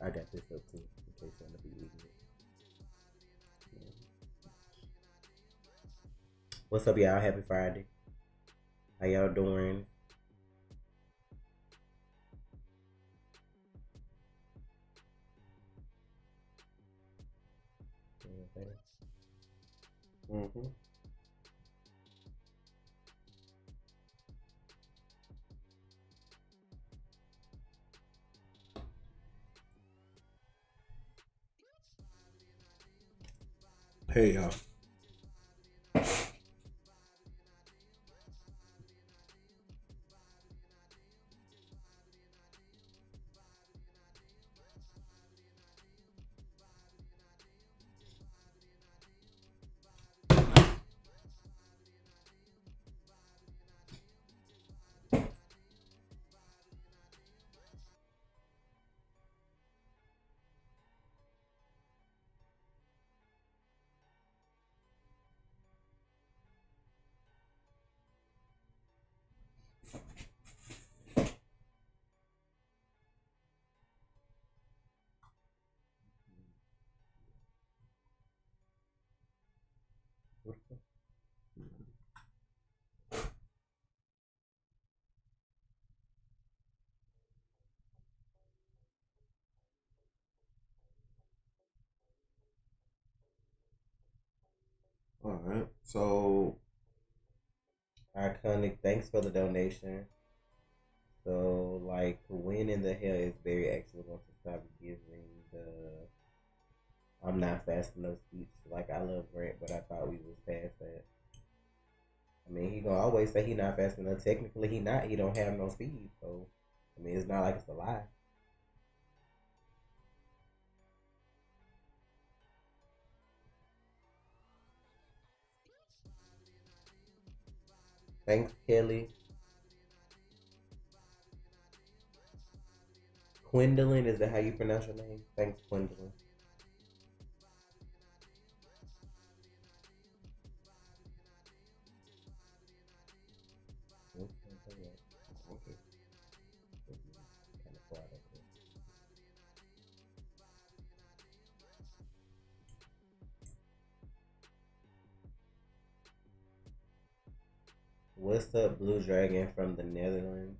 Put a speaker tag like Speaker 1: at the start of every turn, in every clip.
Speaker 1: I got this up too, in case you want to be ignorant. What's up, y'all? Happy Friday. How y'all doing? Mm-hmm.
Speaker 2: Hey y'all. All right. So
Speaker 1: Iconic, thanks for the donation. So, like, when in the hell is Barry actually going to stop giving the I'm not fast enough speech? Like, I love Grant, but I thought we was past that. I mean, he gonna always say he not fast enough. Technically, he not. He don't have no speed. So, I mean, it's not like it's a lie. Thanks, Kelly. Gwendolyn, is that how you pronounce your name? Thanks, Gwendolyn.
Speaker 2: okay.
Speaker 1: Kind of quiet up there. What's up, Blue Dragon from the Netherlands?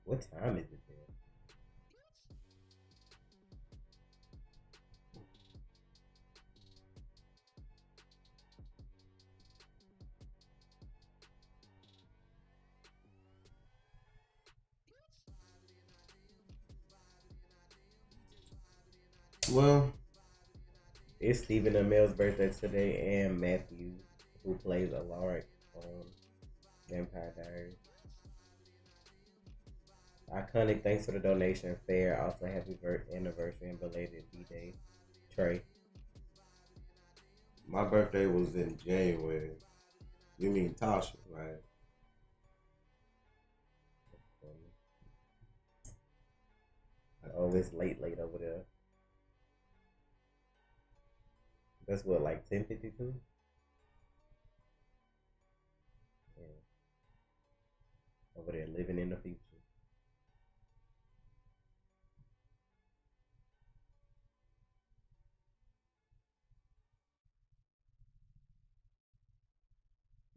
Speaker 1: What time is it there?
Speaker 2: Well,
Speaker 1: It's Stephen Amell's birthday today, and Matthew, who plays Alaric on Vampire Diaries. Iconic, thanks for the donation. Fair, also happy anniversary and belated B-Day. Trey.
Speaker 2: my birthday was in January. You mean Tasha, right?
Speaker 1: Oh, it's late over there. That's what, like 10:52? Yeah, over there living in the future.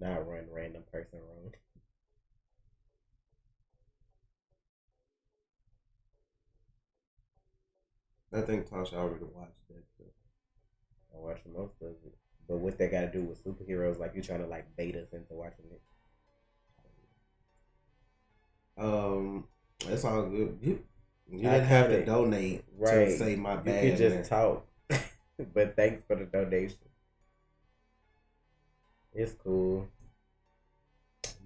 Speaker 1: Not run random person wrong.
Speaker 2: I think Tasha already watched that. So.
Speaker 1: I watch most of it. But what they gotta do with superheroes, like you trying to like bait us into watching it.
Speaker 2: It's all good. You
Speaker 1: I
Speaker 2: didn't have
Speaker 1: kinda
Speaker 2: to donate to
Speaker 1: right.
Speaker 2: say my
Speaker 1: You
Speaker 2: bad.
Speaker 1: could just
Speaker 2: Man.
Speaker 1: talk. But thanks for the donation. It's cool.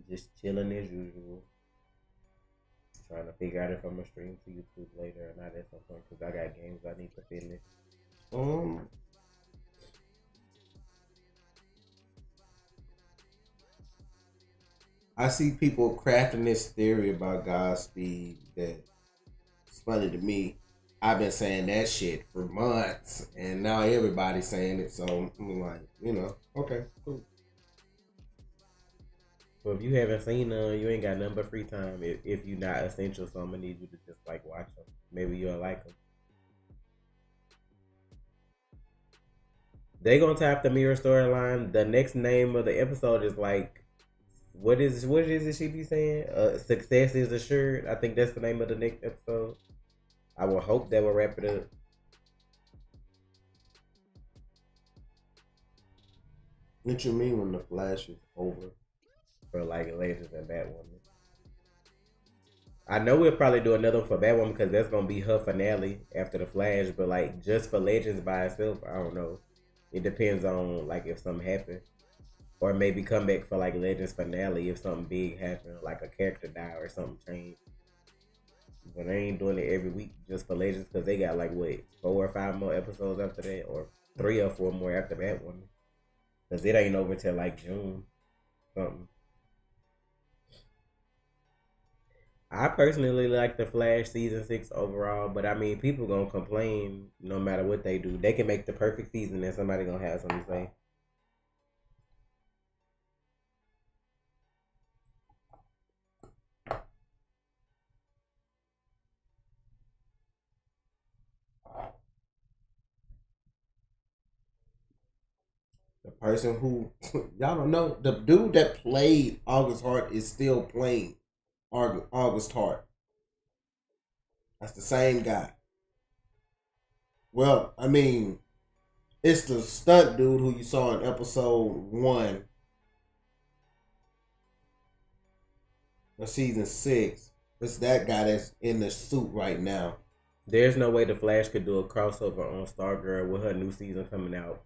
Speaker 1: Just chilling as usual. Trying to figure out if I'm gonna stream to YouTube later or not at some point because I got games I need to finish.
Speaker 2: Um, I see people crafting this theory about Godspeed that it's funny to me. I've been saying that shit for months, and now everybody's saying it. So I'm like, okay, cool.
Speaker 1: So if you haven't seen you ain't got nothing but free time if you not essential. So I'm gonna need you to just like watch them. Maybe you'll like them. They gonna tap the mirror storyline. The next name of the episode is like, what is it she be saying? Success is assured. I think that's the name of the next episode. I will hope that will wrap it up.
Speaker 2: What you mean when the Flash is over?
Speaker 1: For like Legends and Batwoman. I know we'll probably do another one for Batwoman because that's gonna be her finale after the Flash. But like just for Legends by itself, I don't know. It depends on like if something happens, or maybe come back for like Legends finale if something big happened, like a character die or something change. But they ain't doing it every week just for Legends because they got like what 4 or 5 more episodes after that, or 3 or 4 more after Batwoman. Because it ain't over till like June something. I personally like the Flash season 6 overall, but I mean, people gonna complain no matter what they do. They can make the perfect season and somebody gonna have something to say.
Speaker 2: The person who y'all don't know, the dude that played August Hart is still playing August Hart. That's the same guy. Well, I mean, it's the stunt dude who you saw in episode 1 of season 6. It's that guy that's in the suit right now.
Speaker 1: There's no way the Flash could do a crossover on Stargirl with her new season coming out,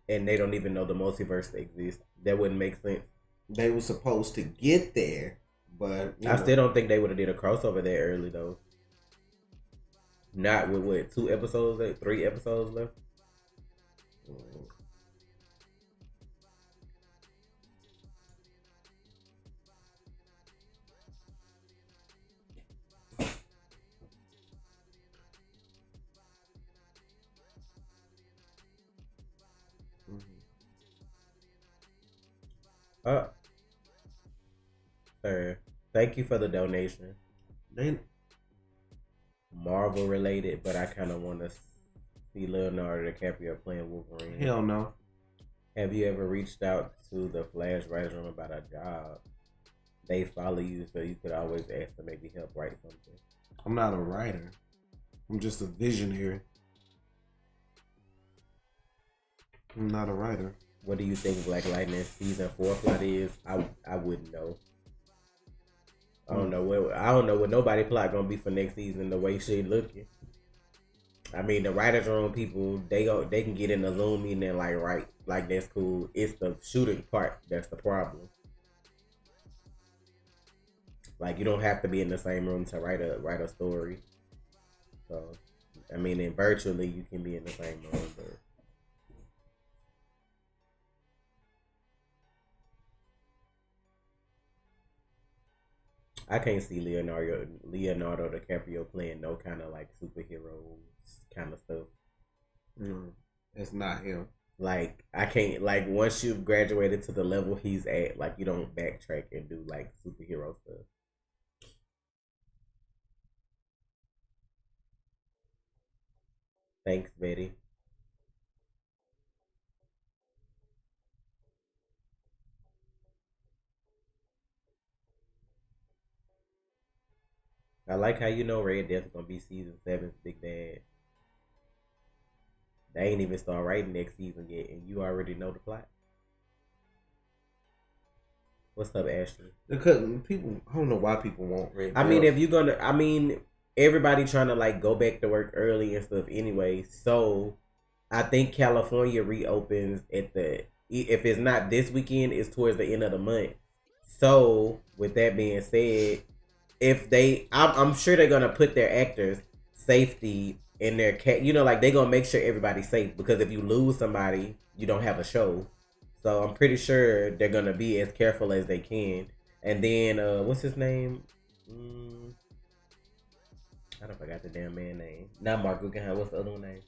Speaker 1: and they don't even know the multiverse exists. That wouldn't make sense.
Speaker 2: They were supposed to get there, but
Speaker 1: I still don't think they would have did a crossover that early though. Not with what 2 episodes, like 3 episodes left. Sir, thank you for the donation. Marvel related, but I kind of want to see Leonardo DiCaprio playing Wolverine.
Speaker 2: Hell no.
Speaker 1: Have you ever reached out to the Flash writers room about a job? They follow you, so you could always ask to maybe help write something.
Speaker 2: I'm not a writer. I'm just a visionary. I'm not a writer.
Speaker 1: What do you think Black Lightning season 4 plot is? I wouldn't know. I don't know what nobody plot gonna be for next season. The way she looking. I mean, the writers' room people they can get in the Zoom meeting and like write like that's cool. It's the shooting part that's the problem. Like you don't have to be in the same room to write a story. So, I mean, and virtually you can be in the same room, but. I can't see Leonardo DiCaprio playing no kind of like superhero kind of stuff.
Speaker 2: It's not him.
Speaker 1: Like I can't like once you've graduated to the level he's at, like you don't backtrack and do like superhero stuff. Thanks, Betty. I like how you know Red Death's gonna be season 7's big bad. They ain't even start writing next season yet, and you already know the plot. What's up, Ashley?
Speaker 2: Because people, I don't know why people want Red Death.
Speaker 1: I mean, if you're gonna, I mean, everybody trying to like go back to work early and stuff anyway. So I think California reopens at if it's not this weekend, it's towards the end of the month. So with that being said, I'm sure they're gonna put their actors' safety in their like they're gonna make sure everybody's safe because if you lose somebody, you don't have a show. So I'm pretty sure they're gonna be as careful as they can. And then what's his name? I don't forgot the damn man name. Not Mark Guggenheim. What's the other one name?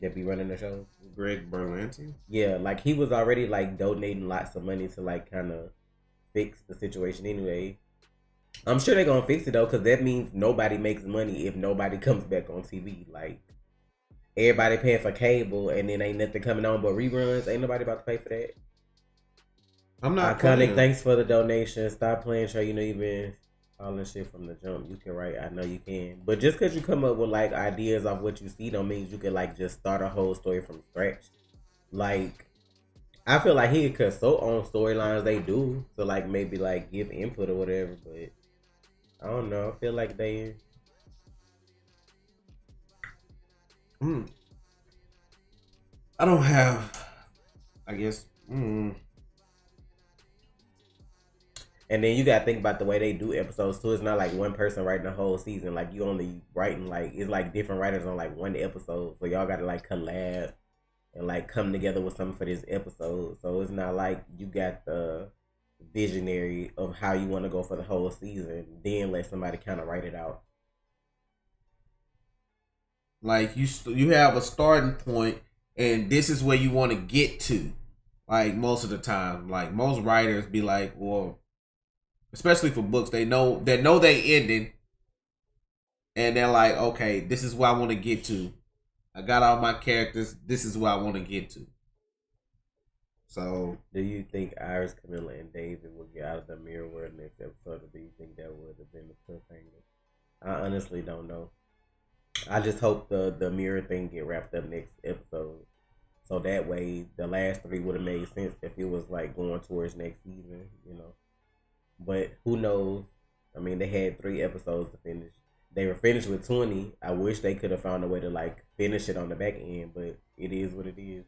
Speaker 1: That be running the show?
Speaker 2: Greg Berlanti.
Speaker 1: Yeah, like he was already like donating lots of money to like kind of fix the situation anyway. I'm sure they're gonna fix it though, because that means nobody makes money if nobody comes back on TV. Like everybody paying for cable, and then ain't nothing coming on but reruns. Ain't nobody about to pay for that.
Speaker 2: I'm not
Speaker 1: Iconic,
Speaker 2: playing.
Speaker 1: thanks for the donation. Stop playing, Trey. You know you've been calling shit from the jump. You can write. I know you can. But just because you come up with like ideas off what you see, don't mean you can like just start a whole story from scratch. Like I feel like he could consult on storylines they do to like maybe like give input or whatever. But I don't know. I feel like they.
Speaker 2: I don't have. I guess.
Speaker 1: And then you gotta think about the way they do episodes too. It's not like one person writing the whole season. Like you only writing like it's like different writers on like one episode. So y'all gotta like collab and like come together with something for this episode. So it's not like you got the visionary of how you want to go for the whole season. Then let somebody kind of write it out.
Speaker 2: Like you have a starting point, and this is where you want to get to. Like most of the time, like most writers be like, well. Especially for books, they know they ending, and they're like, okay, this is where I want to get to. I got all my characters. This is where I want to get to. So,
Speaker 1: do you think Iris, Camilla, and David will get out of the mirror world next episode, or do you think that would have been the cliffhanger? I honestly don't know. I just hope the mirror thing get wrapped up next episode, so that way the last three would have made sense if it was like going towards next season, you know. But who knows? I mean, they had 3 episodes to finish. They were finished with 20. I wish they could have found a way to like finish it on the back end, but it is what it is.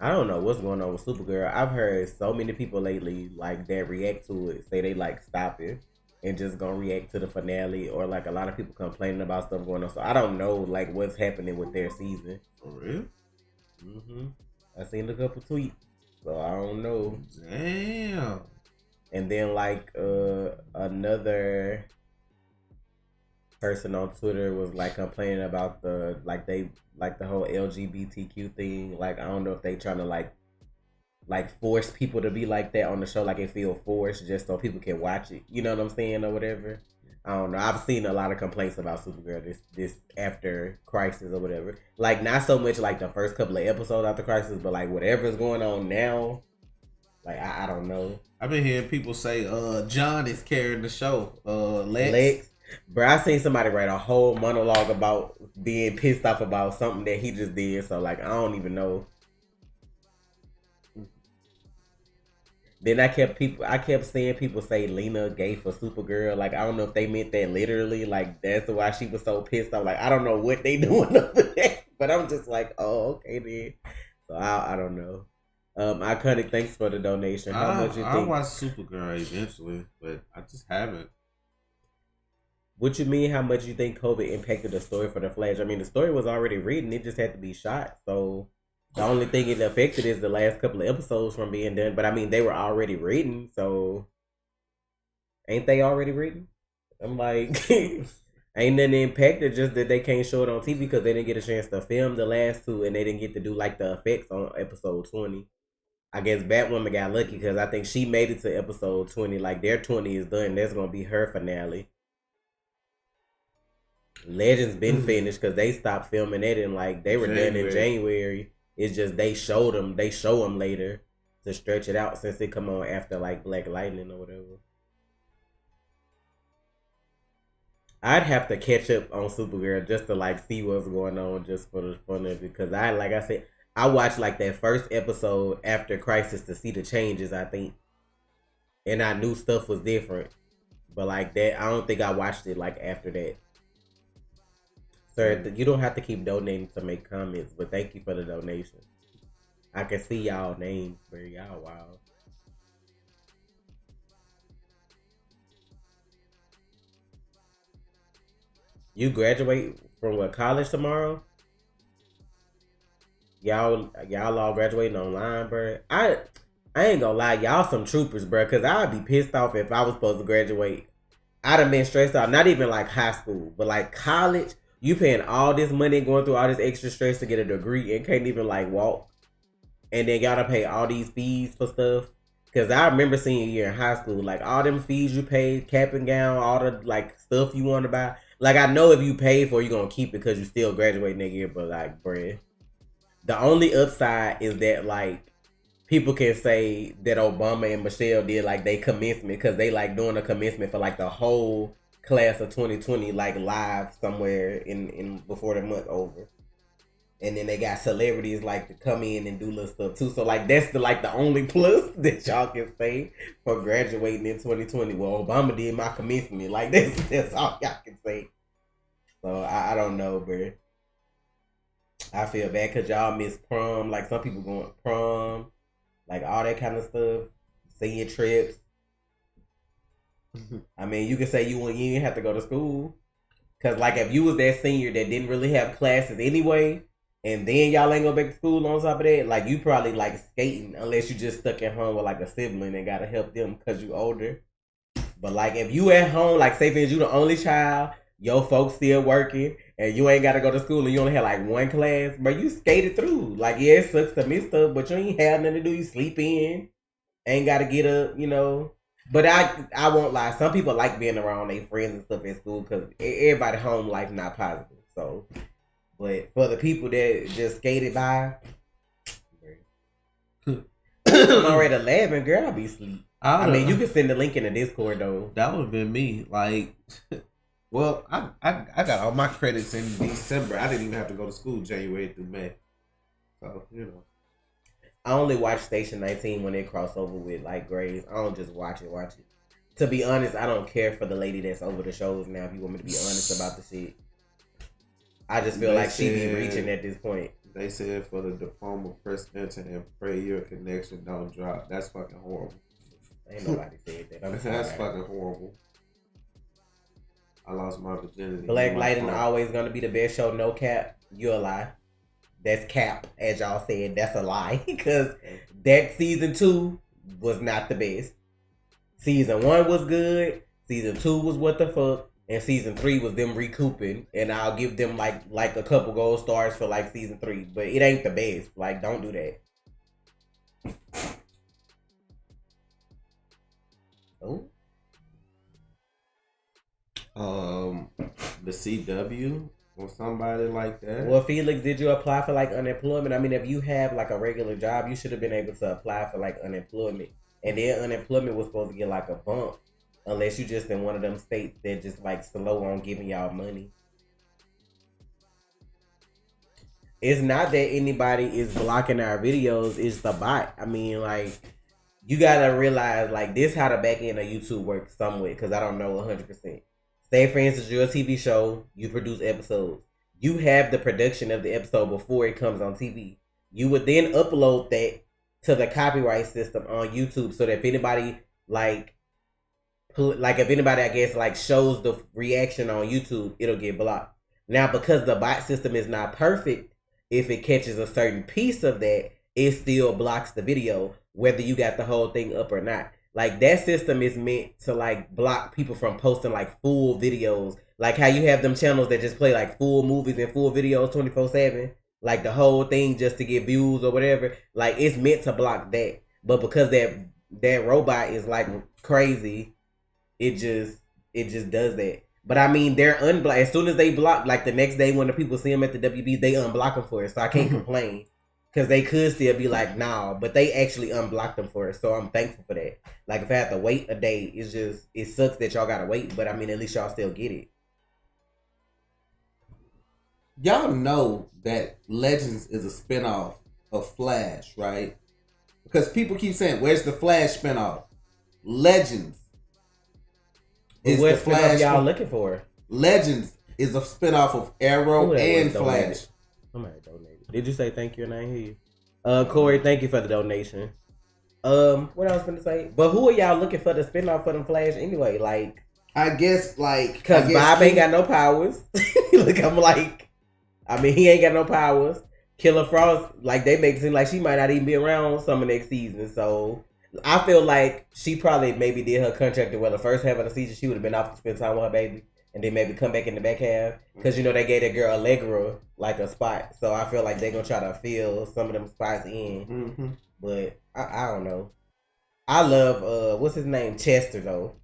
Speaker 1: I don't know what's going on with Supergirl. I've heard so many people lately like that react to it, say they like stop it and just gonna react to the finale, or like a lot of people complaining about stuff going on. So I don't know like what's happening with their season.
Speaker 2: For real?
Speaker 1: I seen a couple tweets, so I don't know.
Speaker 2: Damn.
Speaker 1: And then like another person on Twitter was like complaining about the whole LGBTQ thing. Like I don't know if they trying to like force people to be like that on the show, like it feel forced just so people can watch it. You know what I'm saying or whatever. I don't know. I've seen a lot of complaints about Supergirl this after Crisis or whatever. Like not so much like the first couple of episodes after Crisis, but like whatever's going on now. Like I don't know.
Speaker 2: I've been hearing people say John is carrying the show. Lex.
Speaker 1: Bro, I seen somebody write a whole monologue about being pissed off about something that he just did. So like I don't even know. Then I kept seeing people say Lena gay for Supergirl. Like I don't know if they meant that literally. Like that's why she was so pissed off. Like I don't know what they doing over there. But I'm just like, oh, okay then. So I don't know. Iconic, thanks for the donation. How much you think?
Speaker 2: I'll watch Supergirl eventually, but I just haven't.
Speaker 1: What you mean? How much you think COVID impacted the story for the Flash? I mean, the story was already written. It just had to be shot. So the only thing it affected is the last couple of episodes from being done. But I mean, they were already written. So ain't they already written? I'm like, ain't nothing impacted. Just that they can't show it on TV because they didn't get a chance to film the last 2, and they didn't get to do like the effects on episode 20. I guess Batwoman got lucky because I think she made it to episode 20. Like their 20 is done. That's gonna be her finale. Legends been finished because they stopped filming it and like they were done in January. It's just they show them later to stretch it out since it come on after like Black Lightning or whatever. I'd have to catch up on Supergirl just to like see what's going on just for the fun of it, because like I said, I watched like that first episode after Crisis to see the changes, I think, and I knew stuff was different, but like that I don't think I watched it like after that. Sir, you don't have to keep donating to make comments, but thank you for the donation. I can see y'all names, but y'all wild. You graduate from what, college tomorrow? Y'all all graduating online, bro. I ain't gonna lie, y'all some troopers, bro. Cause I'd be pissed off if I was supposed to graduate. I'd have been stressed out. Not even like high school, but like college. You paying all this money, going through all this extra stress to get a degree and can't even like walk. and then y'all to pay all these fees for stuff. Cause I remember senior year in high school, like all them fees you paid, cap and gown, all the like stuff you want to buy. Like I know if you paid for it, you're gonna keep it because you still graduating that year. But like, bruh, the only upside is that like people can say that Obama and Michelle did like they commencement because they like doing a commencement for like the whole class of 2020 like live somewhere in before the month over. And then they got celebrities like to come in and do little stuff too. So like that's the only plus that y'all can say for graduating in 2020. Well, Obama did my commencement. Like that's all y'all can say. So I don't know, bro. I feel bad because y'all miss prom. Like some people going prom, like all that kind of stuff. Senior trips. I mean, you could say you didn't have to go to school. Cause like if you was that senior that didn't really have classes anyway, and then y'all ain't go back to school on top of that, like you probably like skating unless you just stuck at home with like a sibling and gotta help them cause you older. But like if you at home, like say for instance you the only child, your folks still working, and you ain't gotta go to school and you only had like one class, but you skated through. Like yeah, it sucks to miss stuff, but you ain't had nothing to do. You sleep in, ain't gotta get up, you know. But I won't lie. Some people like being around their friends and stuff at school because everybody home life not positive. So, but for the people that just skated by, I'm already 11, girl, I'll be asleep. I mean, you can send the link in the Discord though.
Speaker 2: That would have been me. Like, well, I got all my credits in December. I didn't even have to go to school January through May. So, you know.
Speaker 1: I only watch Station 19 when it cross over with like grades. I don't just watch it. To be honest, I don't care for the lady that's over the shows now. If you want me to be honest about the shit, I just feel like she be reaching at this point.
Speaker 2: They said for the diploma, press enter and pray your connection don't drop. That's fucking horrible.
Speaker 1: Ain't nobody said that.
Speaker 2: That's fucking horrible. I lost my virginity.
Speaker 1: Black Lightning always gonna be the best show. No cap, you a lie. That's cap, as y'all said. That's a lie. Because that season 2 was not the best. Season 1 was good. Season 2 was what the fuck. And season 3 was them recouping. And I'll give them like a couple gold stars for like season 3. But it ain't the best. Like, don't do that.
Speaker 2: Oh. The CW. Or somebody like that.
Speaker 1: Well, Felix, did you apply for like unemployment? I mean, if you have like a regular job, you should have been able to apply for like unemployment. And then unemployment was supposed to get like a bump. Unless you just in one of them states that just like slow on giving y'all money. It's not that anybody is blocking our videos. It's the bot. I mean, like, you gotta realize like this how the back end of YouTube works somewhat. Because I don't know 100%. Say, for instance, you're a TV show. You produce episodes. You have the production of the episode before it comes on TV. You would then upload that to the copyright system on YouTube so that if anybody, if anybody, I guess, like, shows the reaction on YouTube, it'll get blocked. Now, because the bot system is not perfect, if it catches a certain piece of that, it still blocks the video, whether you got the whole thing up or not. Like, that system is meant to, like, block people from posting, like, full videos. Like, how you have them channels that just play, like, full movies and full videos 24/7. Like, the whole thing just to get views or whatever. Like, it's meant to block that. But because that robot is, like, crazy, it just does that. But, I mean, they're unblocked. As soon as they block, like, the next day when the people see them at the WB, they unblock them for it. So, I can't complain. Because they could still be like, nah, but they actually unblocked them for it. So I'm thankful for that. Like, if I had to wait a day, it sucks that y'all gotta wait. But I mean, at least y'all still get it.
Speaker 2: Y'all know that Legends is a spinoff of Flash, right? Because people keep saying, where's the Flash spinoff? Legends
Speaker 1: is the Flash y'all looking for?
Speaker 2: Legends is a spinoff of Arrow and Flash.
Speaker 1: Somebody donated. Did you say thank you and I didn't hear you? Corey, thank you for the donation. What I was gonna say? But who are y'all looking for the spinoff for them Flash anyway? Like,
Speaker 2: I guess
Speaker 1: because Bob ain't got no powers. Look, I'm like, I mean, he ain't got no powers. Killer Frost, like, they make it seem like she might not even be around summer next season. So I feel like she probably maybe did her contract well the first half of the season. She would have been off to spend time with her baby. and then maybe come back in the back half. Because, you know, they gave that girl Allegra like a spot. So I feel like they're going to try to fill some of them spots in.
Speaker 2: Mm-hmm.
Speaker 1: But I don't know. I love, what's his name? Chester, though.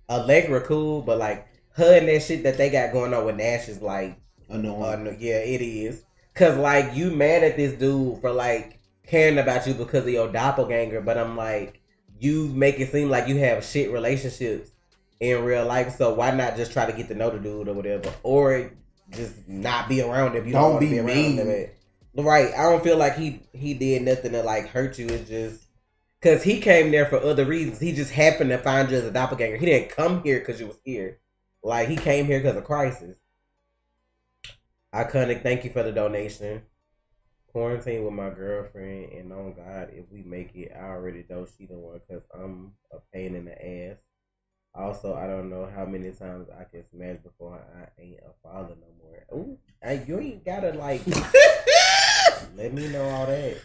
Speaker 1: Allegra cool, but like her and that shit that they got going on with Nash is like
Speaker 2: annoying.
Speaker 1: Yeah, it is. Cause like you mad at this dude for like caring about you because of your doppelganger, but I'm like, you make it seem like you have shit relationships in real life, so why not just try to get to know the dude or whatever, or just not be around him if you don't want to be around him. Right? I don't feel like he did nothing to like hurt you. It's just because he came there for other reasons. He just happened to find you as a doppelganger. He didn't come here because you was here. Like, he came here because of crisis. Iconic, thank you for the donation. Quarantine with my girlfriend, and on God, if we make it, I already know she the one because I'm a pain in the ass. Also, I don't know how many times I can smash before I ain't a father no more. Ooh, you ain't gotta, like, let me know all that.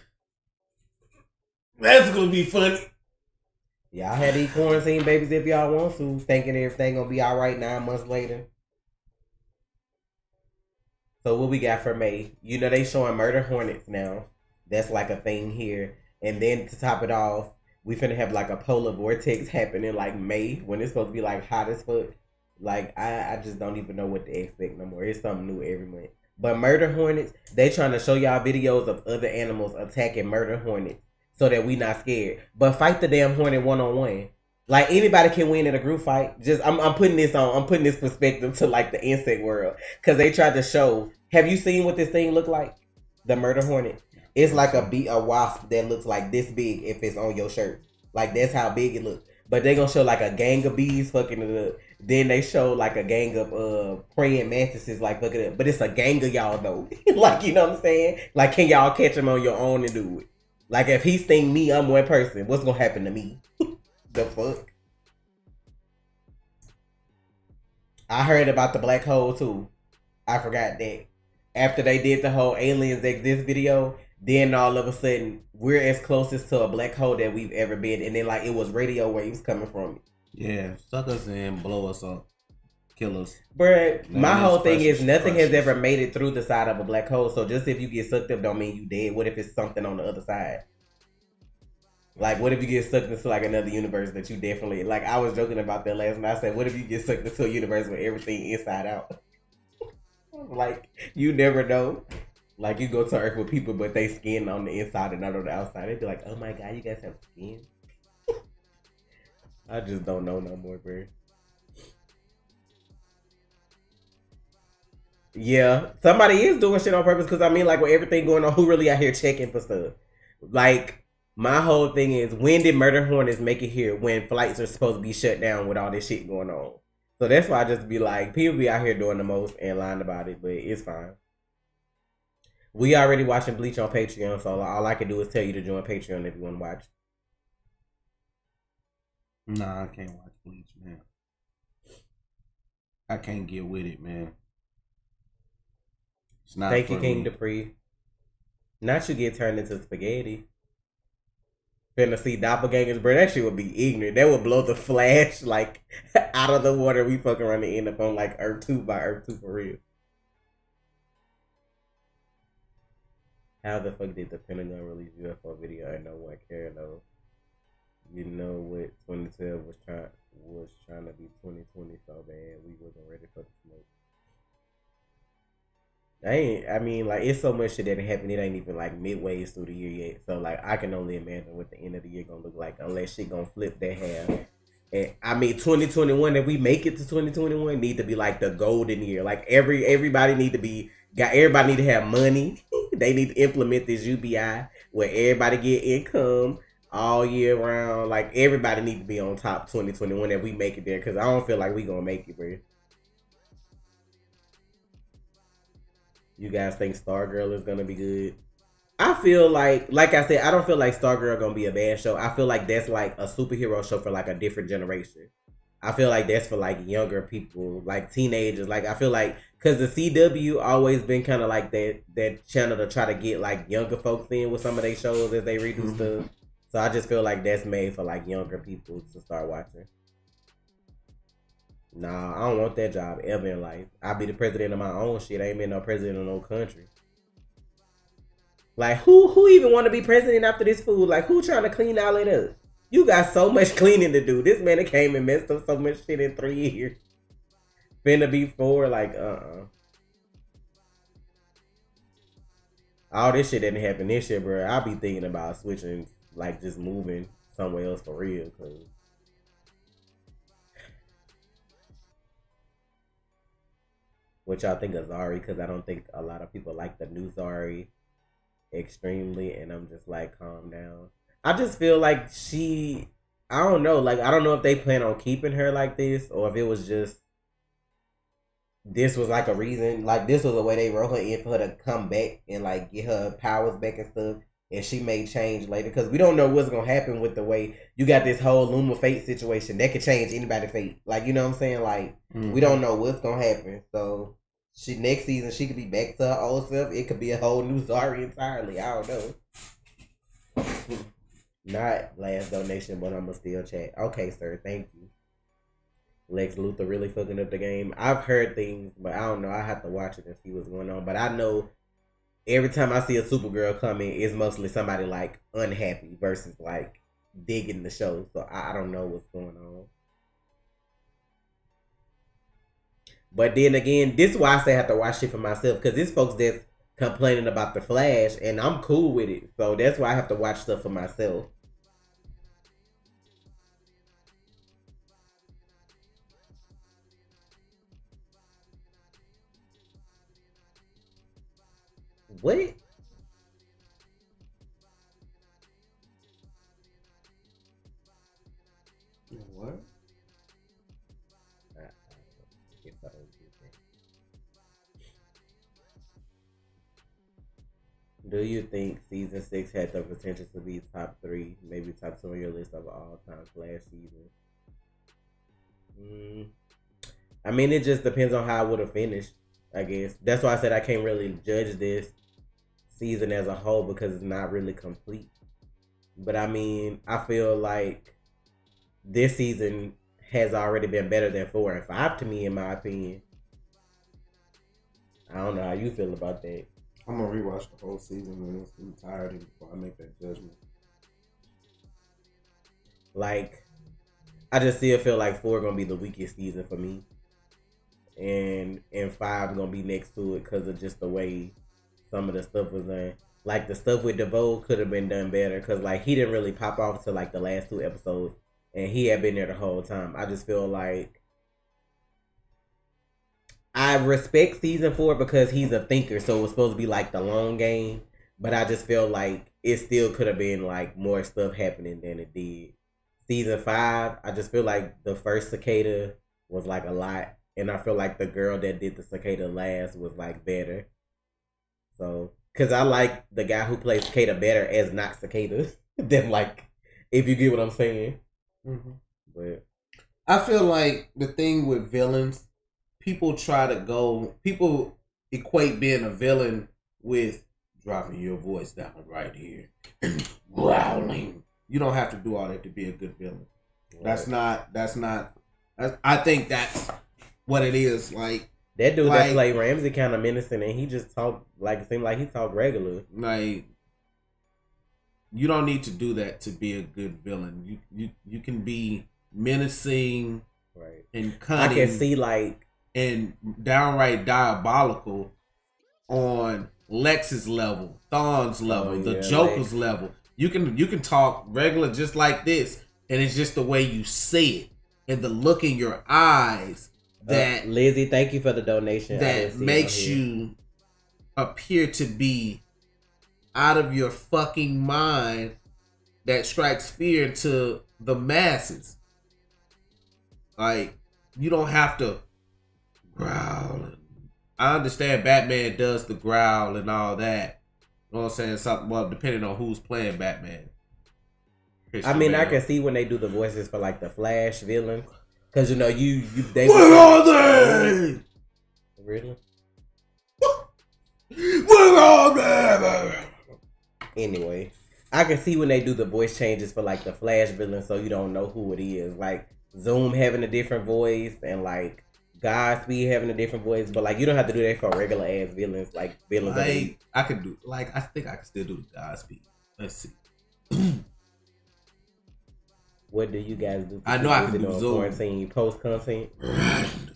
Speaker 2: That's gonna be funny.
Speaker 1: Y'all had these quarantine babies if y'all want to, thinking everything gonna be all right 9 months later. So what we got for May? You know they showing murder hornets now. That's like a thing here. And then to top it off, we finna have like a polar vortex happening like May when it's supposed to be like hot as fuck. Like I just don't even know what to expect no more. It's something new every month. But murder hornets, they trying to show y'all videos of other animals attacking murder hornets so that we not scared. But fight the damn hornet 1-on-1. Like anybody can win in a group fight. Just I'm putting this on. I'm putting this perspective to like the insect world because they tried to show. Have you seen what this thing look like? The murder hornet. It's like a wasp that looks like this big if it's on your shirt. Like that's how big it looks. But they gonna show like a gang of bees fucking it up. Then they show like a gang of praying mantises like fucking it up. But it's a gang of y'all though. Like you know what I'm saying? Like can y'all catch him on your own and do it? Like if he sting me, I'm one person. What's gonna happen to me? The fuck? I heard about the black hole too. I forgot that. After they did the whole aliens exist video, then all of a sudden we're as closest to a black hole that we've ever been, and then like it was radio waves coming from it.
Speaker 2: Yeah, suck us in, blow us up, kill us.
Speaker 1: But my whole thing is nothing has ever made it through the side of a black hole. So just if you get sucked up, don't mean you dead. What if it's something on the other side? Like, what if you get sucked into like another universe that you definitely like? I was joking about that last night. I said, what if you get sucked into a universe with everything inside out? Like, you never know. Like, you go to Earth with people, but they skin on the inside and not on the outside. They'd be like, oh my God, you guys have skin. I just don't know no more, bro. Yeah, somebody is doing shit on purpose because I mean, like, with everything going on, who really out here checking for stuff? Like, my whole thing is, when did murder hornets make it here when flights are supposed to be shut down with all this shit going on? So that's why I just be like, people be out here doing the most and lying about it, but it's fine. We already watching Bleach on Patreon, so all I can do is tell you to join Patreon if you want to watch.
Speaker 2: Nah, I can't watch Bleach, man. I can't get with it, man. It's not.
Speaker 1: Thank you, King Dupree. Not you get turned into spaghetti. Finna see doppelgangers, bro. That shit would be ignorant. That would blow the Flash like out of the water. We fucking run to end up on like Earth 2 by Earth 2 for real. How the fuck did the Pentagon release UFO video and no one cared though? You know what 2012 was trying to be 2020 so bad we wasn't ready for the smoke. I mean, like, it's so much shit that happened. It ain't even like midway through the year yet. So like, I can only imagine what the end of the year gonna look like unless shit gonna flip that half. And I mean, 2021. If we make it to 2021, need to be like the golden year. Like everybody need to be everybody need to have money. They need to implement this UBI where everybody get income all year round. Like everybody need to be on top 2021 if we make it there. Because I don't feel like we gonna make it, bro. You guys think Stargirl is gonna be good? I feel like I said, I don't feel like Stargirl gonna be a bad show. I feel like that's like a superhero show for like a different generation. I feel like that's for like younger people, like teenagers. Like I feel like because the CW always been kind of like that channel to try to get like younger folks in with some of their shows as they redo stuff. So I just feel like that's made for like younger people to start watching. Nah, I don't want that job ever in life. I'll be the president of my own shit. I ain't been no president of no country. Like, who even want to be president after this fool? Like, who trying to clean all it up? You got so much cleaning to do. This man that came and messed up so much shit in 3 years. Finna be 4, like, All this shit didn't happen this year, bro. I'll be thinking about switching, like, just moving somewhere else for real, cause what y'all think of Zari? Because I don't think a lot of people like the new Zari extremely, and I'm just like, calm down. I just feel like I don't know, like, I don't know if they plan on keeping her like this, or if it was just, this was like a reason, like, this was a way they wrote her in for her to come back and, like, get her powers back and stuff, and she may change later, because we don't know what's gonna happen with the way you got this whole Luma fate situation. That could change anybody's fate, like, you know what I'm saying? Like, we don't know what's gonna happen, so next season she could be back to her old self. It could be a whole new Zari entirely. I don't know. Not last donation, but I'ma still chat. Okay, sir, thank you. Lex Luthor really fucking up the game. I've heard things, but I don't know. I have to watch it and see what's going on. But I know every time I see a Supergirl coming, it's mostly somebody like unhappy versus like digging the show. So I don't know what's going on. But then again, this is why I say I have to watch shit for myself, because there's folks that's complaining about the Flash, and I'm cool with it. So that's why I have to watch stuff for myself. What?
Speaker 2: What?
Speaker 1: Do you think season 6 had the potential to be top 3, maybe top 2 on your list of all-time Flash seasons? I mean, it just depends on how I would have finished, I guess. That's why I said I can't really judge this season as a whole, because it's not really complete. But I mean, I feel like this season has already been better than 4 and 5 to me, in my opinion. I don't know how you feel about that.
Speaker 2: I'm gonna rewatch the whole season in its entirety before I make that judgment.
Speaker 1: Like, I just still feel like 4 gonna be the weakest season for me, and 5 gonna be next to it because of just the way some of the stuff was done. Like, the stuff with DeVoe could have been done better, because like he didn't really pop off to like the last 2 episodes, and he had been there the whole time. I just feel like I respect season 4 because he's a thinker, so it was supposed to be like the long game. But I just feel like it still could have been like more stuff happening than it did. Season 5, I just feel like the first cicada was like a lot, and I feel like the girl that did the cicada last was like better. So, cause I like the guy who plays cicada better as not cicada than like, if you get what I'm saying.
Speaker 2: Mm-hmm.
Speaker 1: But
Speaker 2: I feel like the thing with villains, people equate being a villain with dropping your voice down right here and growling. You don't have to do all that to be a good villain. Right. That's not, I think that's what it is. Like,
Speaker 1: that dude that played Ramsey kind of menacing, and he just talked, like, it seemed like he talked regular.
Speaker 2: Like, you don't need to do that to be a good villain. You can be menacing,
Speaker 1: right,
Speaker 2: and cunning.
Speaker 1: I can see, like,
Speaker 2: and downright diabolical on Lex's level, Thawne's level, the Joker's level. You can talk regular just like this, and it's just the way you say it and the look in your eyes that
Speaker 1: Lizzie, thank you for the donation.
Speaker 2: That makes you appear to be out of your fucking mind, that strikes fear into the masses. Like, you don't have to growl. I understand Batman does the growl and all that. You know what I'm saying? Something, well, depending on who's playing Batman.
Speaker 1: I mean, I can see when they do the voices for like the Flash villains, because you know they.
Speaker 2: Where are they?
Speaker 1: Really?
Speaker 2: Where are they?
Speaker 1: Anyway, I can see when they do the voice changes for like the Flash villain, so you don't know who it is. Like, Zoom having a different voice and like Godspeed having a different voice, but like you don't have to do that for regular ass villains like villains.
Speaker 2: Like I could do, like I think I can still do the Godspeed. Let's see.
Speaker 1: What do you guys do?
Speaker 2: I know I can do Zoom.
Speaker 1: Quarantine post content.
Speaker 2: Run,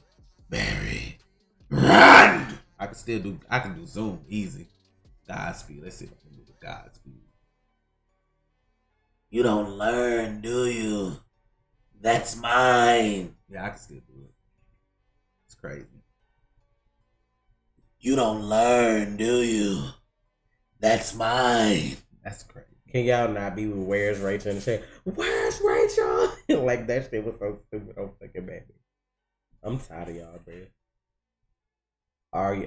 Speaker 2: Barry, run. I can still do. I can do Zoom easy. Godspeed. Let's see if I can do the Godspeed. You don't learn, do you? That's mine. Yeah, I can still do it. It's crazy. You don't learn, do you? That's mine. That's crazy.
Speaker 1: Can y'all not be with Where's Rachel in the chat? Where's Rachel? Like that shit was so stupid. I'm fucking baby. I'm tired of y'all, bro.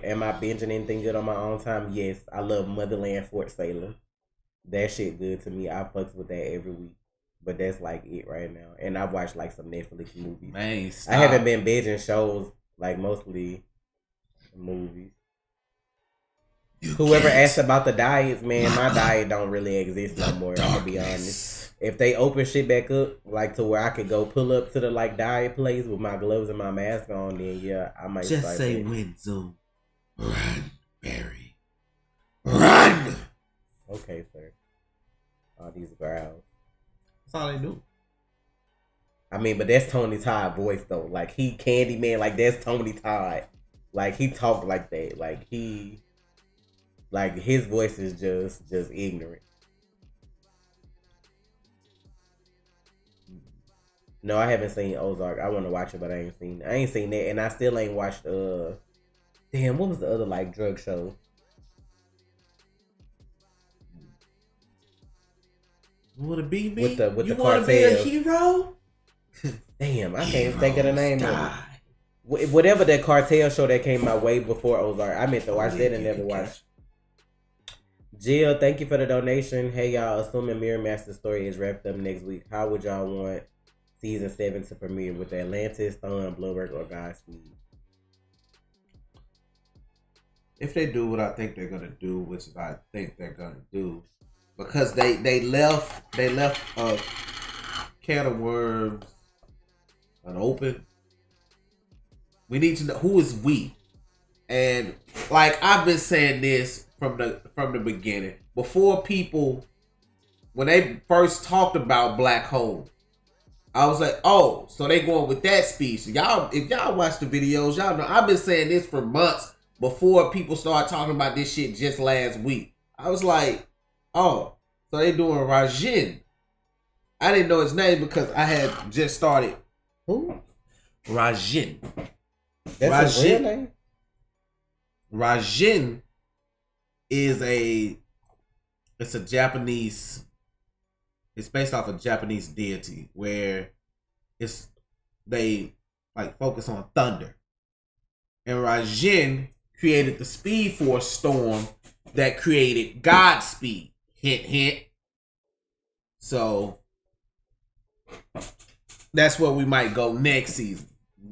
Speaker 1: Am I binging anything good on my own time? Yes. I love Motherland Fort Salem. That shit good to me. I fucks with that every week. But that's like it right now. And I've watched like some Netflix movies.
Speaker 2: Man, stop.
Speaker 1: I haven't been binging shows, like mostly movies. Whoever asked about the diets, man, my diet don't really exist no more. I'm gonna be honest. If they open shit back up, like to where I could go pull up to the like diet place with my gloves and my mask on, then yeah, I might
Speaker 2: just say when Zoom. Run, Barry. Run!
Speaker 1: Okay, sir. All these growls.
Speaker 2: That's all they do.
Speaker 1: I mean, but that's Tony Todd voice though. Like he Candyman, like that's Tony Todd. Like he talk like that. Like his voice is just ignorant. No, I haven't seen Ozark. I want to watch it, but I ain't seen that, and I still ain't watched. Damn, what was the other like drug show?
Speaker 2: You wanna be me?
Speaker 1: With the
Speaker 2: you
Speaker 1: cartel.
Speaker 2: Wanna be a hero?
Speaker 1: Damn, I can't think of the name of it. Whatever that cartel show that came my way before Ozark, I meant to watch that and never watched. Jill, thank you for the donation. Hey y'all, assuming Mirror Master story is wrapped up next week, how would y'all want season 7 to premiere with Atlantis, Thorn, Bloomberg, or Godspeed?
Speaker 2: If they do what I think they're gonna do, which is I think they're gonna do, because they left a can of worms unopened. We need to know who is we, and like I've been saying this from the beginning. Before people, when they first talked about Black Hole, I was like, oh, so they going with that speech. Y'all, if y'all watch the videos, y'all know I've been saying this for months before people started talking about this shit just last week. I was like, oh, so they doing Rajin. I didn't know his name because I had just started.
Speaker 1: Who?
Speaker 2: Rajin.
Speaker 1: That's his real name?
Speaker 2: Rajin is it's a Japanese, it's based off a Japanese deity where they like focus on thunder. And Rajin created the Speed Force storm that created Godspeed. Hint, hint. So that's where we might go next season.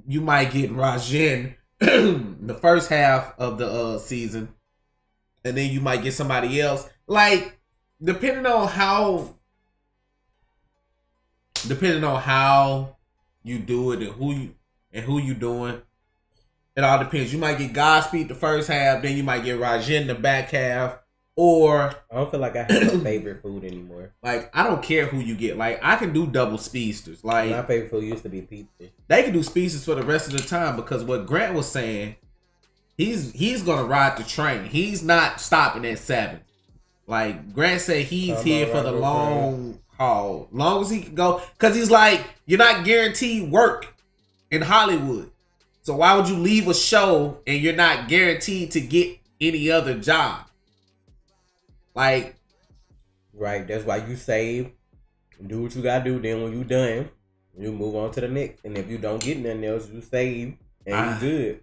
Speaker 2: You might get Rajin the first half of the season, and then you might get somebody else. Like, depending on how you do it and who you doing, it all depends. You might get Godspeed the first half, then you might get Rajin the back half. Or
Speaker 1: I don't feel like I have a favorite food anymore.
Speaker 2: Like, I don't care who you get. Like, I can do double speedsters. Like,
Speaker 1: my favorite food used to be pizza.
Speaker 2: They can do speedsters for the rest of the time because what Grant was saying, he's gonna ride the train. He's not stopping at 7. Like, Grant said he's here for the long haul. Long as he can go. Because he's like, you're not guaranteed work in Hollywood. So why would you leave a show and you're not guaranteed to get any other job? Like,
Speaker 1: right, that's why you save, do what you gotta do. Then when you done, you move on to the next. And if you don't get nothing else, you save and you good.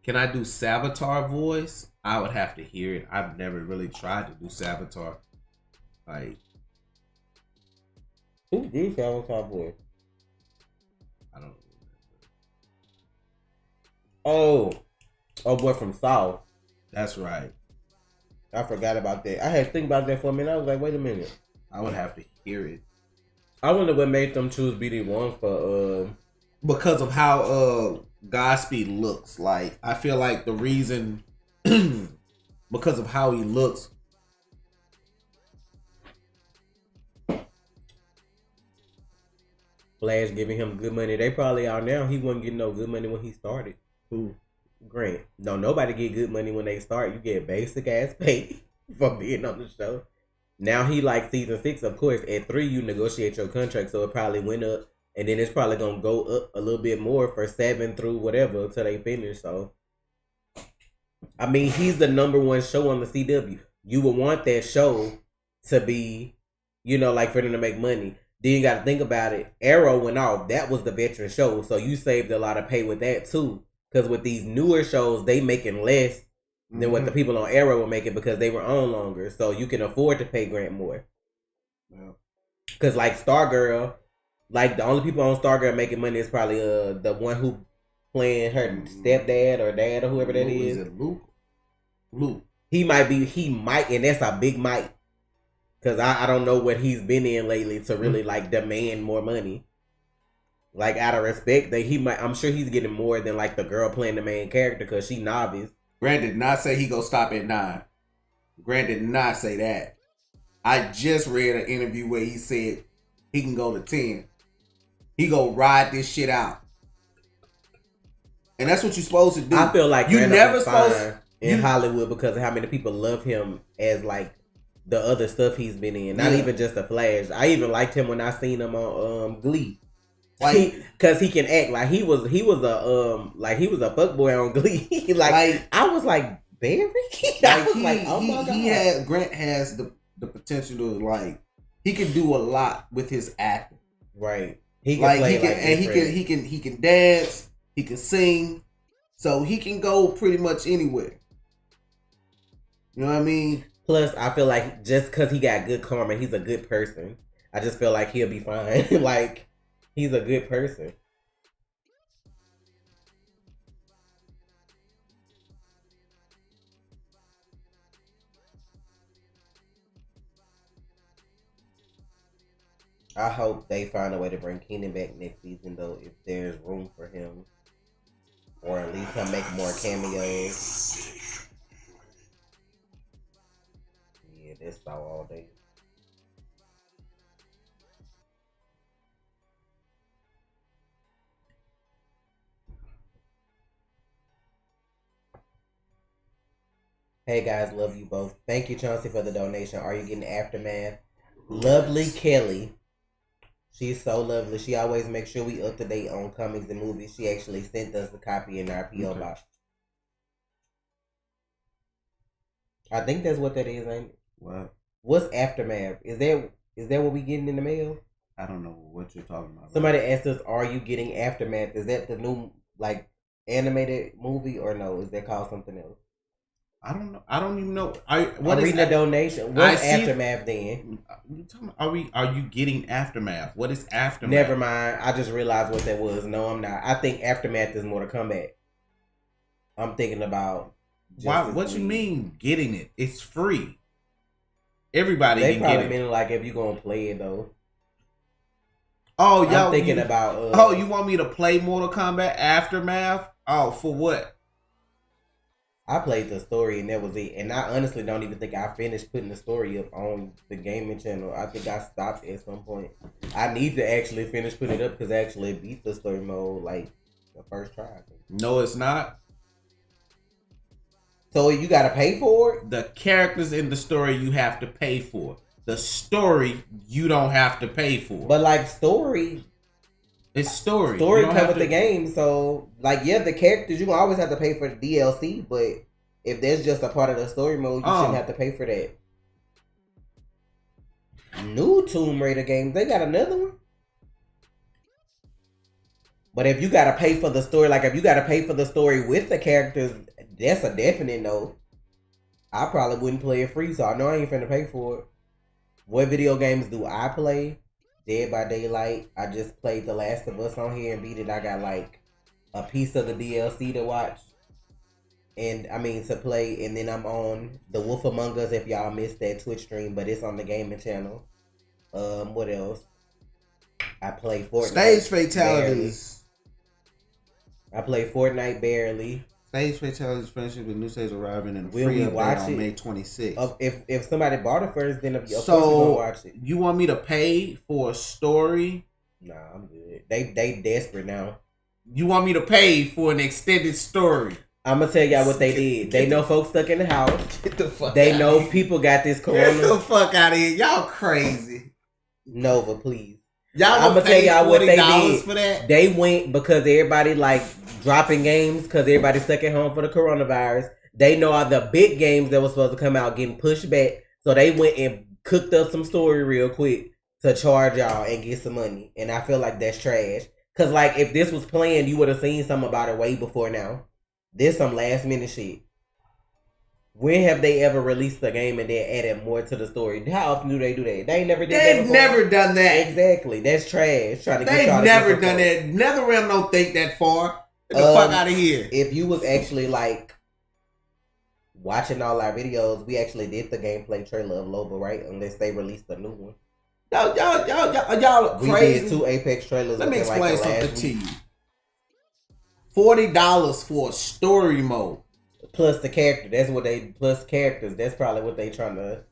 Speaker 2: Can I do Savitar voice? I would have to hear it. I've never really tried to do Savitar. Like,
Speaker 1: who did Savitar voice?
Speaker 2: I don't
Speaker 1: remember. Oh, boy from South.
Speaker 2: That's right.
Speaker 1: I forgot about that. I had to think about that for a minute. I was like, wait a minute.
Speaker 2: I would have to hear it.
Speaker 1: I wonder what made them choose BD1 for
Speaker 2: because of how Godspeed looks. Like I feel like the reason because of how he looks.
Speaker 1: Flash giving him good money. They probably are now. He wasn't getting no good money when he started.
Speaker 2: Who?
Speaker 1: Grant. No, nobody get good money when they start. You get basic ass pay for being on the show. Now he like season 6, of course. At 3, you negotiate your contract, so it probably went up, and then it's probably gonna go up a little bit more for 7 through whatever until they finish. So, I mean, he's the #1 show on the CW. You would want that show to be, like for them to make money. Then you got to think about it. Arrow went off. That was the veteran show, so you saved a lot of pay with that too. Because with these newer shows, they making less than what the people on Arrow were making because they were on longer. So you can afford to pay Grant more. Because like Stargirl, like the only people on Stargirl making money is probably the one who playing her stepdad or dad or whoever that is.
Speaker 2: Is it Luke? Luke.
Speaker 1: He might, and that's a big might. Because I don't know what he's been in lately to really like demand more money. Like out of respect, that I'm sure he's getting more than like the girl playing the main character because she novice.
Speaker 2: Grant did not say he gonna stop at 9. Grant did not say that. I just read an interview where he said he can go to 10. He go ride this shit out. And that's what you're supposed to do.
Speaker 1: I feel like
Speaker 2: you never supposed
Speaker 1: in Hollywood because of how many people love him as like the other stuff he's been in. Not even just the Flash. I even liked him when I seen him on Glee. Like, cause he can act like he was a fuckboy on Glee. like I was like, Barry. I was like, oh my god.
Speaker 2: Grant has the potential to like he can do a lot with his acting.
Speaker 1: Right. He can
Speaker 2: he can dance. He can sing. So he can go pretty much anywhere. You know what I mean?
Speaker 1: Plus, I feel like just because he got good karma, he's a good person. I just feel like he'll be fine. Like, he's a good person. I hope they find a way to bring Keenan back next season, though, if there's room for him. Or at least he'll make more cameos. Yeah, that's all day. Hey guys, love you both. Thank you, Chauncey, for the donation. Are you getting Aftermath? Lovely Kelly. She's so lovely. She always makes sure we up to date on comics and movies. She actually sent us a copy in our P.O. box. I think that's what that is, ain't it?
Speaker 2: What?
Speaker 1: What's Aftermath? Is that what we getting in the mail?
Speaker 2: I don't know what you're talking about.
Speaker 1: Somebody asked us, "Are you getting Aftermath? Is that the new like animated movie or no? Is that called something else?"
Speaker 2: I don't know. I don't even know.
Speaker 1: I'm reading a donation. What's Aftermath then?
Speaker 2: Are you getting Aftermath? What is Aftermath?
Speaker 1: Never mind. I just realized what that was. No, I'm not. I think Aftermath is more to Kombat. I'm thinking about.
Speaker 2: Why? What you mean getting it? It's free. Everybody
Speaker 1: they
Speaker 2: can
Speaker 1: probably
Speaker 2: get it.
Speaker 1: mean like if you gonna play it though.
Speaker 2: Oh, y'all
Speaker 1: I'm thinking about.
Speaker 2: You want me to play Mortal Kombat Aftermath? Oh, for what?
Speaker 1: I played the story and that was it. And I honestly don't even think I finished putting the story up on the gaming channel. I think I stopped at some point. I need to actually finish putting it up because I actually beat the story mode like the first try. I think.
Speaker 2: No, it's not.
Speaker 1: So you gotta pay for it?
Speaker 2: The characters in the story you have to pay for. The story you don't have to pay for.
Speaker 1: But like story.
Speaker 2: It's story.
Speaker 1: Story comes with the game, so like the characters you gonna always have to pay for the DLC, but if there's just a part of the story mode, you shouldn't have to pay for that. New Tomb Raider games, they got another one. But if you gotta pay for the story, like if you gotta pay for the story with the characters, that's a definite no. I probably wouldn't play it free, so I know I ain't finna pay for it. What video games do I play? Dead by Daylight. I just played The Last of Us on here and beat it. I got like a piece of the DLC to watch. To play. And then I'm on The Wolf Among Us if y'all missed that Twitch stream, but it's on the gaming channel. What else? I play Fortnite.
Speaker 2: Stage fatalities.
Speaker 1: I play Fortnite barely.
Speaker 2: Stage fatalities, friendship with new stage arriving in a
Speaker 1: Will
Speaker 2: free
Speaker 1: we
Speaker 2: update
Speaker 1: watch
Speaker 2: on
Speaker 1: it?
Speaker 2: May 26th.
Speaker 1: If somebody bought it first, then of course we're gonna watch it.
Speaker 2: You want me to pay for a story?
Speaker 1: Nah, I'm good. They desperate now.
Speaker 2: You want me to pay for an extended story?
Speaker 1: I'm gonna tell y'all what they did. They know folks stuck in the house.
Speaker 2: Get the fuck
Speaker 1: They
Speaker 2: out
Speaker 1: know
Speaker 2: of here.
Speaker 1: people got this corona.
Speaker 2: Get the fuck out of here. Y'all crazy.
Speaker 1: Nova, please.
Speaker 2: Y'all
Speaker 1: I'm gonna tell y'all what they did.
Speaker 2: For that?
Speaker 1: They went because everybody like dropping games because everybody stuck at home for the coronavirus. They know all the big games that was supposed to come out getting pushed back, so they went and cooked up some story real quick to charge y'all and get some money. And I feel like that's trash. Cause like if this was planned, you would have seen something about it way before now. This some last minute shit. When have they ever released the game and then added more to the story? How often do they do that? They ain't never did that
Speaker 2: They've
Speaker 1: before.
Speaker 2: never done that.
Speaker 1: Exactly. That's trash. Trying to get
Speaker 2: They've
Speaker 1: y'all to
Speaker 2: never
Speaker 1: get
Speaker 2: done that. NetherRealm don't think that far. Get the fuck out of here.
Speaker 1: If you was actually like watching all our videos, we actually did the gameplay trailer of Loba, right? Unless they released a new one.
Speaker 2: Y'all
Speaker 1: We
Speaker 2: crazy.
Speaker 1: did 2 Apex trailers.
Speaker 2: Let me
Speaker 1: within,
Speaker 2: explain
Speaker 1: like, the last
Speaker 2: something to
Speaker 1: week.
Speaker 2: you. $40 for a story mode.
Speaker 1: Plus the character. That's what they plus characters. That's probably what they trying to.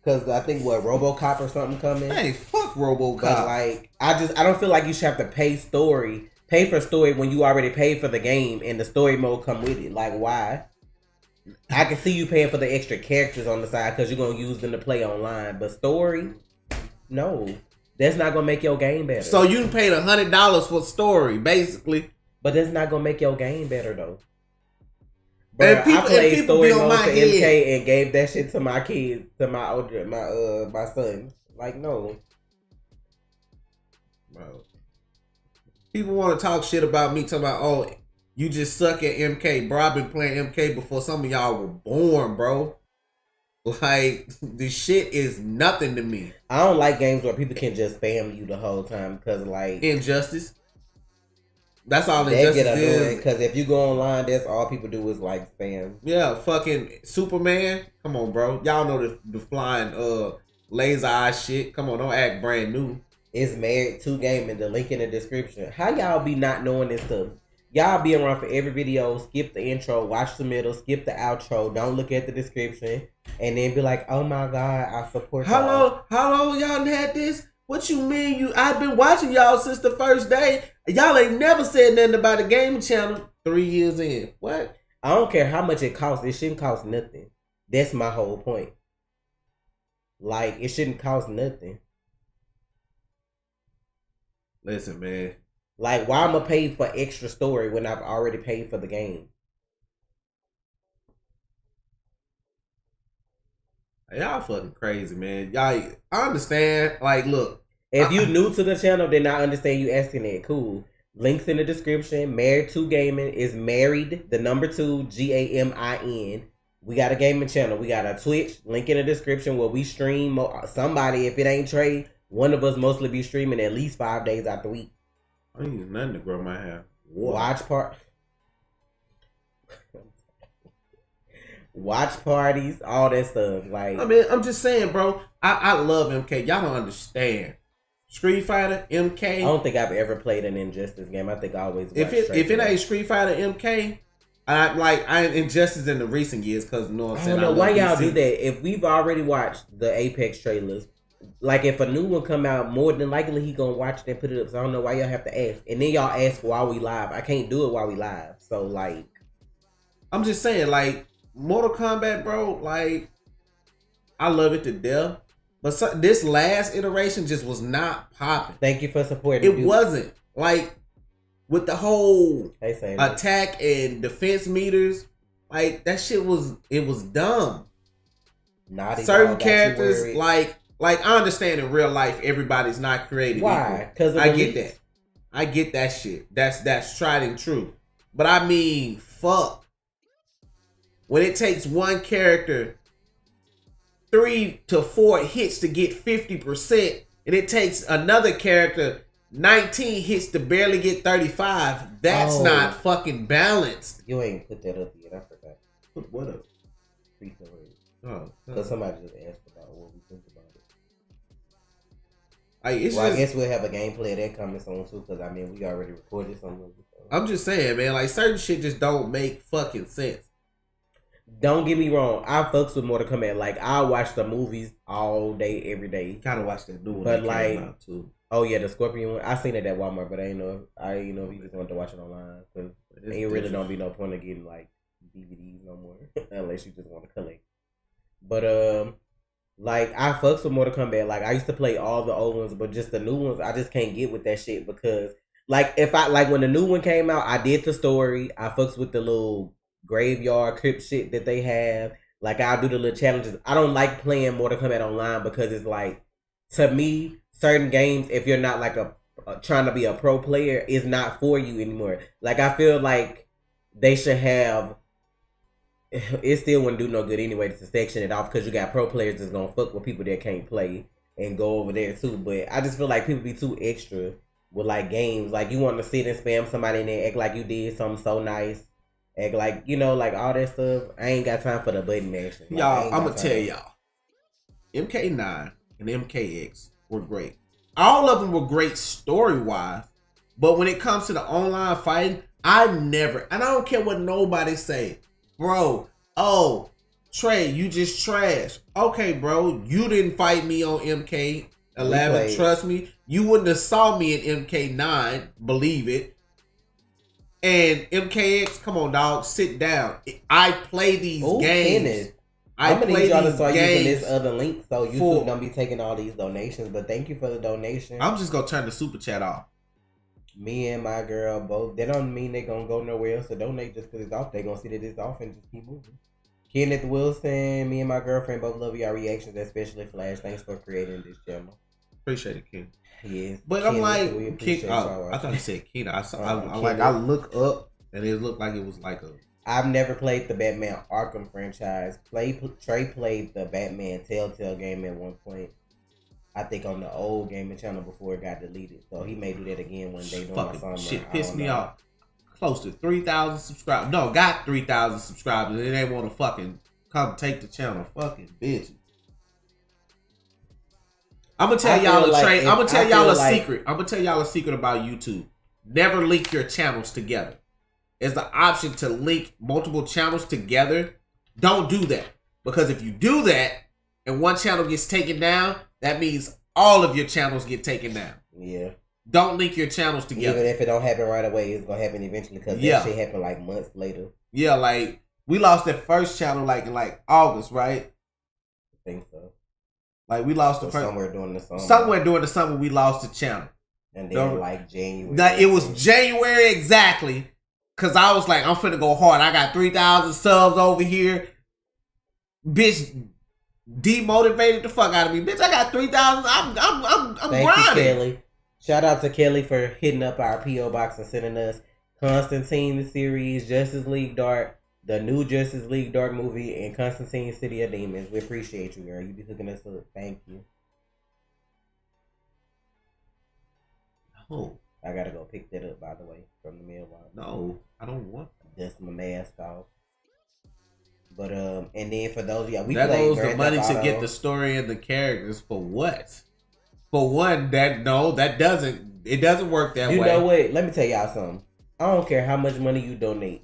Speaker 1: Cause I think RoboCop or something coming.
Speaker 2: Hey, fuck RoboCop.
Speaker 1: But like I don't feel like you should have to pay for story when you already paid for the game and the story mode come with it. Like why? I can see you paying for the extra characters on the side because you're gonna use them to play online. But story, no, that's not gonna make your game better.
Speaker 2: So you paid $100 for story, basically.
Speaker 1: But that's not gonna make your game better though.
Speaker 2: And
Speaker 1: Bruh,
Speaker 2: people-
Speaker 1: I played
Speaker 2: and people
Speaker 1: story
Speaker 2: be on
Speaker 1: mode
Speaker 2: my
Speaker 1: for
Speaker 2: head.
Speaker 1: MK and gave that shit to my kids, to my older, my son. Like no.
Speaker 2: Bro. People want to talk shit about me, talking about, oh, you just suck at MK. Bro, I've been playing MK before some of y'all were born, bro. Like, this shit is nothing to me.
Speaker 1: I don't like games where people can just spam you the whole time because like
Speaker 2: Injustice. That's all
Speaker 1: that
Speaker 2: Injustice
Speaker 1: get annoying
Speaker 2: is.
Speaker 1: because if you go online, that's all people do is like spam.
Speaker 2: Yeah, fucking Superman. Come on, bro. Y'all know the flying laser eye shit. Come on, don't act brand new.
Speaker 1: It's Married to Gaming. The link in the description. How y'all be not knowing this stuff? Y'all be around for every video. Skip the intro, watch the middle, skip the outro. Don't look at the description, and then be like, "Oh my god, I support y'all."
Speaker 2: How long y'all done had this? What you mean? I've been watching y'all since the first day. Y'all ain't never said nothing about the gaming channel. 3 years in. What?
Speaker 1: I don't care how much it costs. It shouldn't cost nothing. That's my whole point. Like it shouldn't cost nothing.
Speaker 2: Listen, man.
Speaker 1: Like, why am I pay for extra story when I've already paid for the game?
Speaker 2: Y'all fucking crazy, man. Y'all, I understand. Like, look.
Speaker 1: If you new to the channel, then I understand you asking that. Cool. Links in the description. Married to Gaming is married, the number 2, GAMIN. We got a gaming channel. We got a Twitch. Link in the description where we stream. Somebody, if it ain't Trey, one of us mostly be streaming at least 5 days out the week.
Speaker 2: I ain't use nothing to grow my hair.
Speaker 1: Watch parties, all that stuff. Like,
Speaker 2: I mean, I'm just saying, bro. I love MK. Y'all don't understand. Street Fighter, MK.
Speaker 1: I don't think I've ever played an Injustice game. I think I always
Speaker 2: If it ain't Street Fighter, MK, I ain't Injustice in the recent years because you know what I'm
Speaker 1: I
Speaker 2: saying.
Speaker 1: don't know why y'all
Speaker 2: DC.
Speaker 1: do that. If we've already watched the Apex trailers, like if a new one come out, more than likely he gonna watch it and put it up. So I don't know why y'all have to ask. And then y'all ask while we live. I can't do it while we live. So like,
Speaker 2: I'm just saying, like Mortal Kombat, bro. Like, I love it to death. But this last iteration just was not popping.
Speaker 1: Thank you for supporting.
Speaker 2: It wasn't like with the whole
Speaker 1: hey,
Speaker 2: attack and defense meters. Like that shit was dumb. Certain characters, like I understand in real life, everybody's not created
Speaker 1: Why?
Speaker 2: Because I get that. I get that shit. That's tried and true. But I mean, fuck. When it takes one character 3 to 4 hits to get 50%, and it takes another character 19 hits to barely get 35, that's not fucking balanced.
Speaker 1: You ain't put that up yet. I forgot.
Speaker 2: Put what up?
Speaker 1: Because somebody just asked about what we think about it.
Speaker 2: Like it's
Speaker 1: I guess we'll have a gameplay of that coming soon too, because I mean we already recorded some of it. So.
Speaker 2: I'm just saying, man, like certain shit just don't make fucking sense.
Speaker 1: Don't get me wrong, I fucks with Mortal Kombat. Like I watch the movies all day, every day.
Speaker 2: Kind of watch that new one,
Speaker 1: but
Speaker 2: that
Speaker 1: like,
Speaker 2: came out too.
Speaker 1: Oh yeah, the Scorpion one. I seen it at Walmart, but I ain't know. If you just wanted to watch it online because it really don't be no point of getting like DVDs no more unless you just want to collect. But like I fucks with Mortal Kombat. Like I used to play all the old ones, but just the new ones, I just can't get with that shit because like if I like when the new one came out, I did the story. I fucks with the little graveyard crypt shit that they have. Like I'll do the little challenges. I don't like playing Mortal Kombat online because it's like to me certain games if you're not like a trying to be a pro player is not for you anymore. Like I feel like they should have. It still wouldn't do no good anyway to section it off because you got pro players that's gonna fuck with people that can't play and go over there too. But I just feel like people be too extra with like games. Like you want to sit and spam somebody in there, act like you did something so nice, act like like all that stuff. I ain't got time for the button action. Like,
Speaker 2: y'all, I'm gonna tell y'all, MK9 and MKX were great. All of them were great story wise, but when it comes to the online fighting, and I don't care what nobody say. Bro, oh, Trey, you just trash. Okay, bro, you didn't fight me on MK11. Trust me, you wouldn't have saw me in MK9. Believe it. And MKX, come on, dog, sit down. I play these games.
Speaker 1: Kenneth. I'm gonna need y'all to start using this other link so YouTube don't be taking all these donations. But thank you for the donation.
Speaker 2: I'm just gonna turn the super chat off.
Speaker 1: Me and my girl both. That don't mean they gonna go nowhere else to donate just because it's off. They gonna see that it's off and just keep moving. Kenneth Wilson, me and my girlfriend both love your reactions, especially Flash. Thanks for creating this channel.
Speaker 2: Appreciate it, Ken.
Speaker 1: Yes,
Speaker 2: but
Speaker 1: Kenneth,
Speaker 2: I'm like, Ken, I thought you said Ken. I look up and it looked like it was like a.
Speaker 1: I've never played the Batman Arkham franchise. Trey played the Batman Telltale game at one point. I think on the old gaming channel before it got deleted. So he may do that again one day during my summer.
Speaker 2: Shit pissed me off. Close to 3,000 subscribers. No, got 3,000 subscribers and they want to fucking come take the channel. Fucking bitches. I'm gonna tell y'all a secret. I'm gonna tell y'all a secret about YouTube. Never link your channels together. There's the option to link multiple channels together. Don't do that. Because if you do that and one channel gets taken down, that means all of your channels get taken down.
Speaker 1: Yeah.
Speaker 2: Don't link your channels together.
Speaker 1: Even if it don't happen right away, it's gonna happen eventually because that shit happened like months later.
Speaker 2: Yeah, like we lost that first channel like in like August, right?
Speaker 1: I think so.
Speaker 2: Like we lost the first
Speaker 1: somewhere during the summer.
Speaker 2: Somewhere during the summer we lost the channel.
Speaker 1: And then like January.
Speaker 2: It was January exactly. Cause I was like, I'm finna go hard. I got 3,000 subs over here. Bitch demotivated the fuck out of me. Bitch, I got 3,000. I'm
Speaker 1: Thank
Speaker 2: grinding.
Speaker 1: You, Kelly. Shout out to Kelly for hitting up our P.O. box and sending us Constantine the series, Justice League Dark, the new Justice League Dark movie, and Constantine City of Demons. We appreciate you, girl. You be hooking us up. Thank you.
Speaker 2: Oh.
Speaker 1: I gotta go pick that up, by the way, from the mailbox.
Speaker 2: No, I don't want that.
Speaker 1: Dust my mask off. But and then for those of y'all,
Speaker 2: that goes the money to get the story and the characters for what? For one, it doesn't work that way.
Speaker 1: You know what? Let me tell y'all something. I don't care how much money you donate.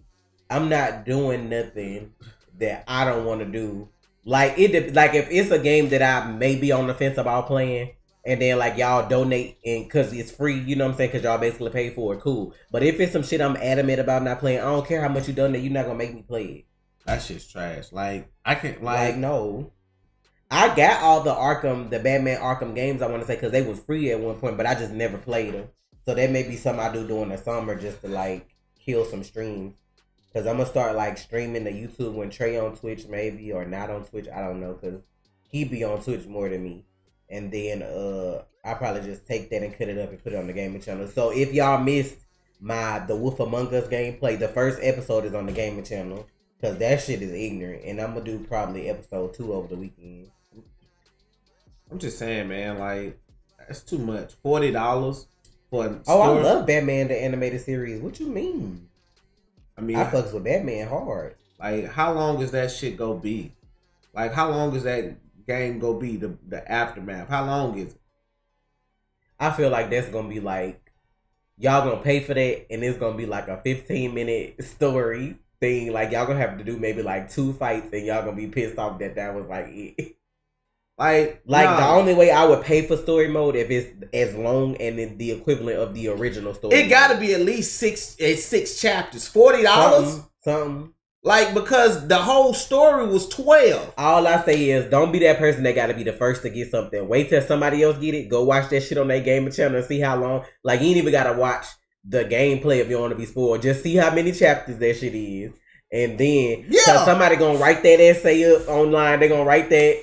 Speaker 1: I'm not doing nothing that I don't want to do. Like if it's a game that I may be on the fence about playing. And then like y'all donate and cause it's free, you know what I'm saying? Cause y'all basically pay for it, cool. But if it's some shit I'm adamant about not playing, I don't care how much you donate, you're not gonna make me play it.
Speaker 2: That shit's trash. Like I can't
Speaker 1: no. I got all the Batman Arkham games I want to say cause they was free at one point, but I just never played them. So that may be something I do during the summer just to like kill some streams. Cause I'm gonna start like streaming the YouTube when Trey on Twitch maybe or not on Twitch, I don't know, cause he be on Twitch more than me. And then I probably just take that and cut it up and put it on the gaming channel. So if y'all missed the Wolf Among Us gameplay, the first episode is on the gaming channel. Because that shit is ignorant. And I'm going to do probably episode 2 over the weekend.
Speaker 2: I'm just saying, man, like, that's too much. $40 for a story.
Speaker 1: I love Batman the animated series. What you mean?
Speaker 2: I mean,
Speaker 1: I fucks with Batman hard.
Speaker 2: Like, how long is that shit gonna be? Like, how long is that game go be the aftermath? How long is it?
Speaker 1: I feel like that's gonna be like y'all gonna pay for that, and it's gonna be like a 15-minute story thing. Like y'all gonna have to do maybe like 2 fights, and y'all gonna be pissed off that was like it. Like the only way I would pay for story mode if it's as long and then the equivalent of the original story.
Speaker 2: It got to be at least six chapters. $40.
Speaker 1: Something.
Speaker 2: Like, because the whole story was 12.
Speaker 1: All I say is, don't be that person that got to be the first to get something. Wait till somebody else get it. Go watch that shit on their gaming channel and see how long. Like, you ain't even got to watch the gameplay if you want to be spoiled. Just see how many chapters that shit is. And then, somebody gonna write that essay up online. They gonna write that.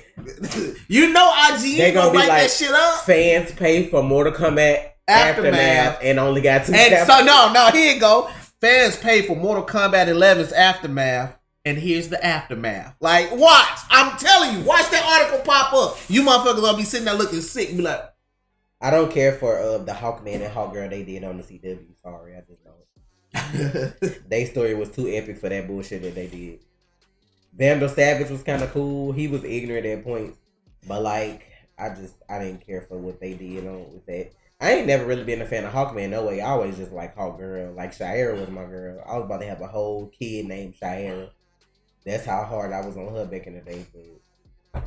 Speaker 2: You know IGN gonna write that shit up.
Speaker 1: Fans pay for Mortal Kombat Aftermath and only got 2 chapters.
Speaker 2: So, no, here you go. Fans pay for Mortal Kombat 11's Aftermath, and here's the Aftermath. Like, watch. I'm telling you, watch that article pop up. You motherfuckers gonna be sitting there looking sick and be like,
Speaker 1: I don't care for the Hawkman and Hawkgirl they did on the CW. Sorry, I just don't. Their story was too epic for that bullshit that they did. Vandal Savage was kind of cool. He was ignorant at points, but like I didn't care for what they did on with that. I ain't never really been a fan of Hawkman. No way. I always just like Hawkgirl. Like Shira was my girl. I was about to have a whole kid named Shira. That's how hard I was on her back in the day. But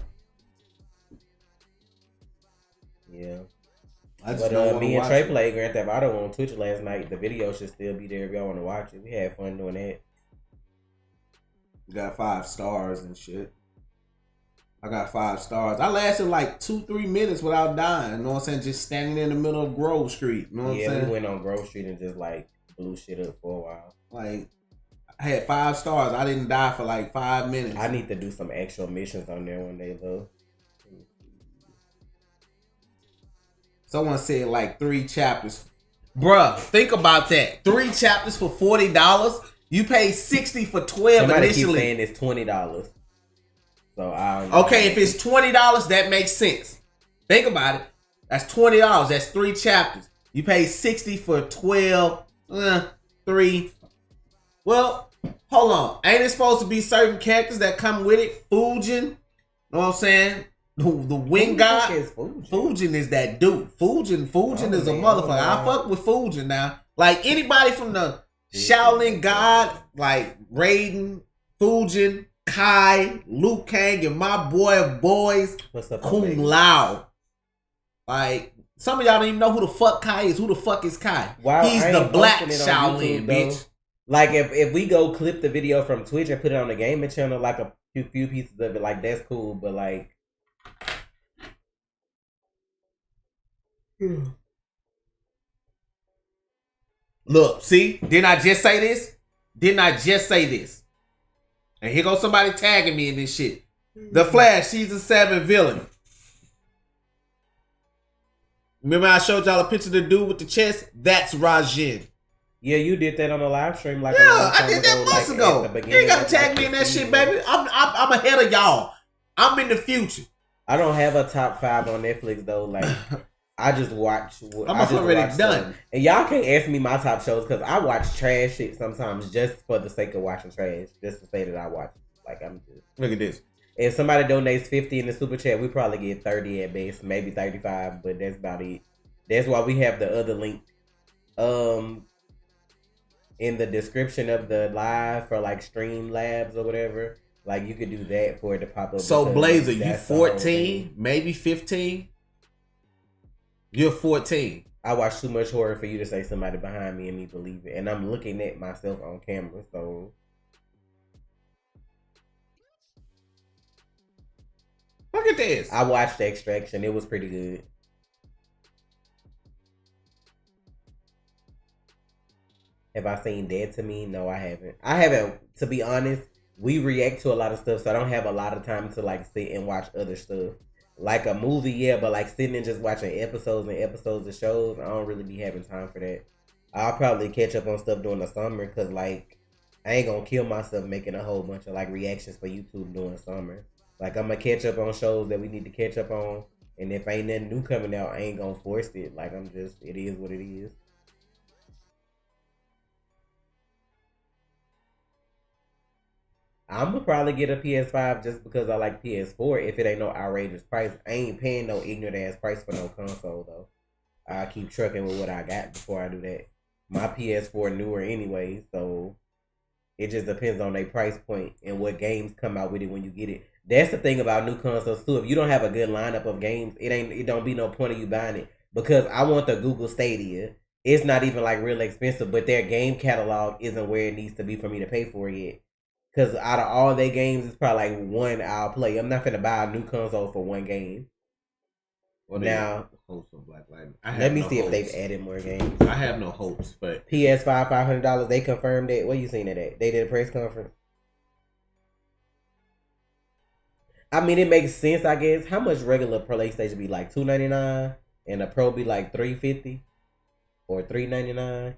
Speaker 1: yeah. But me and Trey played Grand Theft Auto on Twitch last night. The video should still be there if y'all want to watch it. We had fun doing that.
Speaker 2: You got 5 stars and shit. I got 5 stars. I lasted like 2-3 minutes without dying. You know what I'm saying? Just standing in the middle of Grove Street. You know what I'm saying?
Speaker 1: Yeah, we went on Grove Street and just like blew shit up for a while.
Speaker 2: Like, I had 5 stars. I didn't die for like 5 minutes.
Speaker 1: I need to do some actual missions on there one day though.
Speaker 2: Someone said like 3 chapters. Bruh, think about that. 3 chapters for $40. You paid $60 for 12
Speaker 1: Somebody
Speaker 2: initially.
Speaker 1: Keep saying it's $20. So
Speaker 2: okay, if it's $20, that makes sense. Think about it. That's $20. That's 3 chapters. You paid $60 for 12. 3. Well, hold on. Ain't it supposed to be certain characters that come with it? Fujin. Know what I'm saying? The wing god. Fujin is that dude. Fujin is a motherfucker. I fuck with Fujin now. Like anybody from the Shaolin God, like Raiden, Fujin, Kai, Liu Kang, and my boy of boys, Kung Lao. Like some of y'all don't even know who the fuck Kai is. Who the fuck is Kai?
Speaker 1: Wow,
Speaker 2: he's the black Shaolin, bitch.
Speaker 1: Like if we go clip the video from Twitch and put it on the gaming channel, like a few pieces of it, like that's cool. But like.
Speaker 2: Look, see? Didn't I just say this? And here goes somebody tagging me in this shit. The Flash, season 7 villain. Remember I showed y'all a picture of the dude with the chest? That's Rajin.
Speaker 1: Yeah, you did that on a live stream. Like
Speaker 2: I did that months ago. You ain't gotta tag me in that shit, baby. I'm ahead of y'all. I'm in the future.
Speaker 1: I don't have a top 5 on Netflix though. Like I just watch.
Speaker 2: I'm already done.
Speaker 1: And y'all can't ask me my top shows because I watch trash shit sometimes just for the sake of watching trash. Just to say that I watch. Like I'm just.
Speaker 2: Look at this.
Speaker 1: If somebody donates 50 in the super chat, we probably get 30 at best, maybe 35, but that's about it. That's why we have the other link, in the description of the live for like Stream Labs or whatever. Like you could do that for it to pop up.
Speaker 2: So Blazer, you 14, maybe 15. You're 14.
Speaker 1: I watch too much horror for you to say somebody behind me and me believe it. And I'm looking at myself on camera, so.
Speaker 2: Look at this.
Speaker 1: I watched Extraction. It was pretty good. Have I seen Dead to Me? No, I haven't. I haven't, to be honest. We react to a lot of stuff, so I don't have a lot of time to like sit and watch other stuff. Like a movie, yeah, but like sitting and just watching episodes and episodes of shows, I don't really be having time for that. I'll probably catch up on stuff during the summer because like I ain't gonna kill myself making a whole bunch of like reactions for YouTube during summer. Like I'm gonna catch up on shows that we need to catch up on, and if ain't nothing new coming out, I ain't gonna force it. Like I'm just, it is what it is. I'm gonna probably get a PS5 just because I like PS4 if it ain't no outrageous price. I ain't paying no ignorant ass price for no console though. I keep trucking with what I got before I do that. My PS4 newer anyway, so it just depends on their price point and what games come out with it when you get it. That's the thing about new consoles too. If you don't have a good lineup of games, it don't be no point of you buying it. Because I want the Google Stadia. It's not even like real expensive, but their game catalog isn't where it needs to be for me to pay for it yet. Because out of all their games, it's probably like one I'll play. I'm not gonna buy a new console for one game.
Speaker 2: Well,
Speaker 1: now,
Speaker 2: hopes of Black Lightning.
Speaker 1: Let me see if they've added more games.
Speaker 2: I have no hopes, but
Speaker 1: PS5 $500. They confirmed it. What you seen it at? They did a press conference. I mean, it makes sense, I guess. How much regular PlayStation be like $299, and a Pro be like $350 or $399?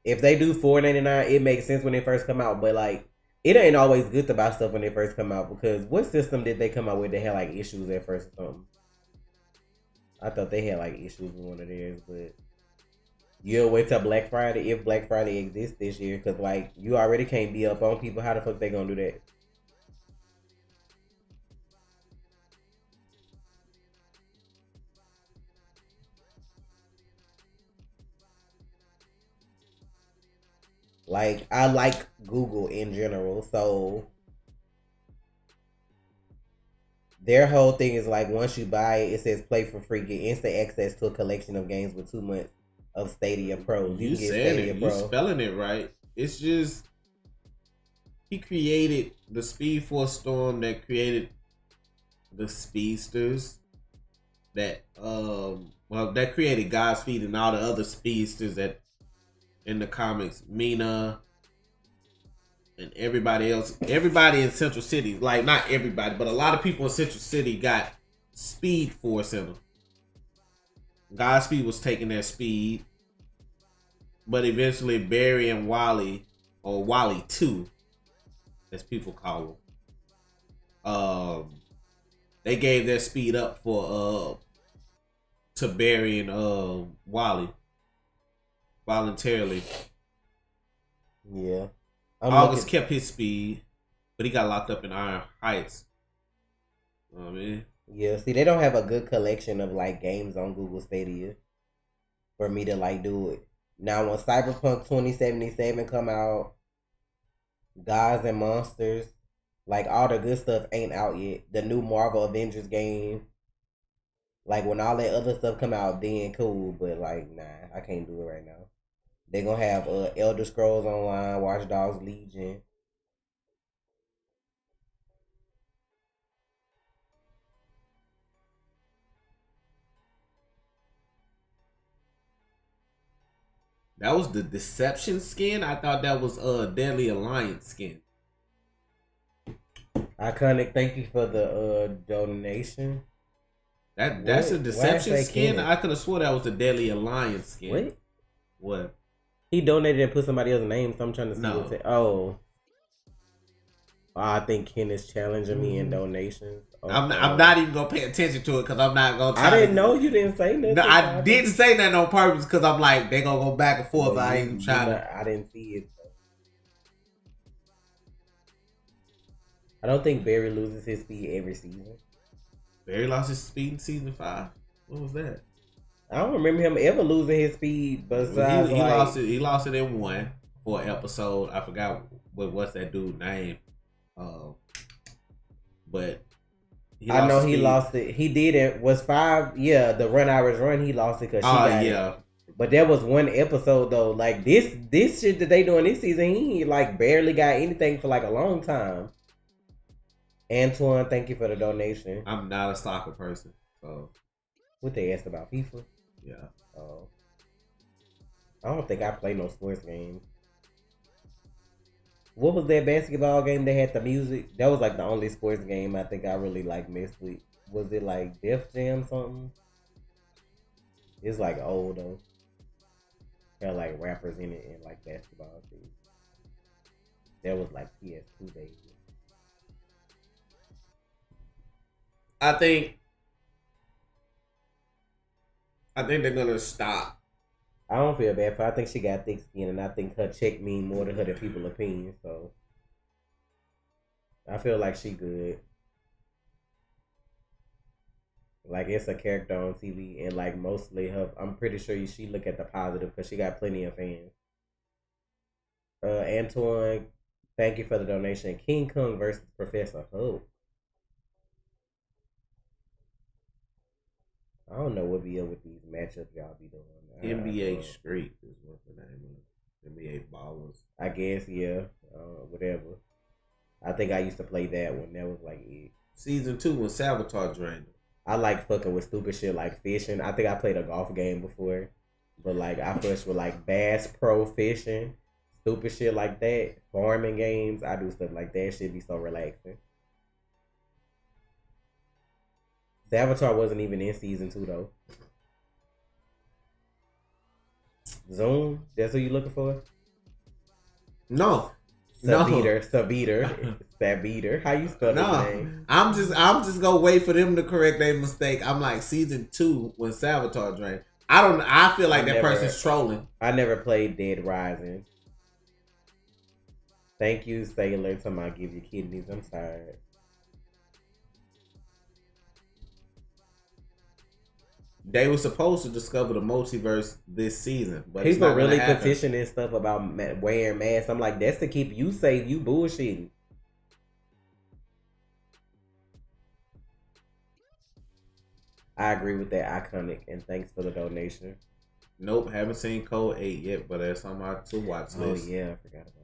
Speaker 1: If they do $499, it makes sense when they first come out. But like, it ain't always good to buy stuff when they first come out, because what system did they come out with that had like issues at first or something? I thought they had like issues with one of theirs, but you'll wait till Black Friday, if Black Friday exists this year, because like you already can't be up on people. How the fuck they gonna do that? Like, I like Google in general, so their whole thing is like, once you buy it, it says play for free, get instant access to a collection of games with 2 months of Stadia Pro.
Speaker 2: You said it. You spelling it right. It's just, he created the Speed Force Storm that created the Speedsters that that created Godspeed and all the other Speedsters that in the comics, Mina and everybody else, everybody in Central City, like not everybody, but a lot of people in Central City got Speed Force in them. Godspeed was taking their speed, but eventually Barry and Wally, or Wally 2, as people call them, they gave their speed up for to Barry and Wally voluntarily.
Speaker 1: Yeah.
Speaker 2: August kept his speed, but he got locked up in Iron Heights. You know what I mean?
Speaker 1: Yeah, see, they don't have a good collection of like games on Google Stadia for me to like do it. Now, when Cyberpunk 2077 come out, Gods and Monsters, like all the good stuff ain't out yet. The new Marvel Avengers game, like when all that other stuff come out, then cool. But like, nah, I can't do it right now. They gonna have Elder Scrolls Online, Watch Dogs Legion.
Speaker 2: That was the Deception skin. I thought that was Deadly Alliance skin.
Speaker 1: Iconic, thank you for the donation.
Speaker 2: That's a Deception skin. I could have swore that was a Deadly Alliance skin.
Speaker 1: Wait,
Speaker 2: what?
Speaker 1: He donated and put somebody else's name, so I'm trying to see what's it. Oh, I think Ken is challenging me in donations. Okay.
Speaker 2: I'm not even gonna pay attention to it because I'm not gonna.
Speaker 1: I didn't know you didn't say nothing.
Speaker 2: No, I didn't say that on purpose because I'm like they gonna go back and forth. I ain't trying to.
Speaker 1: I didn't see it. I don't think Barry loses his speed every season.
Speaker 2: Barry lost his speed in season 5. What was that?
Speaker 1: I don't remember him ever losing his speed. Besides,
Speaker 2: he lost it. He lost it in one for an episode. I forgot what's that dude's name. But
Speaker 1: I know he lost it. He did it. Was 5? Yeah, the Run Irish Run. He lost it because she got it. But there was one episode though. Like this shit that they doing this season, he like barely got anything for like a long time. Antoine, thank you for the donation.
Speaker 2: I'm not a soccer person, so.
Speaker 1: What they asked about FIFA?
Speaker 2: Yeah.
Speaker 1: Oh. I don't think I play no sports games. What was that basketball game that had the music? That was like the only sports game I think I really like messed with. Was it like Def Jam something? It's like old though. Had like rappers in it and like basketball teams. That was like PS2 days.
Speaker 2: I think they're gonna stop.
Speaker 1: I don't feel bad for her. I think she got thick skin, and I think her check mean more to her than people's opinion. So I feel like she good. Like it's a character on TV, and like mostly her. I'm pretty sure she look at the positive because she got plenty of fans. Antoine, thank you for the donation. King Kong versus Professor Hope. I don't know what be up with these matchups y'all be doing.
Speaker 2: NBA Street is what the name of NBA Ballers.
Speaker 1: I guess, yeah. Whatever. I think I used to play that when that was like it.
Speaker 2: Season 2 when Salvatore drained it.
Speaker 1: I like fucking with stupid shit like fishing. I think I played a golf game before. But like I fished with like Bass Pro Fishing. Stupid shit like that. Farming games. I do stuff like that. Shit be so relaxing. Salvatore wasn't even in season 2 though. Zoom? That's who you looking for?
Speaker 2: No.
Speaker 1: Sabeater. How you spell his name?
Speaker 2: I'm just gonna wait for them to correct their mistake. I'm like season 2 when Salvatore drained. I feel like that person's trolling.
Speaker 1: I never played Dead Rising. Thank you, Sailor. Time I give you kidneys. I'm tired.
Speaker 2: They were supposed to discover the multiverse this season, but
Speaker 1: people really petitioning stuff about wearing masks. I'm like, that's to keep you safe. You bullshitting. I agree with that, iconic, and thanks for the donation.
Speaker 2: Nope, haven't seen Code 8 yet, but that's on my to watch list.
Speaker 1: Oh yeah, I forgot about that.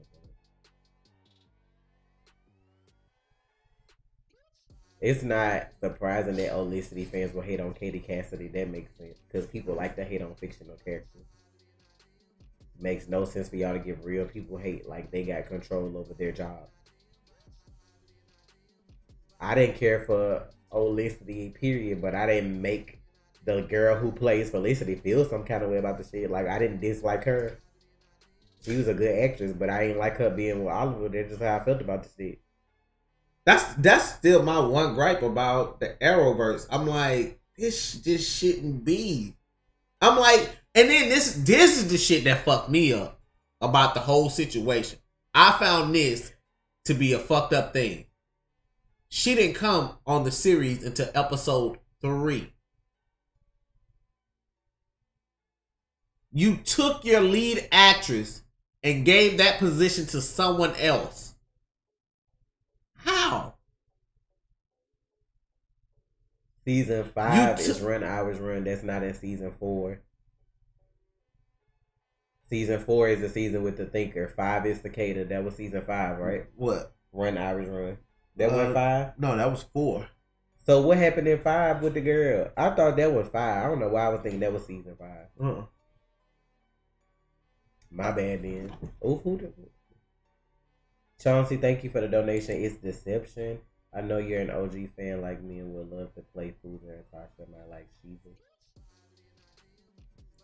Speaker 1: It's not surprising that Olicity fans will hate on Katie Cassidy. That makes sense. Because people like to hate on fictional characters. Makes no sense for y'all to give real people hate like they got control over their jobs. I didn't care for Olicity, period, but I didn't make the girl who plays Felicity feel some kind of way about the shit. Like, I didn't dislike her. She was a good actress, but I ain't like her being with Oliver. That's just how I felt about the shit.
Speaker 2: That's still my one gripe about the Arrowverse. I'm like, this just shouldn't be. I'm like, and then this is the shit that fucked me up about the whole situation. I found this to be a fucked up thing. She didn't come on the series until episode 3. You took your lead actress and gave that position to someone else. How?
Speaker 1: Season 5 is Run Hours Run. That's not in season 4. Season 4 is the season with the Thinker. 5 is Cicada. That was season 5, right?
Speaker 2: What?
Speaker 1: Run Hours Run. That was 5?
Speaker 2: No, that was 4.
Speaker 1: So what happened in 5 with the girl? I thought that was 5. I don't know why I was thinking that was season 5. My bad then. Oh, who did it? Chauncey, thank you for the donation. It's Deception. I know you're an OG fan like me and would love to play Fuser and Tasha. I like Shiva.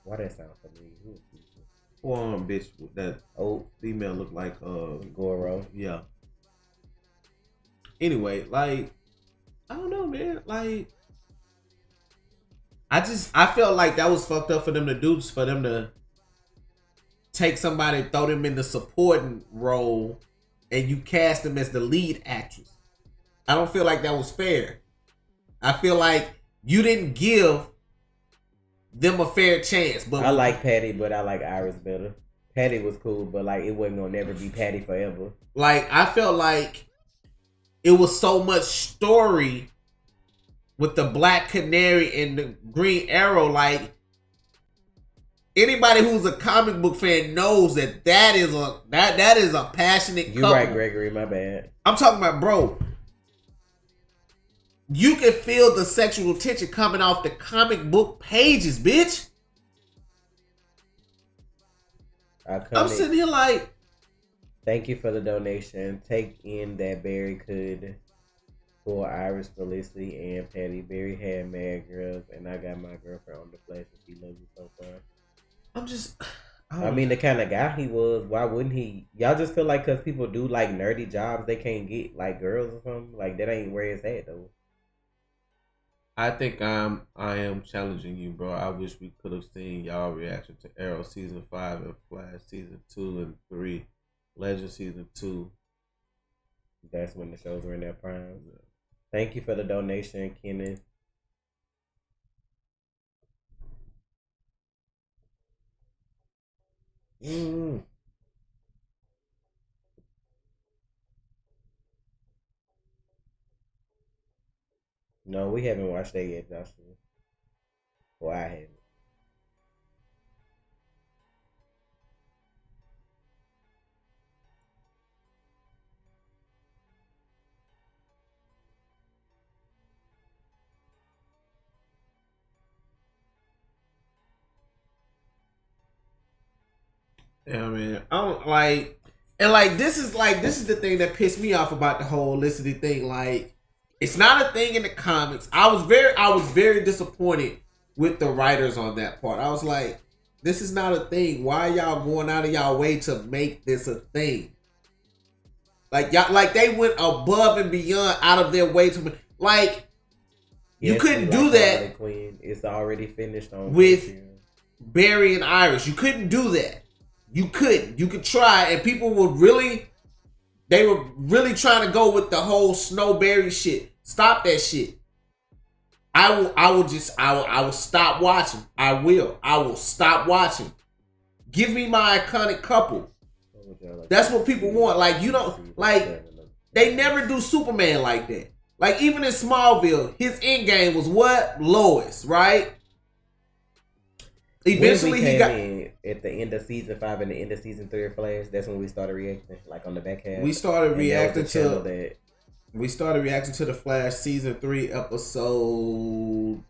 Speaker 1: Why that sound familiar? Who is Shiva?
Speaker 2: Forearm bitch with that old female look like
Speaker 1: Goro.
Speaker 2: Yeah. Anyway, like, I don't know, man. Like, I felt like that was fucked up for them to do, just for them to take somebody, throw them in the supporting role, and you cast them as the lead actress. I don't feel like that was fair. I feel like you didn't give them a fair chance. But
Speaker 1: I like Patty, but I like Iris better. Patty was cool, but like it wasn't gonna never be Patty forever.
Speaker 2: Like, I felt like it was so much story with the Black Canary and the Green Arrow. Like, anybody who's a comic book fan knows that is a passionate couple.
Speaker 1: You're right, Gregory. My bad.
Speaker 2: I'm talking about, bro. You can feel the sexual tension coming off the comic book pages, bitch. I'm sitting here like,
Speaker 1: thank you for the donation. Take in that Barry could pull Iris, Felicity, and Patty. Barry had mad girls, and I got my girlfriend on the flash, and she loves me so far. I mean, the kind of guy he was, why wouldn't he? Y'all just feel like because people do like nerdy jobs, they can't get like girls or something? Like, that ain't where it's at, though.
Speaker 2: I think I am challenging you, bro. I wish we could have seen y'all reaction to Arrow season 5 and Flash season 2 and 3, Legend season 2.
Speaker 1: That's when the shows were in their prime. Thank you for the donation, Kenneth. Mm. No, we haven't watched that yet, Joshua. Well, I haven't.
Speaker 2: Yeah, man. I don't like, and like this is the thing that pissed me off about the whole Felicity thing. Like, it's not a thing in the comics. I was very disappointed with the writers on that part. I was like, this is not a thing. Why are y'all going out of y'all way to make this a thing? Like y'all, like they went above and beyond out of their way to like. You
Speaker 1: Yes,
Speaker 2: couldn't
Speaker 1: we
Speaker 2: do
Speaker 1: like
Speaker 2: that
Speaker 1: Harley Quinn. It's already finished on
Speaker 2: with
Speaker 1: Patreon.
Speaker 2: Barry and Iris. You couldn't do that. You couldn't. You could try, and people would really. They were really trying to go with the whole Snowberry shit. Stop that shit. I will stop watching. I will stop watching. Give me my iconic couple. That's what people want. Like, you don't, like, they never do Superman like that. Like, even in Smallville, his end game was what? Lois, right? Eventually
Speaker 1: when we
Speaker 2: he
Speaker 1: came
Speaker 2: got
Speaker 1: in at the end of season 5 and the end of season 3 of Flash. That's when we started reacting, like on the back half.
Speaker 2: we started
Speaker 1: And
Speaker 2: reacting
Speaker 1: that was the channel
Speaker 2: to
Speaker 1: that.
Speaker 2: we started reacting to the Flash season 3 episode.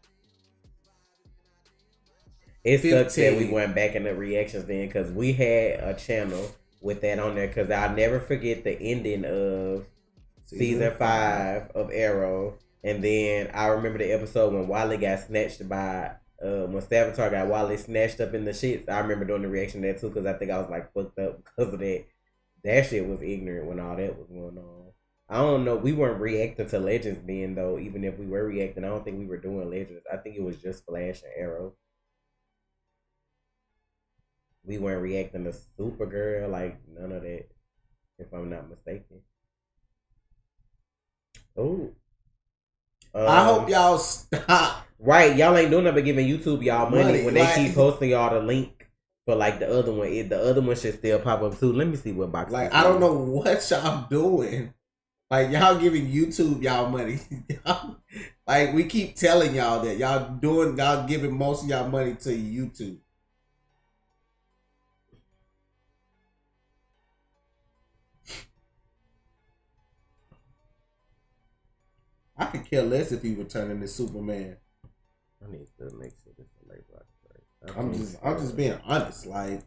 Speaker 1: It sucks that
Speaker 2: 15.
Speaker 1: we went back in the reactions then because we had a channel with that on there. Because I'll never forget the ending of season 5 of Arrow, and then I remember the episode when Wally got snatched by. When Savitar got Wally snatched up in the shits, I remember doing the reaction to that too because I think I was like fucked up because of that. That shit was ignorant when all that was going on. I don't know. We weren't reacting to Legends then though. Even if we were reacting, I don't think we were doing Legends. I think it was just Flash and Arrow. We weren't reacting to Supergirl, like none of that. If I'm not mistaken. Oh.
Speaker 2: I hope y'all stop.
Speaker 1: Right, y'all ain't doing nothing but giving YouTube y'all money when they
Speaker 2: like,
Speaker 1: keep posting y'all the link for like the other one. The other one should still pop up too. Let me see what box.
Speaker 2: Like, I don't know what y'all doing. Like, y'all giving YouTube y'all money. Like, we keep telling y'all that y'all giving most of y'all money to YouTube. I could care less if he were turning to Superman.
Speaker 1: I need to make sure this is late box. Right?
Speaker 2: I'm just being honest. Like,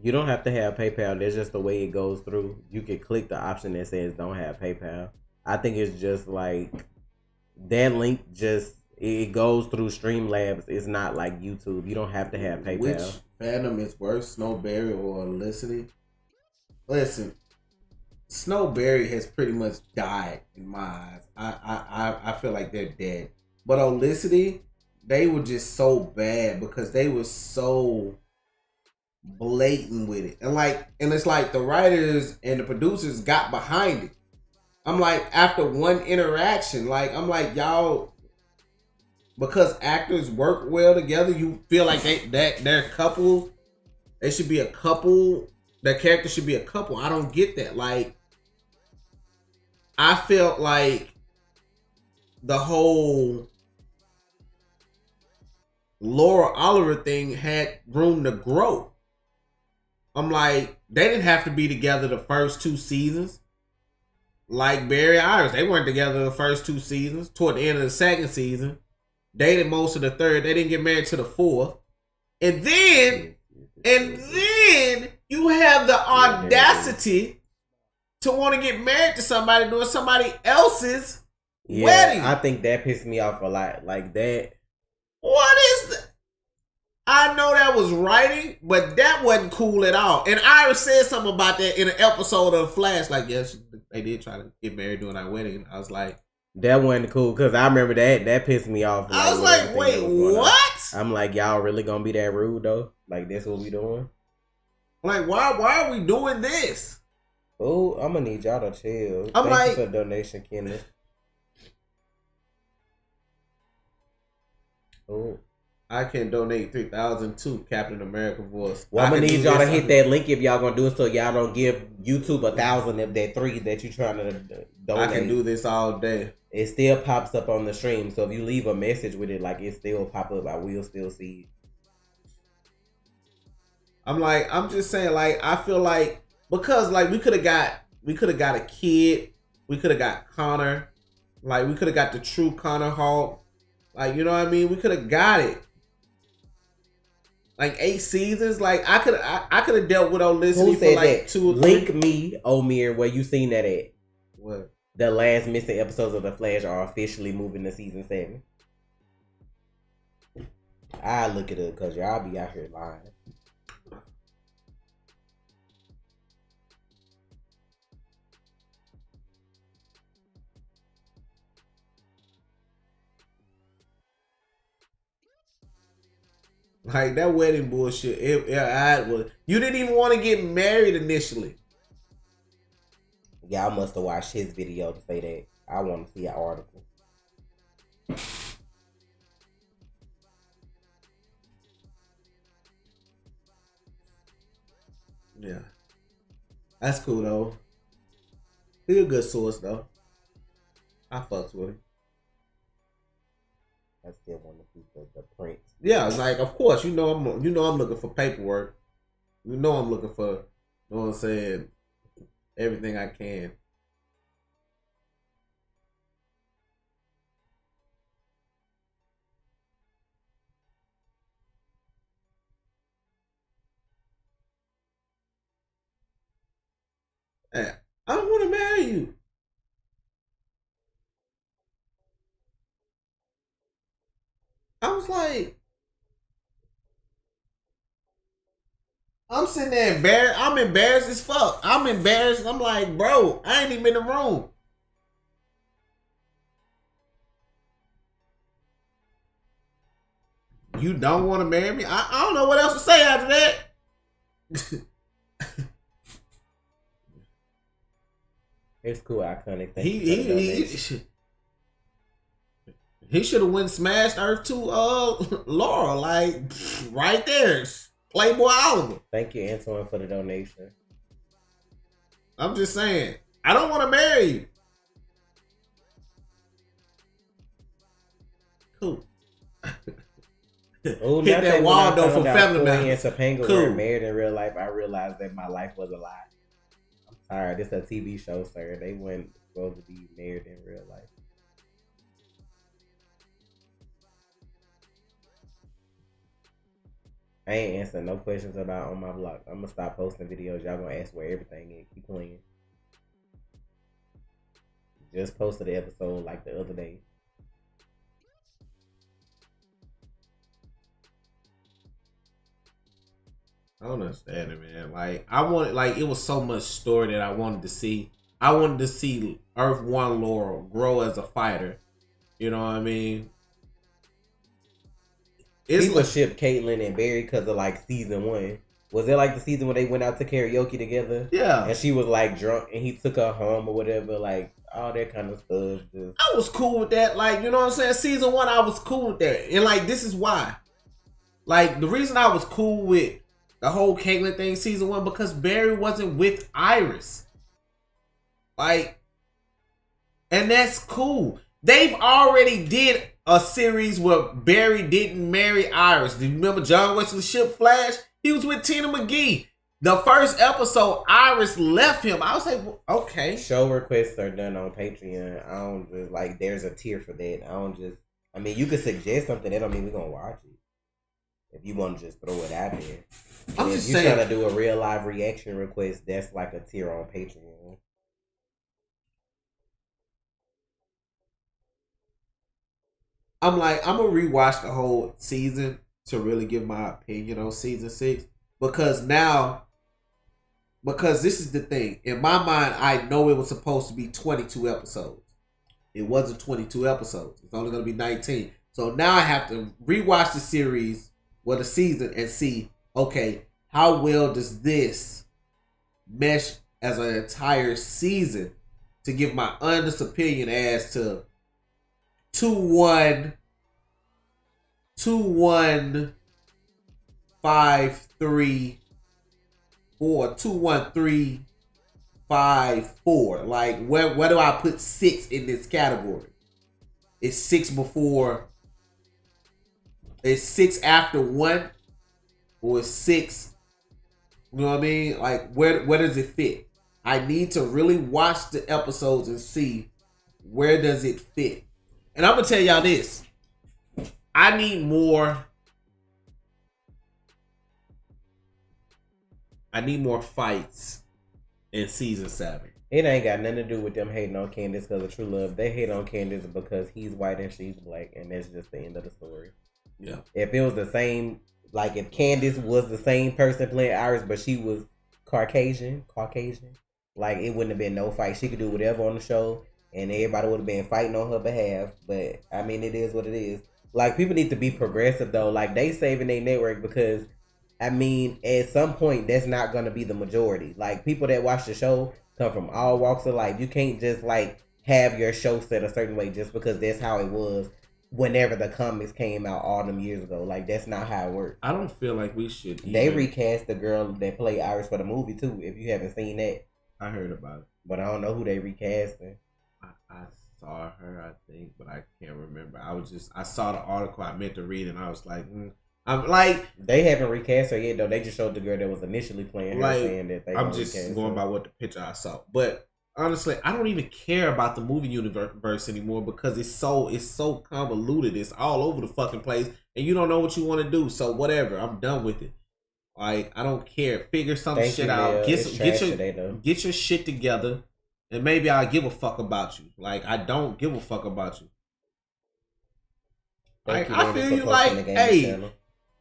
Speaker 1: You don't have to have PayPal. That's just the way it goes through. You can click the option that says don't have PayPal. I think it's just like that link just it goes through Streamlabs. It's not like YouTube. You don't have to have PayPal.
Speaker 2: which fandom is worse, Snowberry or Felicity? Listen, Snowberry has pretty much died in my eyes. I feel like they're dead. But Felicity, they were just so bad because they were so blatant with it, and it's like the writers and the producers got behind it. I'm like, after one interaction, like I'm like, y'all, because actors work well together, you feel like they're a couple. They should be a couple. Their character should be a couple. I don't get that. Like, I felt like the whole Laura Oliver thing had room to grow. I'm like, they didn't have to be together the first 2 seasons. Like Barry Iris, they weren't together the first 2 seasons. Toward the end of the 2nd season, dated most of the 3rd. They didn't get married to the 4th. And then you have the audacity to want to get married to somebody doing somebody else's wedding.
Speaker 1: I think that pissed me off a lot. Like that.
Speaker 2: What is that? I I know that was writing, but that wasn't cool at all. And Iris said something about that in an episode of Flash. Like, yes, they did try to get married during our wedding. I was like,
Speaker 1: that wasn't cool because I remember that pissed me off.
Speaker 2: I was like, wait, what?
Speaker 1: I'm like, y'all really gonna be that rude though? Like, that's what we doing?
Speaker 2: Like, why are we doing this?
Speaker 1: Oh, I'm gonna need y'all to chill.
Speaker 2: I'm
Speaker 1: Thank
Speaker 2: like,
Speaker 1: you for the donation, Kenneth. Oh,
Speaker 2: I can donate 3,000 to Captain America voice.
Speaker 1: Well, I'm gonna need y'all to hit that link if y'all gonna do it, so y'all don't give YouTube 1,000 of that 3 that you trying to donate.
Speaker 2: I can do this all day.
Speaker 1: It still pops up on the stream, so if you leave a message with it, like, it still pop up. I will still see it.
Speaker 2: I'm just saying, like, I feel like because like we could have got a kid, we could have got Connor, like we could have got the true Connor Hawk, like, you know what I mean? We could have got it. Like 8 seasons, like I could have dealt with Olicity for like
Speaker 1: that?
Speaker 2: 2 or 3.
Speaker 1: Link me, Omir, where you seen that at?
Speaker 2: What?
Speaker 1: The last missing episodes of The Flash are officially moving to season 7. I look it up because y'all be out here lying.
Speaker 2: Like that wedding bullshit. You didn't even want to get married initially.
Speaker 1: Y'all must have watched his video to say that. I want to see an article.
Speaker 2: Yeah. That's cool though. He a good source though. I fucks with him.
Speaker 1: I still want to see the print.
Speaker 2: Yeah, like of course, I'm looking for paperwork. I'm looking for, you know what I'm saying, everything I can. Hey, I don't want to marry you. I was like, I'm sitting there embarrassed. I'm embarrassed as fuck. I'm embarrassed. I'm like, bro, I ain't even in the room. You don't want to marry me? I don't know what else to say after that.
Speaker 1: It's cool, iconic.
Speaker 2: He should have went smashed Earth to Laura, like right there, Playboy Oliver.
Speaker 1: Thank you, Antoine, for the donation.
Speaker 2: I'm just saying, I don't want to marry you. Cool.
Speaker 1: Oh,
Speaker 2: hit that Waldo for Family Man.
Speaker 1: And Topanga were married in real life. I realized that my life was a lie. I'm sorry, this is a TV show, sir. They weren't supposed to be married in real life. I ain't answering no questions about on my blog. I'm gonna stop posting videos. Y'all gonna ask where everything is. Keep playing. Just posted the episode like the other day.
Speaker 2: I don't understand it, man. Like it was so much story that I wanted to see. I wanted to see Earth 1 Laurel grow as a fighter. You know what I mean?
Speaker 1: People ship Caitlyn and Barry because of like season 1. Was it like the season when they went out to karaoke together?
Speaker 2: Yeah.
Speaker 1: And she was like drunk and he took her home or whatever, like all that kind of stuff.
Speaker 2: I was cool with that. Like, you know what I'm saying? Season 1, I was cool with that. And like, this is why. Like, the reason I was cool with the whole Caitlyn thing season 1, because Barry wasn't with Iris. Like, and that's cool. They've already did a series where Barry didn't marry Iris. Do you remember John Wesley Ship Flash? He was with Tina McGee. The first episode, Iris left him. I was like, well, okay.
Speaker 1: Show requests are done on Patreon. I don't just like, there's a tier for that. I mean, you could suggest something. That don't mean we're going to watch it. If you want to just throw it out there.
Speaker 2: I'm
Speaker 1: just saying. If you're trying to do a real live reaction request, that's like a tier on Patreon.
Speaker 2: I'm like, I'm going to rewatch the whole season to really give my opinion on season 6 because this is the thing. In my mind, I know it was supposed to be 22 episodes. It wasn't 22 episodes. It's only going to be 19. So now I have to rewatch the series, the season, and see, okay, how well does this mesh as an entire season to give my honest opinion as to 2-1, 2-1, 5-3, 4, 2-1, 3, 5, 4. Like, where do I put 6 in this category? Is 6 before? Is 6 after 1? Or is 6? You know what I mean? Like, where does it fit? I need to really watch the episodes and see where does it fit. And I'm gonna tell y'all this. I need more fights in season 7.
Speaker 1: It ain't got nothing to do with them hating on Candace because of true love. They hate on Candace because he's white and she's black, and that's just the end of the story.
Speaker 2: Yeah.
Speaker 1: If it was the same, like if Candace was the same person playing Iris, but she was Caucasian, like it wouldn't have been no fight. She could do whatever on the show, and everybody would have been fighting on her behalf. But I mean, it is what it is. Like, people need to be progressive though. Like, they saving their network because, I mean, at some point that's not gonna be the majority. Like, people that watch the show come from all walks of life. You can't just like have your show set a certain way just because that's how it was whenever the comics came out all them years ago. Like, that's not how it works.
Speaker 2: I don't feel like we should
Speaker 1: They recast the girl that played Iris for the movie too, if you haven't seen that.
Speaker 2: I heard about it.
Speaker 1: But I don't know who they recasting.
Speaker 2: I saw her, I think, but I can't remember. I saw the article I meant to read, and I was like, I'm like,
Speaker 1: they haven't recast her yet though. They just showed the girl that was initially playing her, like, saying that they.
Speaker 2: I'm just going by what the picture I saw, but honestly, I don't even care about the movie universe anymore because it's so convoluted. It's all over the fucking place, and you don't know what you want to do. So whatever, I'm done with it. Like, I don't care. Figure some shit out. Get your shit together, and maybe I'll give a fuck about you. Like, I don't give a fuck about you. I feel you. Like, hey,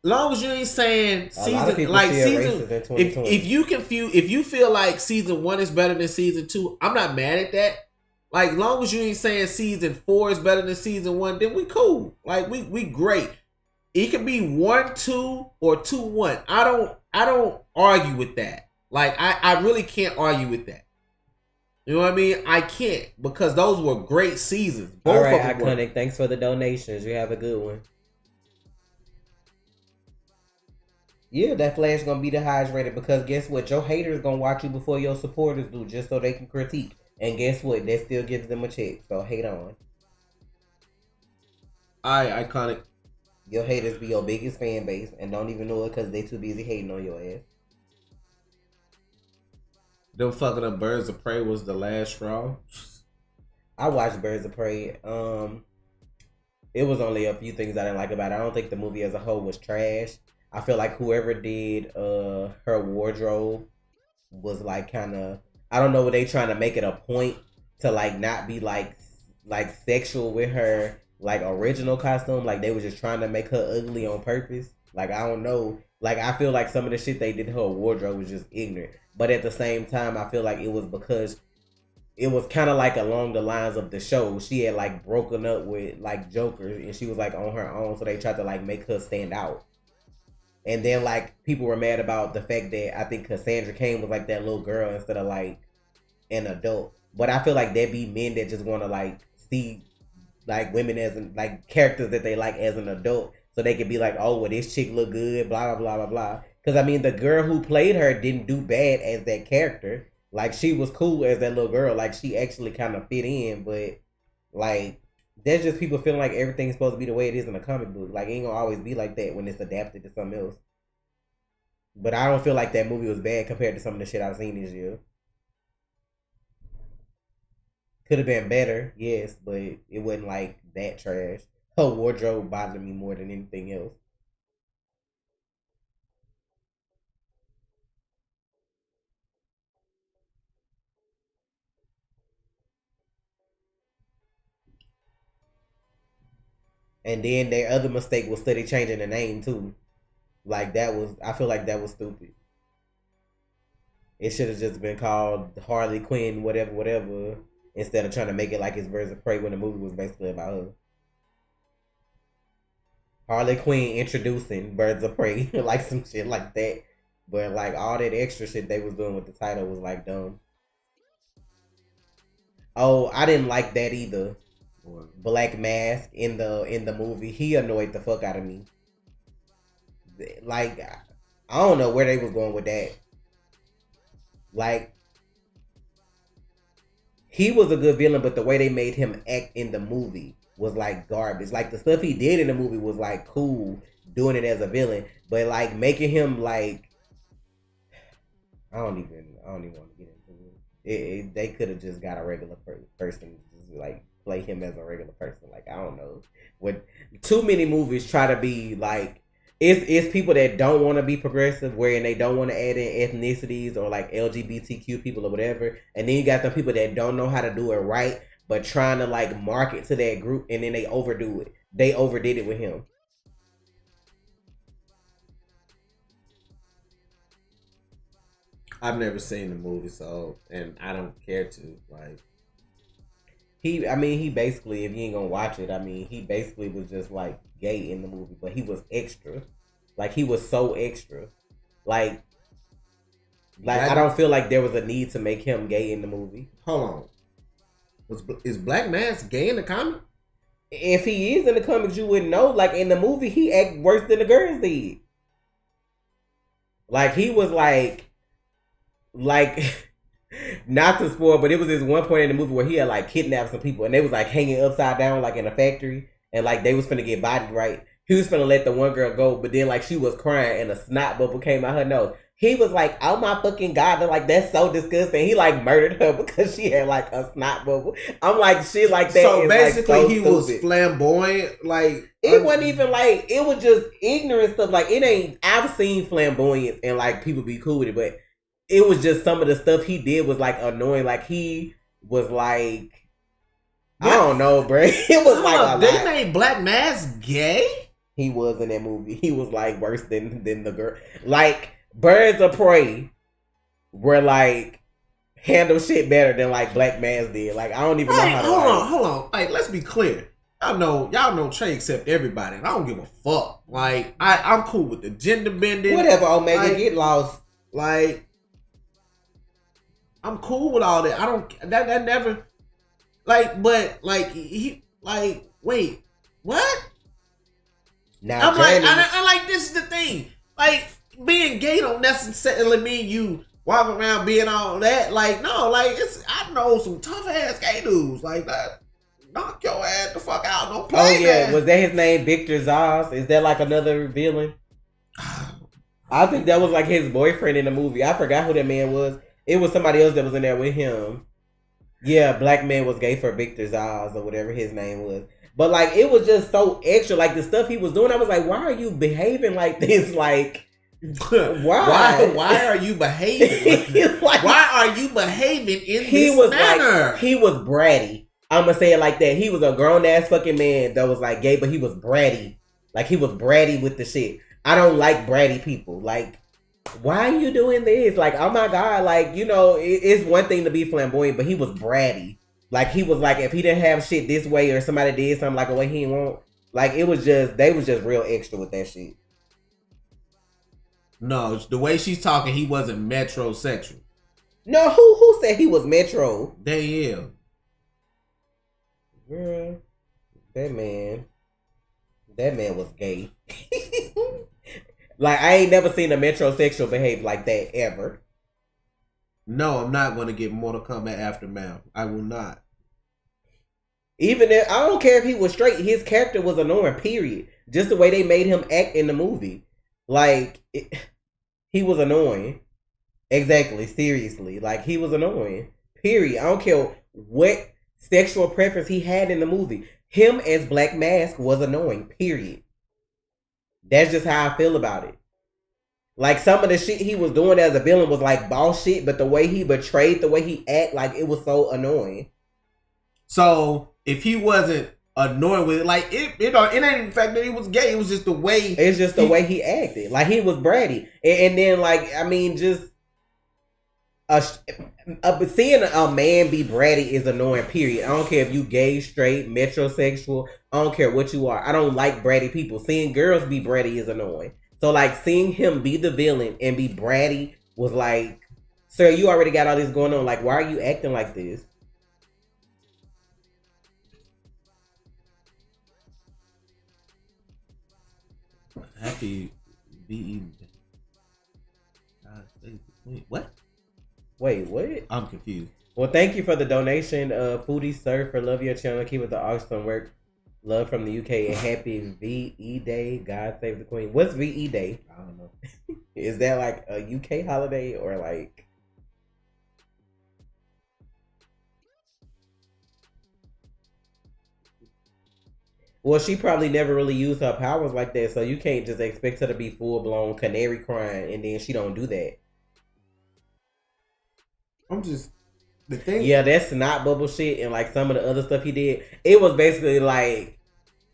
Speaker 2: long as you ain't saying season like season. If you feel like season 1 is better than season 2, I'm not mad at that. Like, long as you ain't saying season 4 is better than season 1, then we cool. Like, we great. It could be 1-2 or 2-1. I don't argue with that. Like, I really can't argue with that. You know what I mean? I can't, because those were great seasons.
Speaker 1: Both all right, Iconic. Thanks for the donations. You have a good one. Yeah, that Flash gonna be the highest rated because guess what? Your haters gonna watch you before your supporters do, just so they can critique. And guess what? That still gives them a check. So hate on.
Speaker 2: Iconic.
Speaker 1: Your haters be your biggest fan base and don't even know it because they too busy hating on your ass.
Speaker 2: Them fucking up Birds of Prey was the last straw.
Speaker 1: I watched Birds of Prey. It was only a few things I didn't like about it. I don't think the movie as a whole was trash. I feel like whoever did her wardrobe was like kind of, I don't know, were they trying to make it a point to like not be like sexual with her like original costume? Like they were just trying to make her ugly on purpose. Like, I don't know. Like, I feel like some of the shit they did to her wardrobe was just ignorant. But at the same time, I feel like it was because it was kind of like along the lines of the show. She had like broken up with like Joker and she was like on her own. So they tried to like make her stand out. And then like people were mad about the fact that I think Cassandra Cain was like that little girl instead of like an adult. But I feel like there be men that just want to like see like women as like characters that they like as an adult. So they could be like, oh, well, this chick look good, blah, blah, blah, blah, blah. Because, I mean, the girl who played her didn't do bad as that character. Like, she was cool as that little girl. Like, she actually kind of fit in. But, like, there's just people feeling like everything's supposed to be the way it is in a comic book. Like, it ain't going to always be like that when it's adapted to something else. But I don't feel like that movie was bad compared to some of the shit I've seen this year. Could have been better, yes, but it wasn't, like, that trash. Her wardrobe bothered me more than anything else. And then their other mistake was study changing the name too. Like that was, I feel like that was stupid. It should have just been called Harley Quinn, whatever, whatever, instead of trying to make it like it's Birds of Prey when the movie was basically about her. Harley Quinn introducing Birds of Prey, like some shit like that. But like all that extra shit they was doing with the title was like dumb. Oh, I didn't like that either. Black Mask in the movie, he annoyed the fuck out of me. Like, I don't know where they was going with that. Like, he was a good villain, but the way they made him act in the movie was like garbage. Like the stuff he did in the movie was like cool, doing it as a villain, but like making him like, I don't even want to get into it. They could have just got a regular person, just like play him as a regular person. Like, I don't know. What too many movies try to be like, it's people that don't want to be progressive, wherein they don't want to add in ethnicities or like LGBTQ people or whatever. And then you got the people that don't know how to do it right, but trying to like market to that group, and then they overdo it. They overdid it with him.
Speaker 2: I've never seen the movie, so, and I don't care to. Like,
Speaker 1: he basically, if you ain't gonna watch it, he basically was just like gay in the movie, but he was extra. Like, he was so extra. Like I don't feel like there was a need to make him gay in the movie.
Speaker 2: Hold on. Is Black Mask gay in the comic?
Speaker 1: If he is in the comics, you wouldn't know. Like, in the movie, he act worse than the girls did. Like, he was like not to spoil, but it was this one point in the movie where he had like kidnapped some people, and they was like hanging upside down like in a factory, and like they was finna get bodied, right? He was finna let the one girl go, but then like she was crying and a snot bubble came out her nose. He was like, oh my fucking God, they're like, that's so disgusting. He like murdered her because she had like a snot bubble. I'm like, shit like that.
Speaker 2: So basically
Speaker 1: like, so
Speaker 2: he
Speaker 1: stupid.
Speaker 2: was flamboyant, like
Speaker 1: it wasn't even like, it was just ignorant stuff. Like, it ain't, I've seen flamboyance and like people be cool with it, but it was just some of the stuff he did was like annoying. Like, he was like, I don't know, bro. It was like
Speaker 2: they made Black Mask gay?
Speaker 1: He was in that movie. He was like worse than the girl. Like, Birds of Prey were like handle shit better than like Black Mask did. Like, I don't even know how to
Speaker 2: hold on. Like, let's be clear. Y'all know Trey accept everybody, and I don't give a fuck. Like, I'm cool with the gender bending.
Speaker 1: Whatever, Omega, like, get lost.
Speaker 2: Like, I'm cool with all that. I don't that never like, but like he like, wait, what?
Speaker 1: Now
Speaker 2: I'm like, I like, this is the thing. Like, being gay don't necessarily mean you walk around being all that. Like, no, like, I know some tough ass gay dudes like that. Knock your ass the fuck out. Don't play.
Speaker 1: Oh yeah, was that his name, Victor Zaz? Is that like another villain? I think that was like his boyfriend in the movie. I forgot who that man was. It was somebody else that was in there with him. Yeah, Black Man was gay for Victor Zaz or whatever his name was. But like, it was just so extra. Like, the stuff he was doing, I was like, why are you behaving like this? Like, why?
Speaker 2: Why are you behaving? Like, why are you behaving in this manner?
Speaker 1: Like, he was bratty. I'm gonna say it like that. He was a grown ass fucking man that was like gay, but he was bratty. Like, he was bratty with the shit. I don't like bratty people. Like, why are you doing this? Like, oh my God. Like, you know, it's one thing to be flamboyant, but he was bratty. Like, he was like, if he didn't have shit this way or somebody did something like a way he didn't want, like, it was just, they was just real extra with that shit.
Speaker 2: No, the way she's talking, he wasn't metrosexual.
Speaker 1: No, who said he was metro?
Speaker 2: Damn.
Speaker 1: Girl, that man was gay. Like, I ain't never seen a metrosexual behave like that ever.
Speaker 2: No, I'm not going to get Mortal Kombat Aftermath. I will not.
Speaker 1: Even if, I don't care if he was straight, his character was annoying, period. Just the way they made him act in the movie. Like, he was annoying. Exactly, seriously. Like, he was annoying, period. I don't care what sexual preference he had in the movie. Him as Black Mask was annoying, period. That's just how I feel about it. Like, some of the shit he was doing as a villain was like boss shit, but the way he betrayed, the way he act, like, it was so annoying.
Speaker 2: So, if he wasn't annoying with it. Like it ain't the fact that he was gay. It was just the way.
Speaker 1: It's just the way he acted. Like he was bratty, and then like I mean, just seeing a man be bratty is annoying. Period. I don't care if you gay, straight, metrosexual. I don't care what you are. I don't like bratty people. Seeing girls be bratty is annoying. So like seeing him be the villain and be bratty was like, sir, you already got all this going on. Like, why are you acting like this?
Speaker 2: Happy VE. What?
Speaker 1: Wait, what?
Speaker 2: I'm confused.
Speaker 1: Well, thank you for the donation, Foodie Sir, for love your channel. Keep it the awesome work. Love from the UK and happy VE Day. God save the Queen. What's VE Day?
Speaker 2: I don't know.
Speaker 1: Is that like a UK holiday or like? Well, she probably never really used her powers like that, so you can't just expect her to be full blown canary crying and then she don't do that.
Speaker 2: I'm just the thing.
Speaker 1: Yeah, that's not bubble shit, and like some of the other stuff he did, it was basically like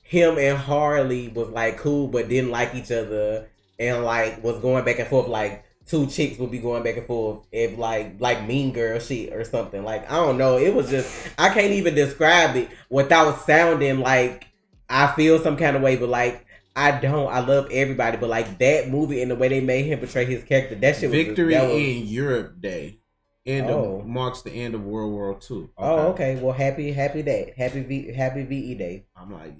Speaker 1: him and Harley was like cool but didn't like each other, and like was going back and forth. Like two chicks would be going back and forth if like Mean Girl shit or something. Like I don't know, it was just I can't even describe it without sounding like I feel some kind of way, but like I don't. I love everybody, but like that movie and the way they made him portray his character, that shit was
Speaker 2: Victory in Europe Day. Marks the end of World War II. Okay.
Speaker 1: Oh, okay. Well, happy day. Happy VE Day.
Speaker 2: I'm like,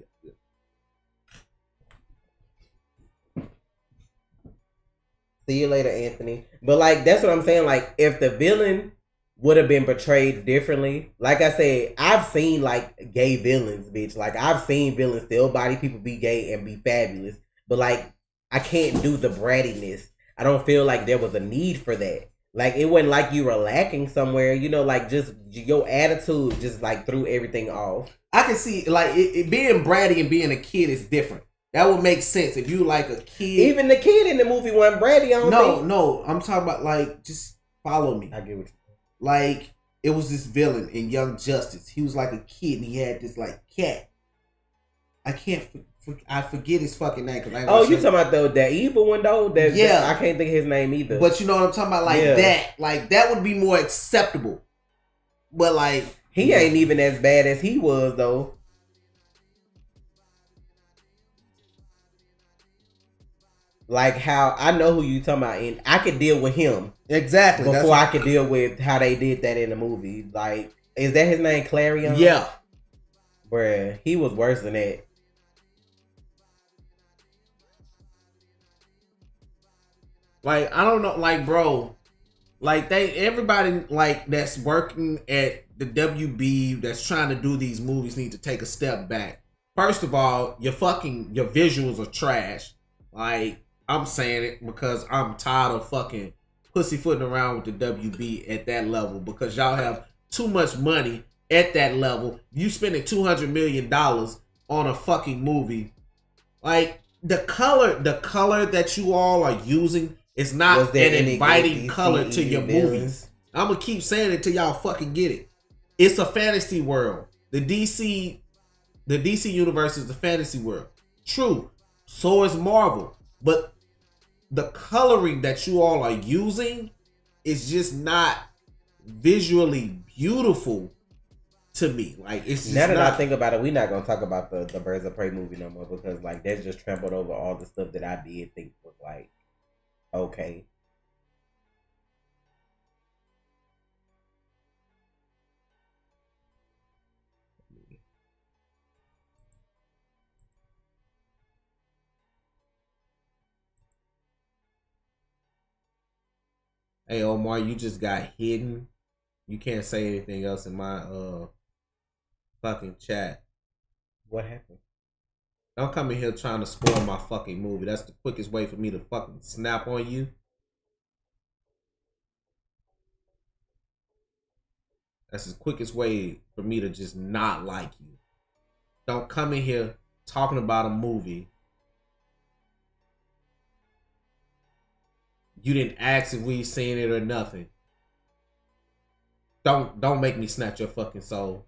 Speaker 1: see you later, Anthony. But like, that's what I'm saying. Like, if the villain would have been portrayed differently, like I said, I've seen like gay villains, bitch. Like I've seen villains still body people be gay and be fabulous, but like I can't do the brattiness. I don't feel like there was a need for that. Like it wasn't like you were lacking somewhere, you know, like just your attitude just like threw everything off.
Speaker 2: I can see like it being bratty and being a kid is different. That would make sense if you like a kid.
Speaker 1: Even the kid in the movie wasn't bratty. I don't think.
Speaker 2: No. I'm talking about like just follow me.
Speaker 1: I get what you.
Speaker 2: Like it was this villain in Young Justice. He was like a kid and he had this like cat. I can't. I forget his fucking name.
Speaker 1: Oh, you talking about that evil one though? Yeah, I can't think of his name either.
Speaker 2: But you know what I'm talking about? Like that. Like that would be more acceptable. But like
Speaker 1: he ain't even as bad as he was though. Like how I know who you talking about, and I could deal with him
Speaker 2: exactly
Speaker 1: before I could deal with how they did that in the movie. Like, is that his name, Clarion?
Speaker 2: Yeah,
Speaker 1: bruh, he was worse than that.
Speaker 2: Like I don't know, like bro, like everybody like that's working at the WB that's trying to do these movies need to take a step back. First of all, your visuals are trash. Like. I'm saying it because I'm tired of fucking pussyfooting around with the WB at that level because y'all have too much money at that level. You spending $200 million on a fucking movie. Like the color that you all are using is not an inviting color to your movies. I'm gonna keep saying it till y'all fucking get it. It's a fantasy world. The DC universe is a fantasy world. True. So is Marvel. But the coloring that you all are using is just not visually beautiful to me. Like it's just
Speaker 1: now that I think about it, we're not gonna talk about the Birds of Prey movie no more because like that's just trampled over all the stuff that I did think was like okay.
Speaker 2: Hey Omar, you just got hidden. You can't say anything else in my fucking chat.
Speaker 1: What happened?
Speaker 2: Don't come in here trying to spoil my fucking movie. That's the quickest way for me to fucking snap on you. That's the quickest way for me to just not like you. Don't come in here talking about a movie. You didn't ask if we seen it or nothing. Don't make me snatch your fucking soul.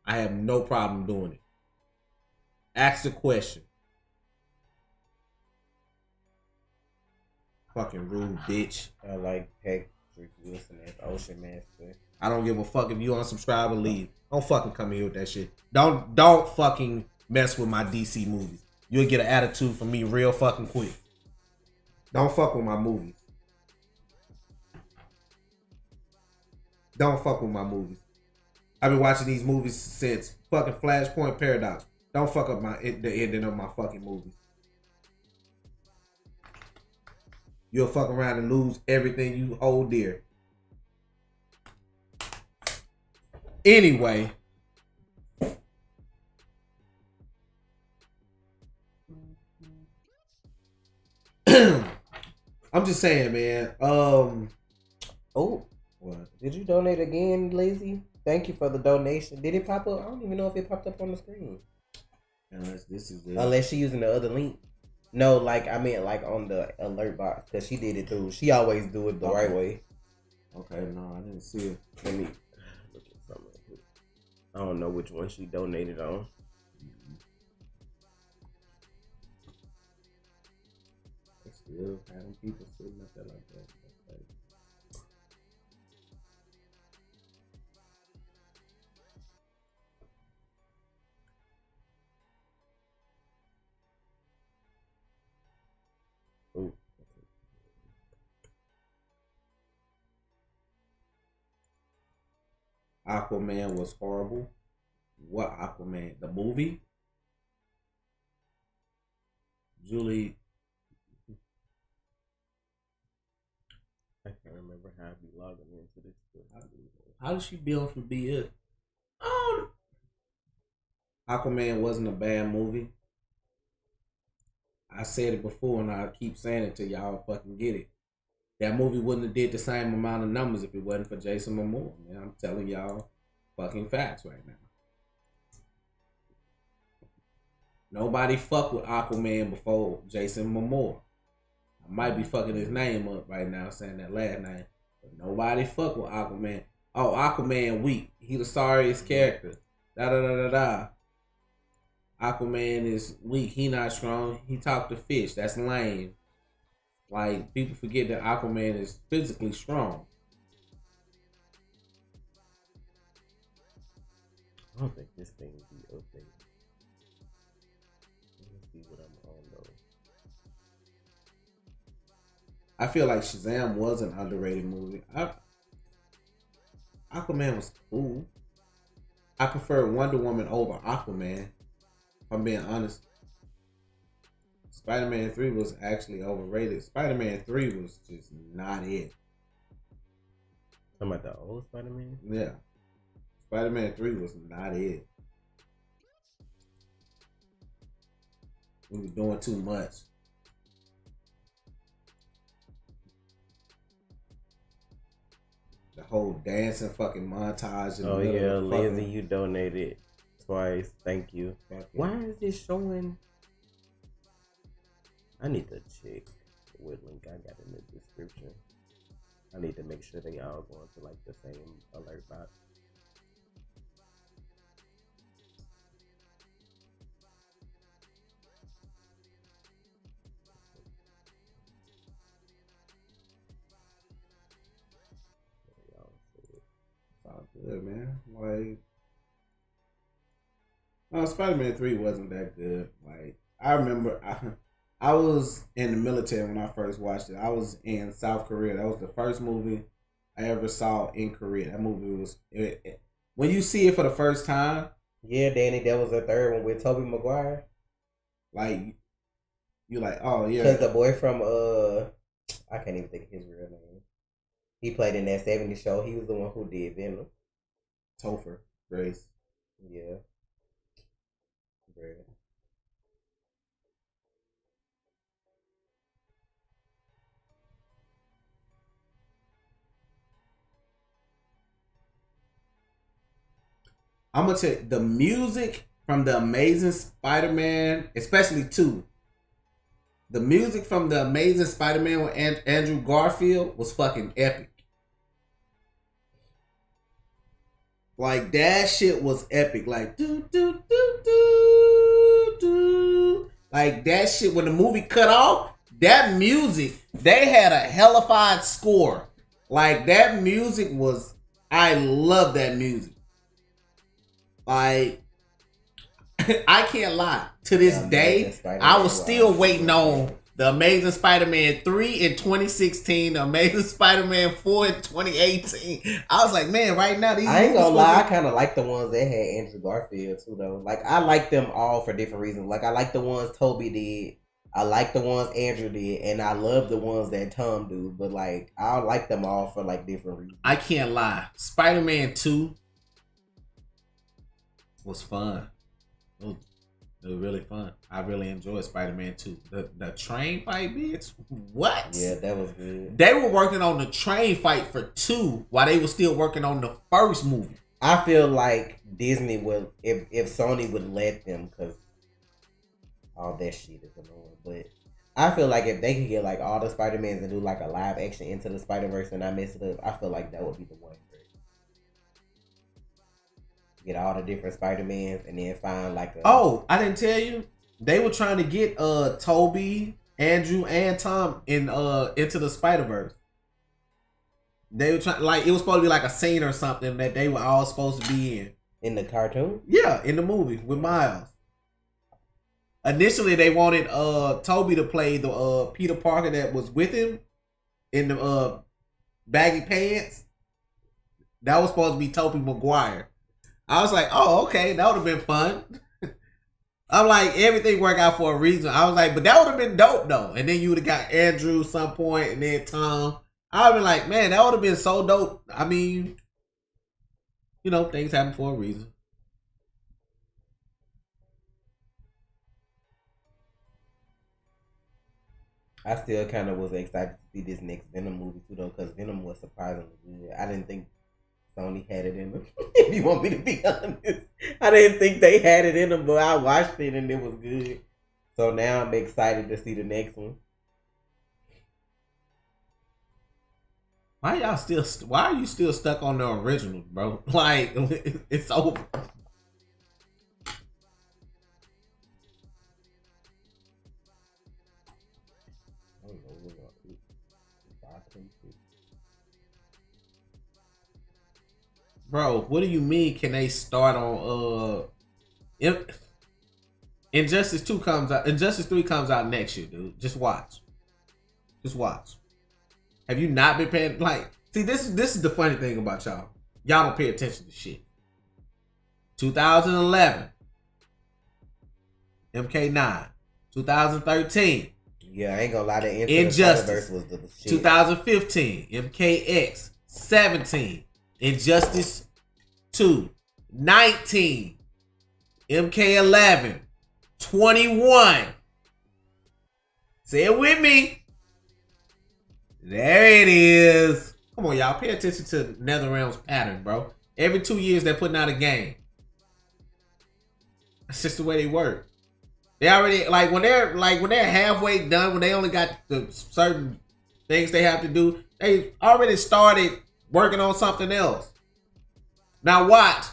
Speaker 2: I have no problem doing it. Ask the question. Fucking rude bitch.
Speaker 1: I like Patrick Wilson as Ocean Master.
Speaker 2: I don't give a fuck if you unsubscribe or leave. Don't fucking come here with that shit. Don't fucking mess with my DC movies. You'll get an attitude from me real fucking quick. Don't fuck with my movies. Don't fuck with my movies. I've been watching these movies since fucking Flashpoint Paradox. Don't fuck up the ending of my fucking movies. You'll fuck around and lose everything you hold dear. Anyway. I'm just saying, man.
Speaker 1: Oh.
Speaker 2: What?
Speaker 1: Did you donate again, Lazy? Thank you for the donation. Did it pop up? I don't even know if it popped up on the screen.
Speaker 2: Unless this is it.
Speaker 1: Unless she using the other link. No, like I meant like on the alert box because she did it too. She always do it the right way.
Speaker 2: Okay, no, I didn't see it.
Speaker 1: Let me look at something. I don't know which one she donated on.
Speaker 2: They still having people sitting up there like that.
Speaker 1: Ooh.
Speaker 2: Aquaman was horrible. What Aquaman? The movie? Julie.
Speaker 1: I can't remember how I'd be logging into this.
Speaker 2: How did she build from BS? Aquaman wasn't a bad movie. I said it before and I keep saying it till y'all fucking get it. That movie wouldn't have did the same amount of numbers if it wasn't for Jason Momoa. Man, I'm telling y'all fucking facts right now. Nobody fucked with Aquaman before Jason Momoa. I might be fucking his name up right now saying that last name. But nobody fucked with Aquaman. Oh, Aquaman weak. He the sorriest character. Da-da-da-da-da. Aquaman is weak. He not strong. He talk to fish. That's lame. Like, people forget that Aquaman is physically strong.
Speaker 1: I don't think this thing will be updated. Let me see what I'm on though.
Speaker 2: I feel like Shazam was an underrated movie. Aquaman was cool. I prefer Wonder Woman over Aquaman. If I'm being honest. Spider-Man 3 was actually overrated. Spider-Man 3 was just not it.
Speaker 1: Talking about the old Spider-Man?
Speaker 2: Yeah. Spider-Man 3 was not it. We were doing too much. The whole dancing fucking montage.
Speaker 1: Oh yeah, Lindsay, you donated twice. Thank you. Why is this showing? I need to check what link I got in the description. I need to make sure they all going to like the same alert box.
Speaker 2: It's all good, man. Like, Spider-Man 3 wasn't that good. Like, I remember I was in the military when I first watched it. I was in South Korea. That was the first movie I ever saw in Korea. That movie was when you see it for the first time.
Speaker 1: Yeah, Danny, that was the third one with Tobey Maguire.
Speaker 2: Like, you're like, oh yeah,
Speaker 1: because the boy from I can't even think of his real name. He played in that '70s show. He was the one who did Venom.
Speaker 2: Topher Grace.
Speaker 1: Yeah. Great.
Speaker 2: I'm gonna tell you, the music from the Amazing Spider-Man, especially 2. The music from the Amazing Spider-Man with Andrew Garfield was fucking epic. Like that shit was epic. Like do do do do do. Like that shit when the movie cut off, that music, they had a hellified score. Like that music was, I love that music. Like I can't lie. To this day, I was still waiting on The Amazing Spider-Man 3 in 2016, The Amazing Spider-Man 4 in 2018. I was like, man, right now these.
Speaker 1: I ain't gonna lie, I kind of like the ones that had Andrew Garfield too, though. Like I like them all for different reasons. Like I like the ones Toby did, I like the ones Andrew did, and I love the ones that Tom do. But like, I like them all for like different reasons.
Speaker 2: I can't lie. Spider-Man 2 was fun. It was really fun. I really enjoyed Spider-Man 2. The train fight, bitch. What?
Speaker 1: Yeah, that was good.
Speaker 2: They were working on the train fight for 2 while they were still working on the first movie.
Speaker 1: I feel like Disney would, if Sony would let them, because all that shit is annoying. But I feel like if they could get like all the Spider-Mans and do like a live action Into the Spider-Verse and not mess it up, I feel like that would be the one. Get all the different Spider-Mans and then find like a...
Speaker 2: Oh, I didn't tell you. They were trying to get Toby, Andrew, and Tom in Into the Spider-Verse. They were trying, like, it was supposed to be like a scene or something that they were all supposed to be in.
Speaker 1: In the cartoon?
Speaker 2: Yeah, in the movie with Miles. Initially, they wanted Toby to play the Peter Parker that was with him in the baggy pants. That was supposed to be Tobey Maguire. I was like, oh, okay, that would have been fun. I'm like, everything worked out for a reason. I was like, but that would have been dope, though. And then you would have got Andrew some point, and then Tom. I would have been like, man, that would have been so dope. I mean, you know, things happen for a reason.
Speaker 1: I still kind of was excited to see this next Venom movie, too, though, because Venom was surprisingly good. I didn't think Sony had it in them. If you want me to be honest, I didn't think they had it in them, but I watched it and it was good. So now I'm excited to see the next one.
Speaker 2: Why are you still stuck on the original, bro? Like, it's over. Bro, what do you mean can they start on Injustice 2 comes out, Injustice 3 comes out next year, dude. Just watch. Just watch. Have you not been paying, like, see, this is the funny thing about y'all. Y'all don't pay attention to shit. 2011. MK9. 2013.
Speaker 1: Yeah, I ain't gonna lie, the
Speaker 2: Injustice
Speaker 1: was the shit.
Speaker 2: 2015. MKX. 17. Injustice 2. 19. MK11. 21. Say it with me. There it is. Come on, y'all. Pay attention to NetherRealm's pattern, bro. Every 2 years they're putting out a game. That's just the way they work. They already, like when they're halfway done, when they only got the certain things they have to do, they already started working on something else. Now watch.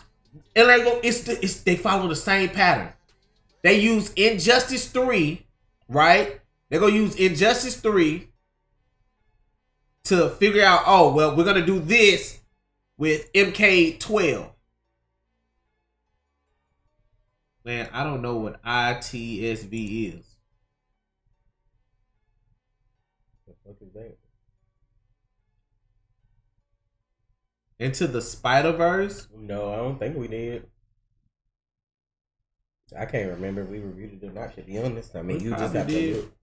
Speaker 2: And they follow the same pattern. They use Injustice 3, right? They're gonna use Injustice 3 to figure out, oh, well, we're gonna do this with MK12. Man, I don't know what ITSV is.
Speaker 1: The fuck is that?
Speaker 2: Into the Spider-Verse?
Speaker 1: No, I don't think we did. I can't remember if we reviewed it or not, to be honest. I mean, you just have to look.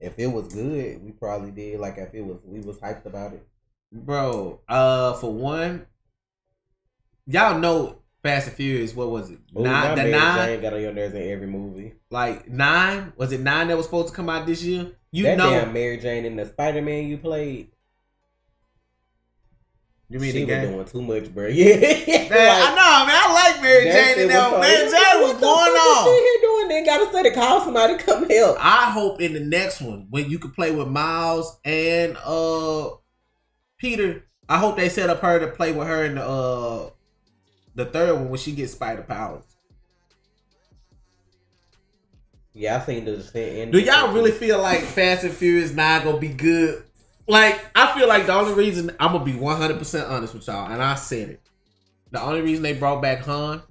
Speaker 1: If it was good, we probably did. Like, if it was, we was hyped about it.
Speaker 2: Bro, for one, y'all know Fast and Furious, what was it?
Speaker 1: Ooh,
Speaker 2: 9? The 9?
Speaker 1: Jane got on your nerves in every movie.
Speaker 2: Like, 9? Was it 9 that was supposed to come out this year? You
Speaker 1: that
Speaker 2: know.
Speaker 1: Damn Mary Jane in the Spider-Man you played.
Speaker 2: You mean
Speaker 1: she
Speaker 2: the game?
Speaker 1: was doing too much, bro. Yeah.
Speaker 2: Man, I know, man. I like Mary Jane in there. Mary Jane was going on.
Speaker 1: What she doing? Then gotta say to call somebody to come help.
Speaker 2: I hope in the next one, when you can play with Miles and Peter, I hope they set up her to play with her in the The third one when she gets spider powers.
Speaker 1: Yeah, I seen the descent.
Speaker 2: Do y'all really feel like Fast and Furious 9 gonna be good? Like, I feel like the only reason, I'm gonna be 100% honest with y'all, and I said it. The only reason they brought back Han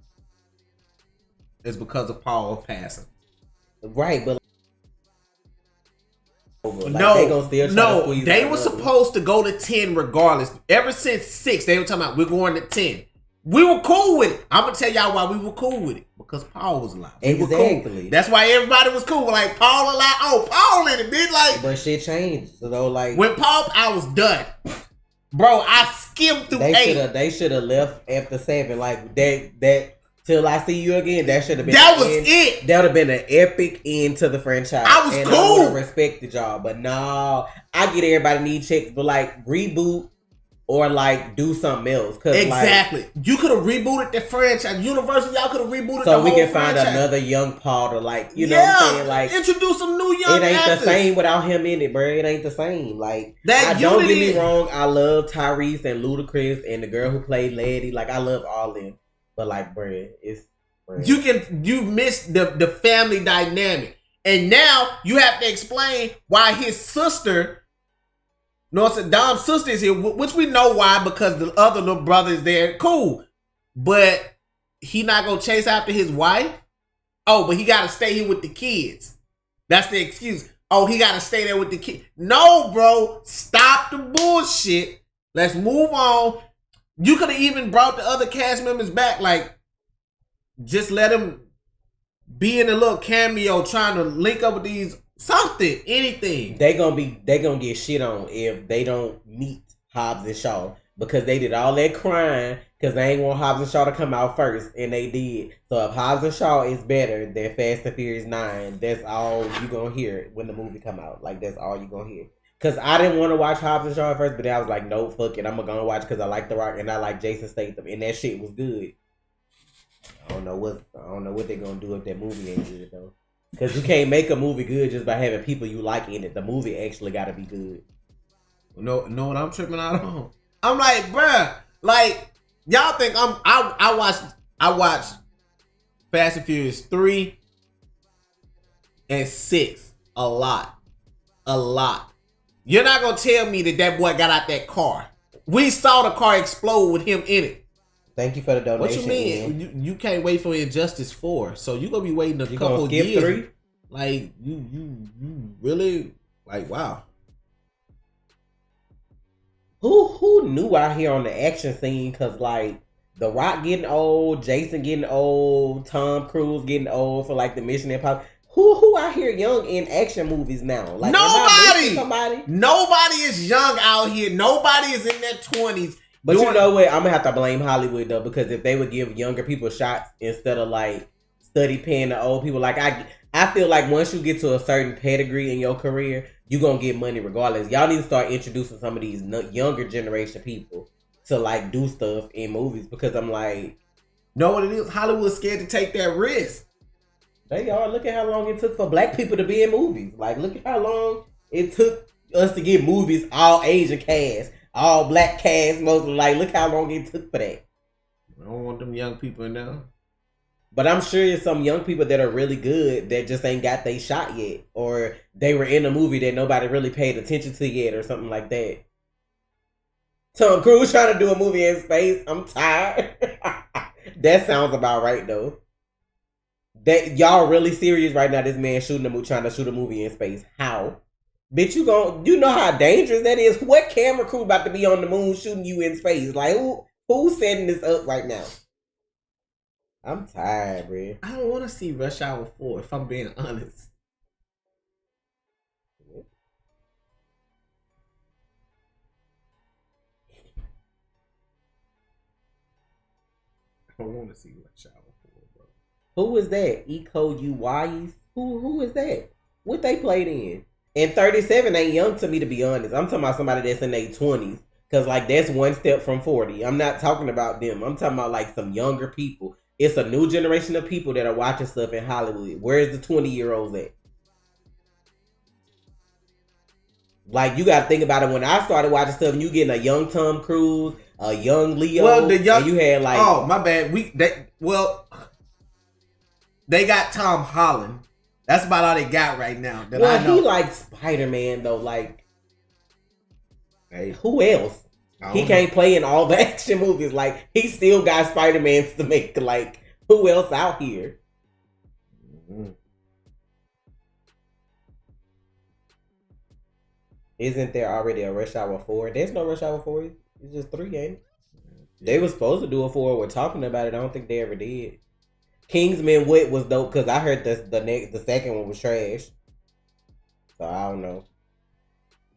Speaker 2: is because of Paul passing.
Speaker 1: Right, but
Speaker 2: they were supposed to go to 10 regardless. Ever since 6, they were talking about we're going to 10. We were cool with it. I'm gonna tell y'all why we were cool with it. Because Paul was alive.
Speaker 1: Exactly.
Speaker 2: Cool. That's why everybody was cool. Like, Paul alive. Oh, Paul in it, bitch. Like,
Speaker 1: but shit changed. So like,
Speaker 2: when Paul, I was done. Bro, I skimmed through 8.
Speaker 1: They should have left after 7. Like that till I see you again. That should have been.
Speaker 2: That was it.
Speaker 1: That would have been an epic end to the franchise.
Speaker 2: I was cool.
Speaker 1: I would have respected y'all, but no, I get everybody need checks, but like reboot. Or like do something else.
Speaker 2: Exactly.
Speaker 1: Like,
Speaker 2: you could have rebooted the franchise. Universal, y'all could have rebooted the whole franchise. So
Speaker 1: we can find another young Paul to like, you know what I'm saying? Like
Speaker 2: introduce some new young actors.
Speaker 1: It ain't the same without him in it, bro. It ain't the same. Like
Speaker 2: that
Speaker 1: don't get me wrong, I love Tyrese and Ludacris and the girl who played Lady. Like I love all of them. But like, bro, it's
Speaker 2: you miss the family dynamic. And now you have to explain why his sister. No, it's Dom's sister is here, which we know why, because the other little brother is there. Cool. But he not going to chase after his wife? Oh, but he got to stay here with the kids. That's the excuse. Oh, he got to stay there with the kids. No, bro. Stop the bullshit. Let's move on. You could have even brought the other cast members back. Like, just let them be in a little cameo trying to link up with these... Something, anything.
Speaker 1: They gonna get shit on if they don't meet Hobbs and Shaw because they did all that crying because they ain't want Hobbs and Shaw to come out first, and they did. So if Hobbs and Shaw is better than Fast and Furious 9, that's all you gonna hear when the movie come out. Like that's all you gonna hear. Cause I didn't want to watch Hobbs and Shaw at first, but then I was like, no, fuck it, I'm gonna watch because I like The Rock and I like Jason Statham, and that shit was good. I don't know what they're gonna do if that movie ain't good though. Because you can't make a movie good just by having people you like in it. The movie actually got to be good.
Speaker 2: Know what I'm tripping out on? I'm like, bruh, like, y'all think I watched Fast and Furious 3 and 6 a lot. You're not going to tell me that boy got out that car. We saw the car explode with him in it.
Speaker 1: Thank you for the donation.
Speaker 2: What you mean? You can't wait for Injustice 4, so you gonna be waiting a couple of years. 3? Like you really like wow.
Speaker 1: Who knew out here on the action scene? Cause like The Rock getting old, Jason getting old, Tom Cruise getting old for like the Mission Impossible. Who out here young in action movies now? Like
Speaker 2: nobody. Nobody is young out here. Nobody is in their 20s.
Speaker 1: But you know what? I'm gonna have to blame Hollywood though, because if they would give younger people shots instead of like study paying the old people, like I feel like once you get to a certain pedigree in your career, you gonna get money regardless. Y'all need to start introducing some of these younger generation people to like do stuff in movies, because I'm like,
Speaker 2: know what it is? Hollywood's scared to take that risk.
Speaker 1: They are. Look at how long it took for black people to be in movies. Like, look at how long it took us to get movies all Asian cast. All black cast, mostly. Like, look how long it took for that.
Speaker 2: I don't want them young people in there.
Speaker 1: But I'm sure there's some young people that are really good that just ain't got they shot yet. Or they were in a movie that nobody really paid attention to yet or something like that. Tom Cruise trying to do a movie in space. I'm tired. That sounds about right, though. That y'all really serious right now, this man trying to shoot a movie in space. How? Bitch, you know how dangerous that is. What camera crew about to be on the moon shooting you in space? Like, who's setting this up right now? I'm tired, bro.
Speaker 2: I don't want to see Rush Hour 4, if I'm being honest. I don't want to see Rush Hour 4, bro.
Speaker 1: Who is that? Eco UYs? Who is that? What they played in? And 37 ain't young to me, to be honest. I'm talking about somebody that's in their 20s. Because, like, that's one step from 40. I'm not talking about them. I'm talking about, like, some younger people. It's a new generation of people that are watching stuff in Hollywood. Where's the 20-year-olds at? Like, you got to think about it. When I started watching stuff, and you getting a young Tom Cruise, a young Leo.
Speaker 2: Well, the young,
Speaker 1: and you had like,
Speaker 2: oh my bad. They got Tom Holland. That's about all they got right now. That I know.
Speaker 1: He like Spider-Man though. Like,
Speaker 2: hey,
Speaker 1: who else? He can't play in all the action movies. Like, he still got Spider-Mans to make. Like, who else out here? Mm-hmm. Isn't there already a Rush Hour 4? There's no Rush Hour 4. It's just 3 games. They were supposed to do a 4. We're talking about it. I don't think they ever did. Kingsman Wit was dope because I heard the second one was trash. So I don't know.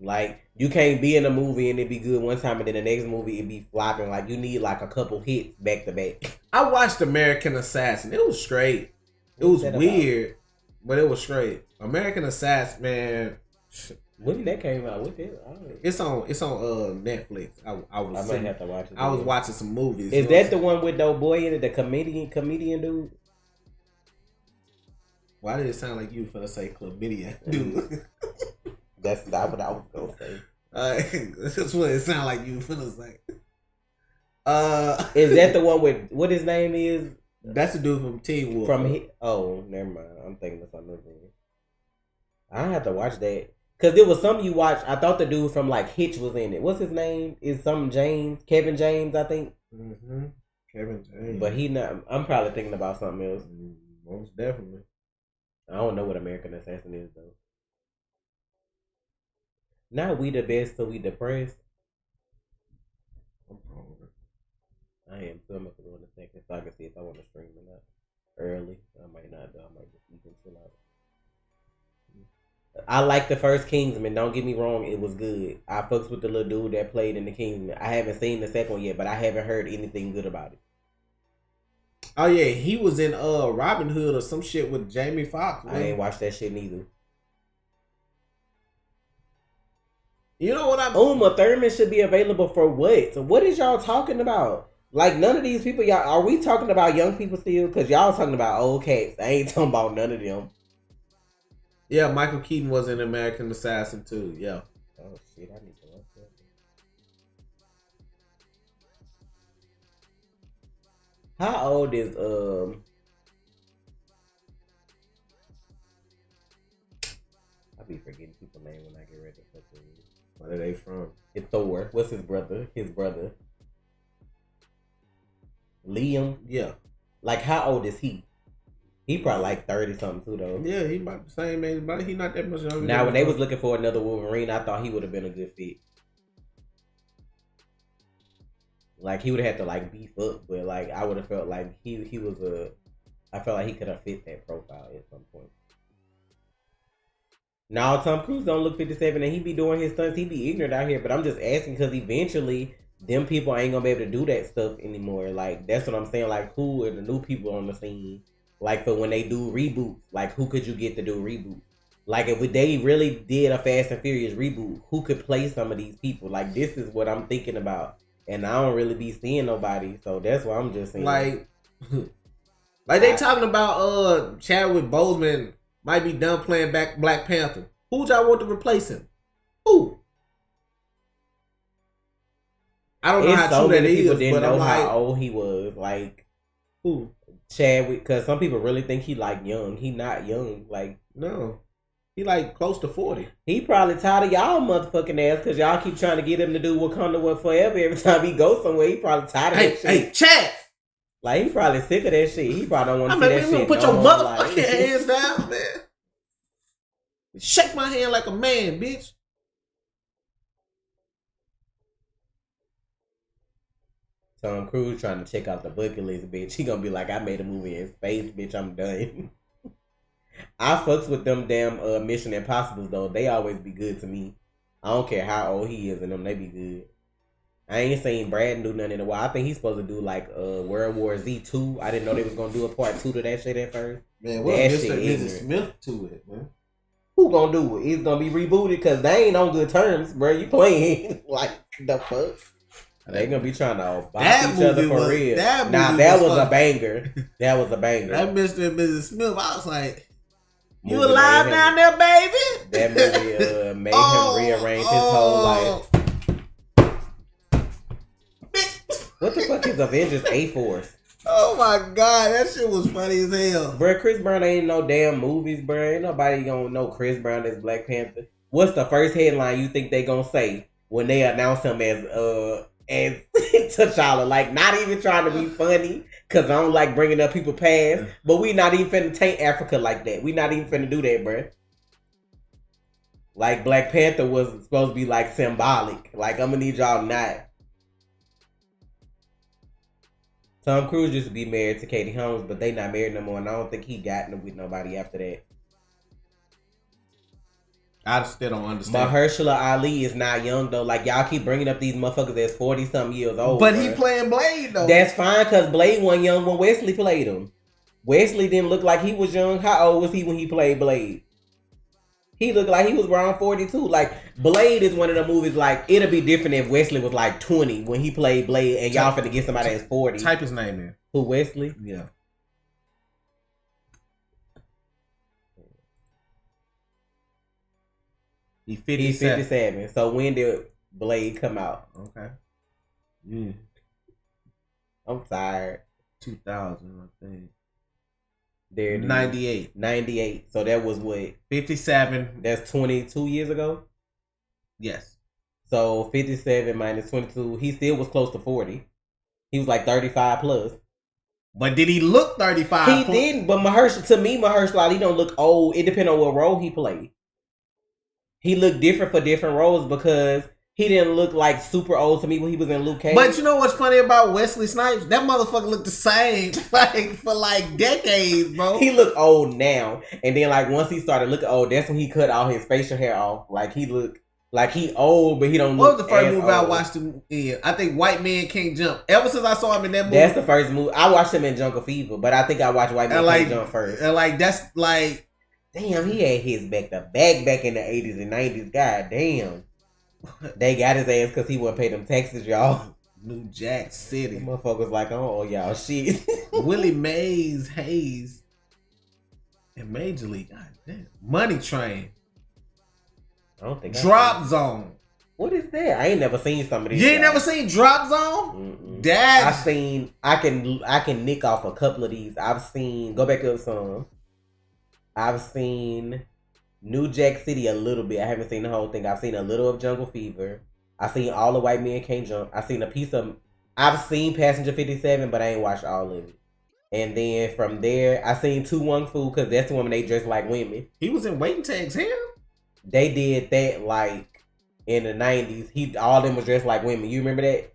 Speaker 1: Like, you can't be in a movie and it be good one time and then the next movie it be flopping. Like, you need like a couple hits back to back.
Speaker 2: I watched American Assassin. It was straight. It was weird, but it was straight. American Assassin, man.
Speaker 1: When that came out, what that?
Speaker 2: It's on Netflix. I might have to watch it. I was watching some movies.
Speaker 1: Is that the one with the boy in it, the comedian dude?
Speaker 2: Why did it sound like you finna say chlamydia, dude?
Speaker 1: That's not what I was gonna say.
Speaker 2: That's what it sounded like you finna say.
Speaker 1: Is that the one with what his name is?
Speaker 2: That's the dude from Teen Wolf.
Speaker 1: Never mind. I'm thinking of something else. I have to watch that. Cause there was something you watched. I thought the dude from like Hitch was in it. What's his name? Is something James? Kevin James, I think.
Speaker 2: Mm-hmm. Kevin James.
Speaker 1: But he not. I'm probably thinking about something else.
Speaker 2: Most definitely.
Speaker 1: I don't know what American Assassin is though. Not we the best, so we depressed.
Speaker 2: I'm hungry.
Speaker 1: I am too. I'm gonna go in a second so I can see if I want to stream or not. Early. I might not though. I might just eat and chill out. I like the first Kingsman. Don't get me wrong, it was good. I fucks with the little dude that played in the Kingsman. I haven't seen the second one yet, but I haven't heard anything good about it.
Speaker 2: Oh yeah, he was in Robin Hood or some shit with Jamie Foxx.
Speaker 1: I ain't watched that shit neither.
Speaker 2: You know what
Speaker 1: Uma Thurman should be available for what? So what is y'all talking about? Like, none of these people, y'all, are we talking about young people still? Because y'all talking about old cats. I ain't talking about none of them.
Speaker 2: Yeah, Michael Keaton was in American Assassin too. Yeah.
Speaker 1: Oh shit, I need to watch that. How old is I be forgetting people's name when I get ready to put them.
Speaker 2: Where are they from?
Speaker 1: It's Thor. What's his brother? Liam.
Speaker 2: Yeah.
Speaker 1: Like, how old is he? He probably like 30 something too though.
Speaker 2: Yeah, he about the same age, but he not that much younger.
Speaker 1: Now, when they was looking for another Wolverine, I thought he would have been a good fit. Like, he would have had to like beef up, but like I would have felt like he was I felt like he could have fit that profile at some point. Now, Tom Cruise don't look 57 and he be doing his stunts. He be ignorant out here, but I'm just asking because eventually them people ain't gonna be able to do that stuff anymore. Like, that's what I'm saying. Like, who are the new people on the scene? Like, for when they do reboots, like, who could you get to do a reboot? Like, if they really did a Fast and Furious reboot, who could play some of these people? Like, this is what I'm thinking about. And I don't really be seeing nobody. So that's why I'm just saying.
Speaker 2: Like they talking about Chadwick Boseman might be done playing Black Panther. Who y'all want to replace him? Who? I don't know how true that is,
Speaker 1: people didn't
Speaker 2: but
Speaker 1: know
Speaker 2: I'm like,
Speaker 1: how old he was. Like,
Speaker 2: who?
Speaker 1: Chadwick, because some people really think he like young. He not young. Like,
Speaker 2: no, he like close to 40.
Speaker 1: He probably tired of y'all motherfucking ass because y'all keep trying to get him to do Wakanda with forever. Every time he goes somewhere, he probably tired of that shit.
Speaker 2: Hey, Chad!
Speaker 1: Like, he probably sick of that shit. He probably don't want to see that shit.
Speaker 2: Put your motherfucking hands down, man. Shake my hand like a man, bitch.
Speaker 1: Tom Cruise trying to check out the bucket list, bitch. He gonna be like, I made a movie in space, bitch. I'm done. I fucks with them damn Mission Impossibles though. They always be good to me. I don't care how old he is in them. They be good. I ain't seen Brad do nothing in a while. I think he's supposed to do like World War Z 2. I didn't know they was gonna do a part 2 to that shit at first.
Speaker 2: Man, what Mr. Smith to it, man?
Speaker 1: Who gonna do it? It's gonna be rebooted because they ain't on good terms, bro. You playing like the fuck? They gonna be trying to box each other for real. That was a banger. That was a banger.
Speaker 2: That Mr. and Mrs. Smith, I was like, you alive down there, baby?
Speaker 1: That movie made him rearrange his whole life.
Speaker 2: Bitch,
Speaker 1: What the fuck is Avengers A-Force?
Speaker 2: Oh my god, that shit was funny as hell.
Speaker 1: Bruh, Chris Brown ain't no damn movies, bruh. Ain't nobody gonna know Chris Brown as Black Panther. What's the first headline you think they gonna say when they announce him as T'Challa? Like, not even trying to be funny, cause I don't like bringing up people past, but we not even finna taint Africa like that. We not even finna do that, bruh. Like, Black Panther was supposed to be like symbolic. Like, I'm gonna need y'all not. Tom Cruise used to be married to Katie Holmes, but they not married no more, and I don't think he got with nobody after that.
Speaker 2: I still don't understand.
Speaker 1: Mahershala Ali is not young though. Like, y'all keep bringing up these motherfuckers that's 40-something years old.
Speaker 2: But he playing Blade though.
Speaker 1: That's fine, cause Blade wasn't young when Wesley played him. Wesley didn't look like he was young. How old was he when he played Blade? He looked like he was around 42. Like, Blade is one of the movies, like, it'll be different if Wesley was like 20 when he played Blade and y'all finna get somebody that's 40.
Speaker 2: Type his name in.
Speaker 1: Who, Wesley?
Speaker 2: Yeah. He's
Speaker 1: 57. So when did Blade come out?
Speaker 2: Okay. Yeah.
Speaker 1: I'm tired.
Speaker 2: 2000, I think.
Speaker 1: There,
Speaker 2: 98.
Speaker 1: 98. So that was what?
Speaker 2: 57.
Speaker 1: That's 22 years ago?
Speaker 2: Yes.
Speaker 1: So 57 minus 22. He still was close to 40. He was like 35 plus.
Speaker 2: But did he look 35?
Speaker 1: He didn't. But Mahershala Ali don't look old. It depends on what role he played. He looked different for different roles because he didn't look like super old to me when he was in Luke Cage.
Speaker 2: But you know what's funny about Wesley Snipes? That motherfucker looked the same for decades, bro.
Speaker 1: He looked old now. And then like once he started looking old, that's when he cut all his facial hair off. Like he looked like he old, but he don't look.
Speaker 2: What was the first movie
Speaker 1: old.
Speaker 2: I watched him in? I think White Man Can't Jump. Ever since I saw him in that movie.
Speaker 1: That's the first movie. I watched him in Jungle Fever, but I think I watched White Man Can't Jump first.
Speaker 2: And like that's like,
Speaker 1: damn, he had his back in the 80s and 90s. God damn. They got his ass because he wouldn't pay them taxes, y'all.
Speaker 2: New Jack City.
Speaker 1: The motherfuckers like, oh, y'all, shit.
Speaker 2: Willie Mays Hayes and Major League. God damn. Money Train.
Speaker 1: I don't think
Speaker 2: Drop Zone.
Speaker 1: What is that? I ain't never seen some of these.
Speaker 2: You ain't never seen Drop Zone?
Speaker 1: I can nick off a couple of these. I've seen, go back up some. I've seen New Jack City a little bit. I haven't seen the whole thing. I've seen a little of Jungle Fever. I've seen all the White Men Can't Jump. I've seen I've seen Passenger 57, but I ain't watched all of it. And then from there, I seen Tu Wong Fu because that's the woman they dress like women.
Speaker 2: He was in Waiting to Exhale?
Speaker 1: They did that like in the 90s. All of them was dressed like women. You remember that?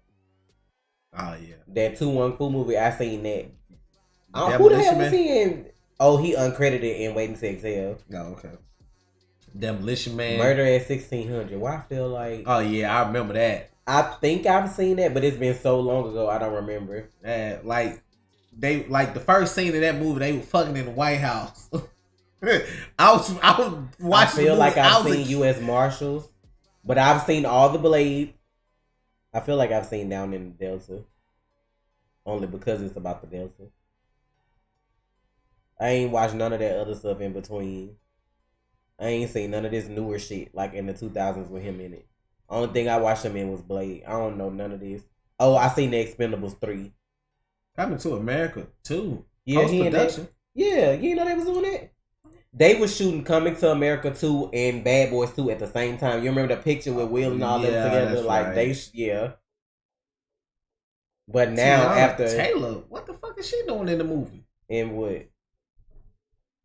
Speaker 2: Oh, yeah.
Speaker 1: That Tu Wong Fu movie, I seen that. Who the hell was he in? Oh, he uncredited in Waiting to Exhale.
Speaker 2: Oh, okay. Demolition Man.
Speaker 1: Murder at 1600. Why I feel like...
Speaker 2: Oh, yeah, I remember that.
Speaker 1: I think I've seen that, but it's been so long ago, I don't remember.
Speaker 2: The first scene of that movie, they were fucking in the White House. I was watching.
Speaker 1: I feel like I've seen U.S. Marshals, but I've seen all the Blade. I feel like I've seen Down in the Delta, only because it's about the Delta. I ain't watched none of that other stuff in between. I ain't seen none of this newer shit like in the 2000s with him in it. Only thing I watched him in was Blade. I don't know none of this. Oh, I seen The Expendables 3.
Speaker 2: Coming to America 2.
Speaker 1: Yeah, he in that. Yeah, you know they was doing that. They was shooting Coming to America 2 and Bad Boys 2 at the same time. You remember the picture with Will and all them together? Like right. Yeah. But now after
Speaker 2: Taylor, what the fuck is she doing in the movie?
Speaker 1: In what?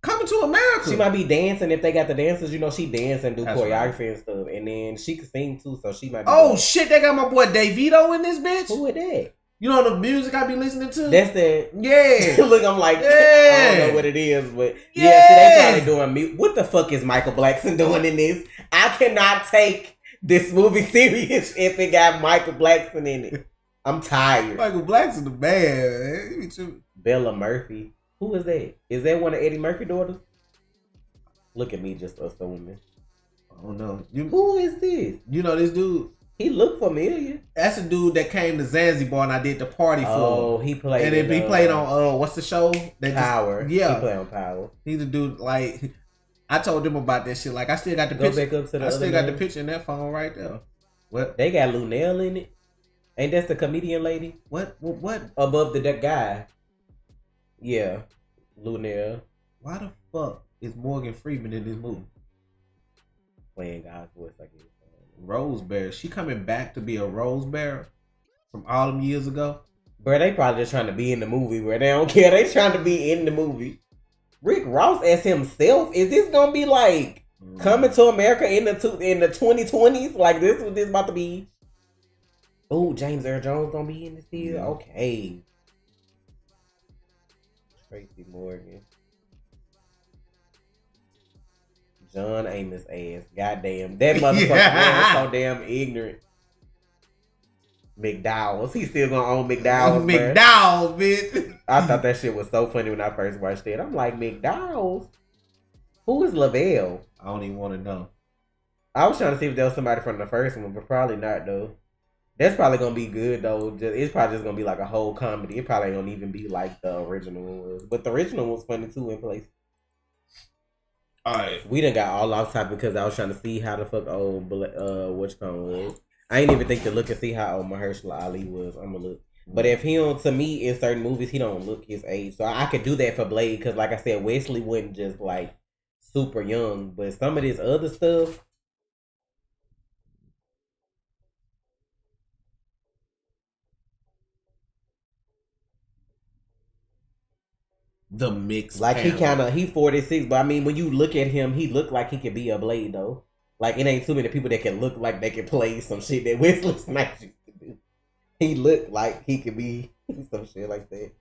Speaker 2: Coming to America.
Speaker 1: She might be dancing if they got the dancers. You know, she dance and do choreography and stuff. And then she can sing too, so she might be
Speaker 2: doing. Shit, they got my boy Davido in this bitch?
Speaker 1: Who is that?
Speaker 2: You know the music I be listening to?
Speaker 1: That's the...
Speaker 2: Yeah.
Speaker 1: Look, I'm like, I don't know what it is, but... Yeah, so they probably doing music. What the fuck is Michael Blackson doing in this? I cannot take this movie serious if it got Michael Blackson in it. I'm tired.
Speaker 2: Michael Blackson the man.
Speaker 1: Bella Murphy. Who is that? Is that one of Eddie Murphy's daughters? Look at me just assuming.
Speaker 2: I don't know.
Speaker 1: Who is this?
Speaker 2: You know this dude?
Speaker 1: He looked familiar.
Speaker 2: That's a dude that came to Zanzibar and I did the party for him.
Speaker 1: Oh, he played.
Speaker 2: And then he played on what's the show?
Speaker 1: Power.
Speaker 2: Yeah,
Speaker 1: he played on Power.
Speaker 2: He's a dude like I told them about that shit. Like I still got the picture.
Speaker 1: Back up to the
Speaker 2: I still got the picture in that phone right there.
Speaker 1: What? They got Lunel in it. Ain't that the comedian lady?
Speaker 2: What?
Speaker 1: Above the guy. Yeah. Lunaire.
Speaker 2: Why the fuck is Morgan Freeman in this movie?
Speaker 1: Playing God's voice, I guess.
Speaker 2: Rosebear. She coming back to be a Rosebear from all them years ago?
Speaker 1: Bro, they probably just trying to be in the movie, bro. They don't care. They trying to be in the movie. Rick Ross as himself? Is this gonna be like Coming to America in the 2020s? Like this what this about to be? Oh, James Earl Jones gonna be in this deal? Yeah. Okay. Tracy Morgan. John Amos ass. Goddamn. That motherfucker man is so damn ignorant. McDowell's. He still gonna own McDowell's.
Speaker 2: McDowell's, bitch.
Speaker 1: I thought that shit was so funny when I first watched it. I'm like, McDowell's? Who is Lavelle?
Speaker 2: I don't even want to know.
Speaker 1: I was trying to see if there was somebody from the first one, but probably not though. That's probably gonna be good though. It's probably just gonna be like a whole comedy. It probably don't even be like the original one was. But the original one was funny too in place.
Speaker 2: Alright.
Speaker 1: We done got all off topic because I was trying to see how the fuck old Witchcon was. I ain't even think to look and see how old Mahershala Ali was. I'm gonna look. But if he don't, to me, in certain movies, he don't look his age. So I could do that for Blade because, like I said, Wesley wasn't just like super young. But some of this other stuff.
Speaker 2: The mix.
Speaker 1: Like he 46, but I mean, when you look at him, he look like he could be a Blade though. Like it ain't too many people that can look like they can play some shit that Wesley Snipes used to do. He looked like he could be some shit like that.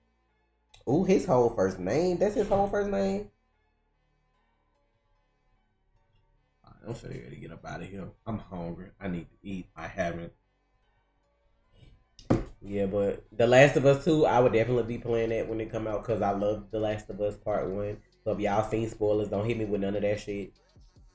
Speaker 1: Ooh, his whole first name. That's his whole first name.
Speaker 2: I'm finna to get up out of here. I'm hungry. I need to eat. I haven't.
Speaker 1: Yeah, but The Last of Us 2, I would definitely be playing that when it come out because I love The Last of Us Part 1. So if y'all seen spoilers, don't hit me with none of that shit.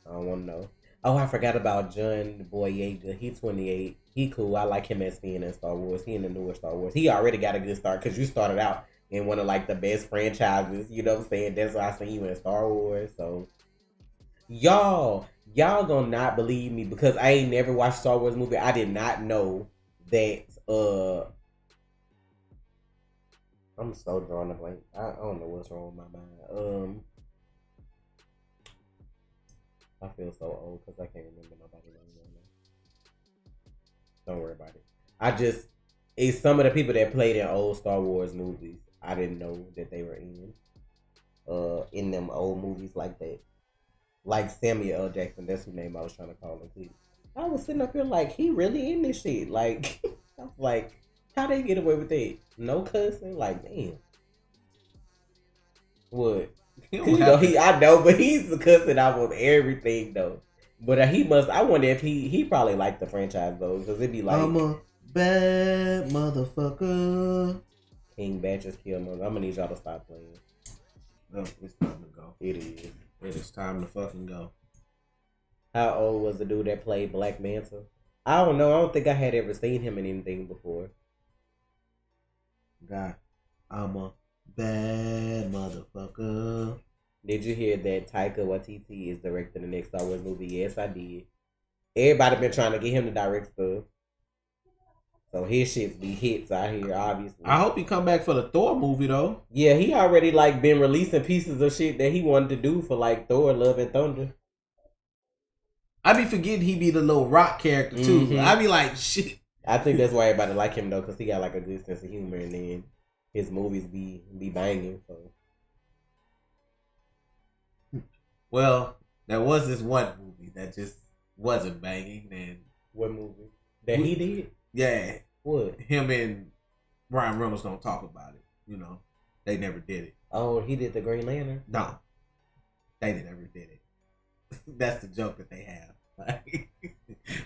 Speaker 1: I don't want to know. Oh, I forgot about John Boyega. He's 28. He cool. I like him as being in Star Wars. He in the newer Star Wars. He already got a good start because you started out in one of like the best franchises. You know what I'm saying? That's why I seen you in Star Wars. So y'all gonna not believe me because I ain't never watched Star Wars movie. I did not know that. I'm so drawing a blank. I don't know what's wrong with my mind. I feel so old because I can't remember nobody's name right now. Don't worry about it. It's some of the people that played in old Star Wars movies. I didn't know that they were in them old movies like that. Like Samuel L. Jackson, that's whose name I was trying to call him too. I was sitting up here like, he really in this shit. Like, I was like, how they get away with that? No cussing? Like, damn. What? I know, but he's cussing out with everything though. But I wonder if he probably liked the franchise though, because it'd be like,
Speaker 2: I'm a bad motherfucker.
Speaker 1: King Batches kill mother. I'm gonna need y'all to stop playing.
Speaker 2: No, it's time to go.
Speaker 1: It is.
Speaker 2: It is time to fucking go.
Speaker 1: How old was the dude that played Black Manta? I don't know. I don't think I had ever seen him in anything before.
Speaker 2: God, I'm a bad motherfucker.
Speaker 1: Did you hear that Taika Waititi is directing the next Star Wars movie? Yes, I did. Everybody been trying to get him to direct stuff. So his shits be hits out here, obviously.
Speaker 2: I hope he come back for the Thor movie though.
Speaker 1: Yeah, he already like been releasing pieces of shit that he wanted to do for like Thor, Love and Thunder.
Speaker 2: I be forgetting he be the little rock character too. Mm-hmm. I be like, shit.
Speaker 1: I think that's why everybody like him though, because he got like a good sense of humor, and then his movies be banging. So,
Speaker 2: well, there was this one movie that just wasn't banging. And
Speaker 1: what movie that he did?
Speaker 2: Yeah,
Speaker 1: what?
Speaker 2: Him and Ryan Reynolds don't talk about it. You know, they never did it.
Speaker 1: Oh, he did the Green Lantern?
Speaker 2: No, they never did it. That's the joke that they have.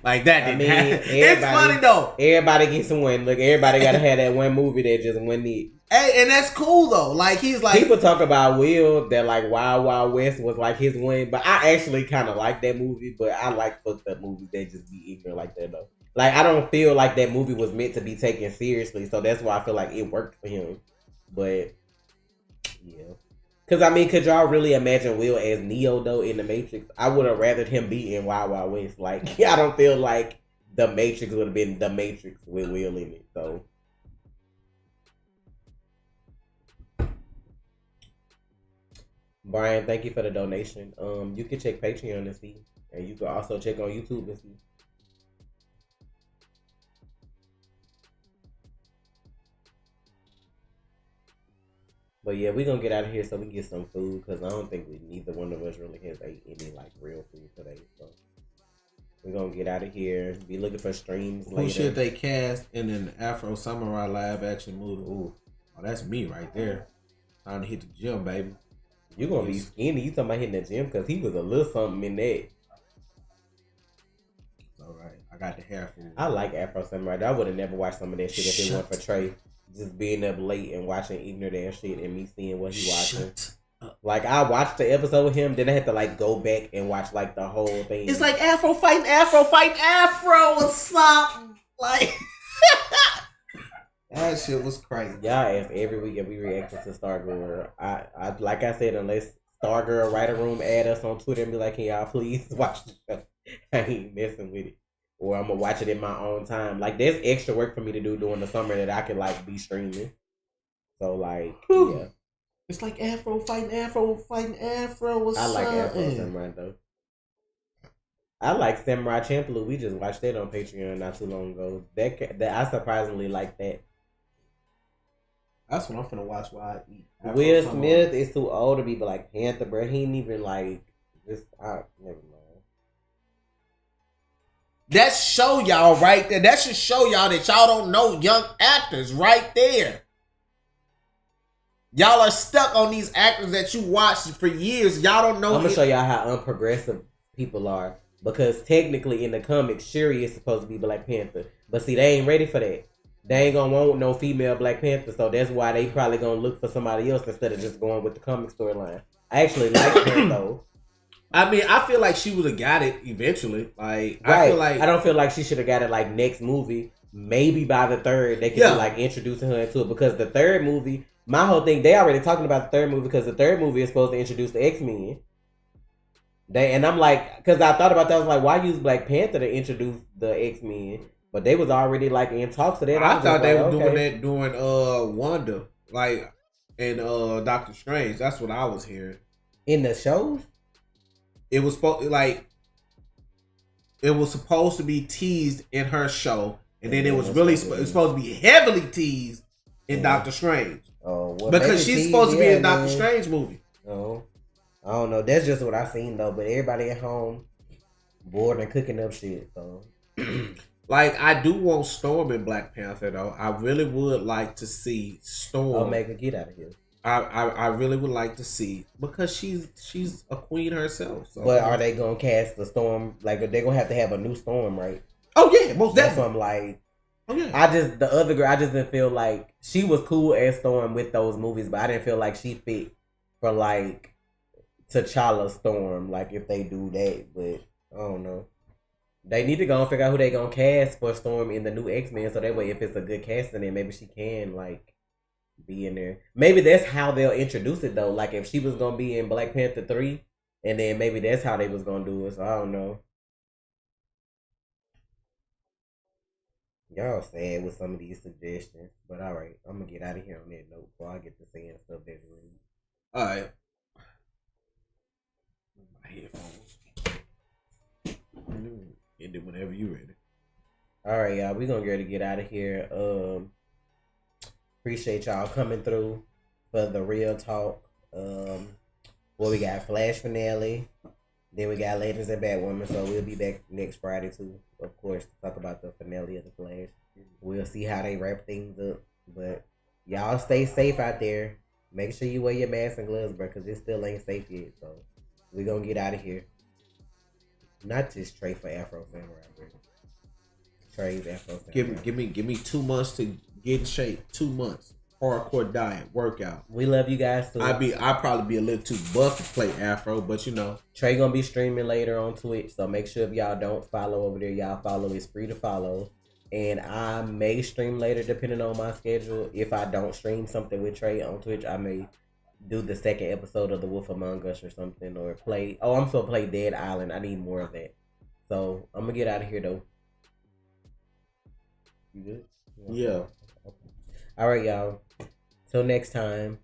Speaker 2: Like that didn't happen. It's funny though.
Speaker 1: Everybody gets one. Look, everybody gotta have that one movie that just went it.
Speaker 2: Hey, and that's cool though. Like he's like,
Speaker 1: people talk about Will that like Wild Wild West was like his one, but I actually kind of like that movie. But I like fucked up movies that just be ignorant like that though. Like I don't feel like that movie was meant to be taken seriously, so that's why I feel like it worked for him. But yeah. Because, I mean, could y'all really imagine Will as Neo, though, in The Matrix? I would have rathered him be in Wild Wild West. Like, I don't feel like The Matrix would have been The Matrix with Will in it. So Brian, thank you for the donation. You can check Patreon and see, and you can also check on YouTube and see. But yeah, we're gonna get out of here so we can get some food because I don't think neither one of us really has ate any like real food today. So we're gonna get out of here. Be looking for streams later.
Speaker 2: Who should they cast in an Afro Samurai live action movie? Ooh, oh, that's me right there. Time to hit the gym, baby.
Speaker 1: You gonna be skinny? You talking about hitting the gym because he was a little something in that.
Speaker 2: It's all right. I got the hair for it.
Speaker 1: I like Afro Samurai. I would have never watched some of that shit if it weren't for Trey. Just being up late and watching ignorant ass shit and me seeing what he watching. Like I watched the episode with him, then I had to like go back and watch like the whole thing.
Speaker 2: It's like Afro fighting Afro or something. Like that shit was crazy.
Speaker 1: Y'all ask every week if we reacted to Stargirl. I like I said, unless Stargirl Writer Room add us on Twitter and be like, can y'all please watch the show? I ain't messing with it. Or I'm gonna watch it in my own time. Like there's extra work for me to do during the summer that I can like be streaming. So like, yeah.
Speaker 2: It's like Afro fighting Afro.
Speaker 1: I like Afro Samurai though. I like Samurai Champloo. We just watched that on Patreon not too long ago. That I surprisingly like that.
Speaker 2: That's what I'm finna watch while I eat.
Speaker 1: Will Smith is too old to be Black Panther, bro. He ain't even like this. Never mind.
Speaker 2: That show y'all right there. That should show y'all that y'all don't know young actors right there. Y'all are stuck on these actors that you watched for years. Y'all don't know.
Speaker 1: I'm gonna show y'all how unprogressive people are. Because technically in the comics, Shuri is supposed to be Black Panther. But see, they ain't ready for that. They ain't gonna want no female Black Panther. So that's why they probably gonna look for somebody else instead of just going with the comic storyline. I actually like her though.
Speaker 2: I mean, I feel like she would have got it eventually. Like,
Speaker 1: right. I don't feel like she should have got it like next movie. Maybe by the third, they could be like introducing her into it. Because the third movie, my whole thing, they already talking about the third movie because the third movie is supposed to introduce the X-Men. And I'm like, because I thought about that, I was like, why use Black Panther to introduce the X-Men? But they was already like in talks of that.
Speaker 2: I thought they were doing that during Wanda, like in Doctor Strange. That's what I was hearing.
Speaker 1: In the shows?
Speaker 2: It was supposed to be teased in her show, and then it was really supposed to be heavily teased in Doctor Strange.
Speaker 1: Oh, well,
Speaker 2: because she's supposed to be in Doctor Strange movie.
Speaker 1: Oh, I don't know. That's just what I seen though. But everybody at home bored and cooking up shit. So,
Speaker 2: like, I do want Storm in Black Panther though. I really would like to see Storm.
Speaker 1: Omega, get out of here.
Speaker 2: I really would like to see because she's a queen herself. So.
Speaker 1: But are they gonna cast the Storm? Like they're gonna have to have a new Storm, right?
Speaker 2: Oh yeah, most definitely.
Speaker 1: That's what I'm like. Oh yeah. The other girl, I just didn't feel like she was cool as Storm with those movies, but I didn't feel like she fit for like T'Challa Storm. Like if they do that, but I don't know. They need to go and figure out who they gonna cast for Storm in the new X-Men, so that way if it's a good casting, then maybe she can like be in there. Maybe that's how they'll introduce it though. Like if she was gonna be in Black Panther 3, and then maybe that's how they was gonna do it. So I don't know. Y'all sad with some of these suggestions, but all right, I'm gonna get out of here on that note before I get to saying stuff that's rude.
Speaker 2: All right, my headphones. End it whenever you ready.
Speaker 1: All right, y'all, we gonna get out of here. Appreciate y'all coming through for the real talk. We got Flash finale, then we got Legends and Batwoman, so we'll be back next Friday too, of course, to talk about the finale of the Flash. We'll see how they wrap things up, but y'all stay safe out there. Make sure you wear your mask and gloves, bro, because it still ain't safe yet. So we gonna get out of here. Not just Trey for Afro Samurai, bro. Trey's Afro Samurai.
Speaker 2: Give me 2 months to get in shape. 2 months. Hardcore diet, workout.
Speaker 1: We love you guys too.
Speaker 2: I'd probably be a little too buff to play Afro, but you know.
Speaker 1: Trey gonna be streaming later on Twitch, so make sure if y'all don't follow over there, y'all follow. It's free to follow. And I may stream later depending on my schedule. If I don't stream something with Trey on Twitch, I may do the second episode of The Wolf Among Us or something, or play. Oh, I'm supposed to play Dead Island. I need more of that. So I'm gonna get out of here though. You good?
Speaker 2: Yeah.
Speaker 1: Okay. All right, y'all. Till next time.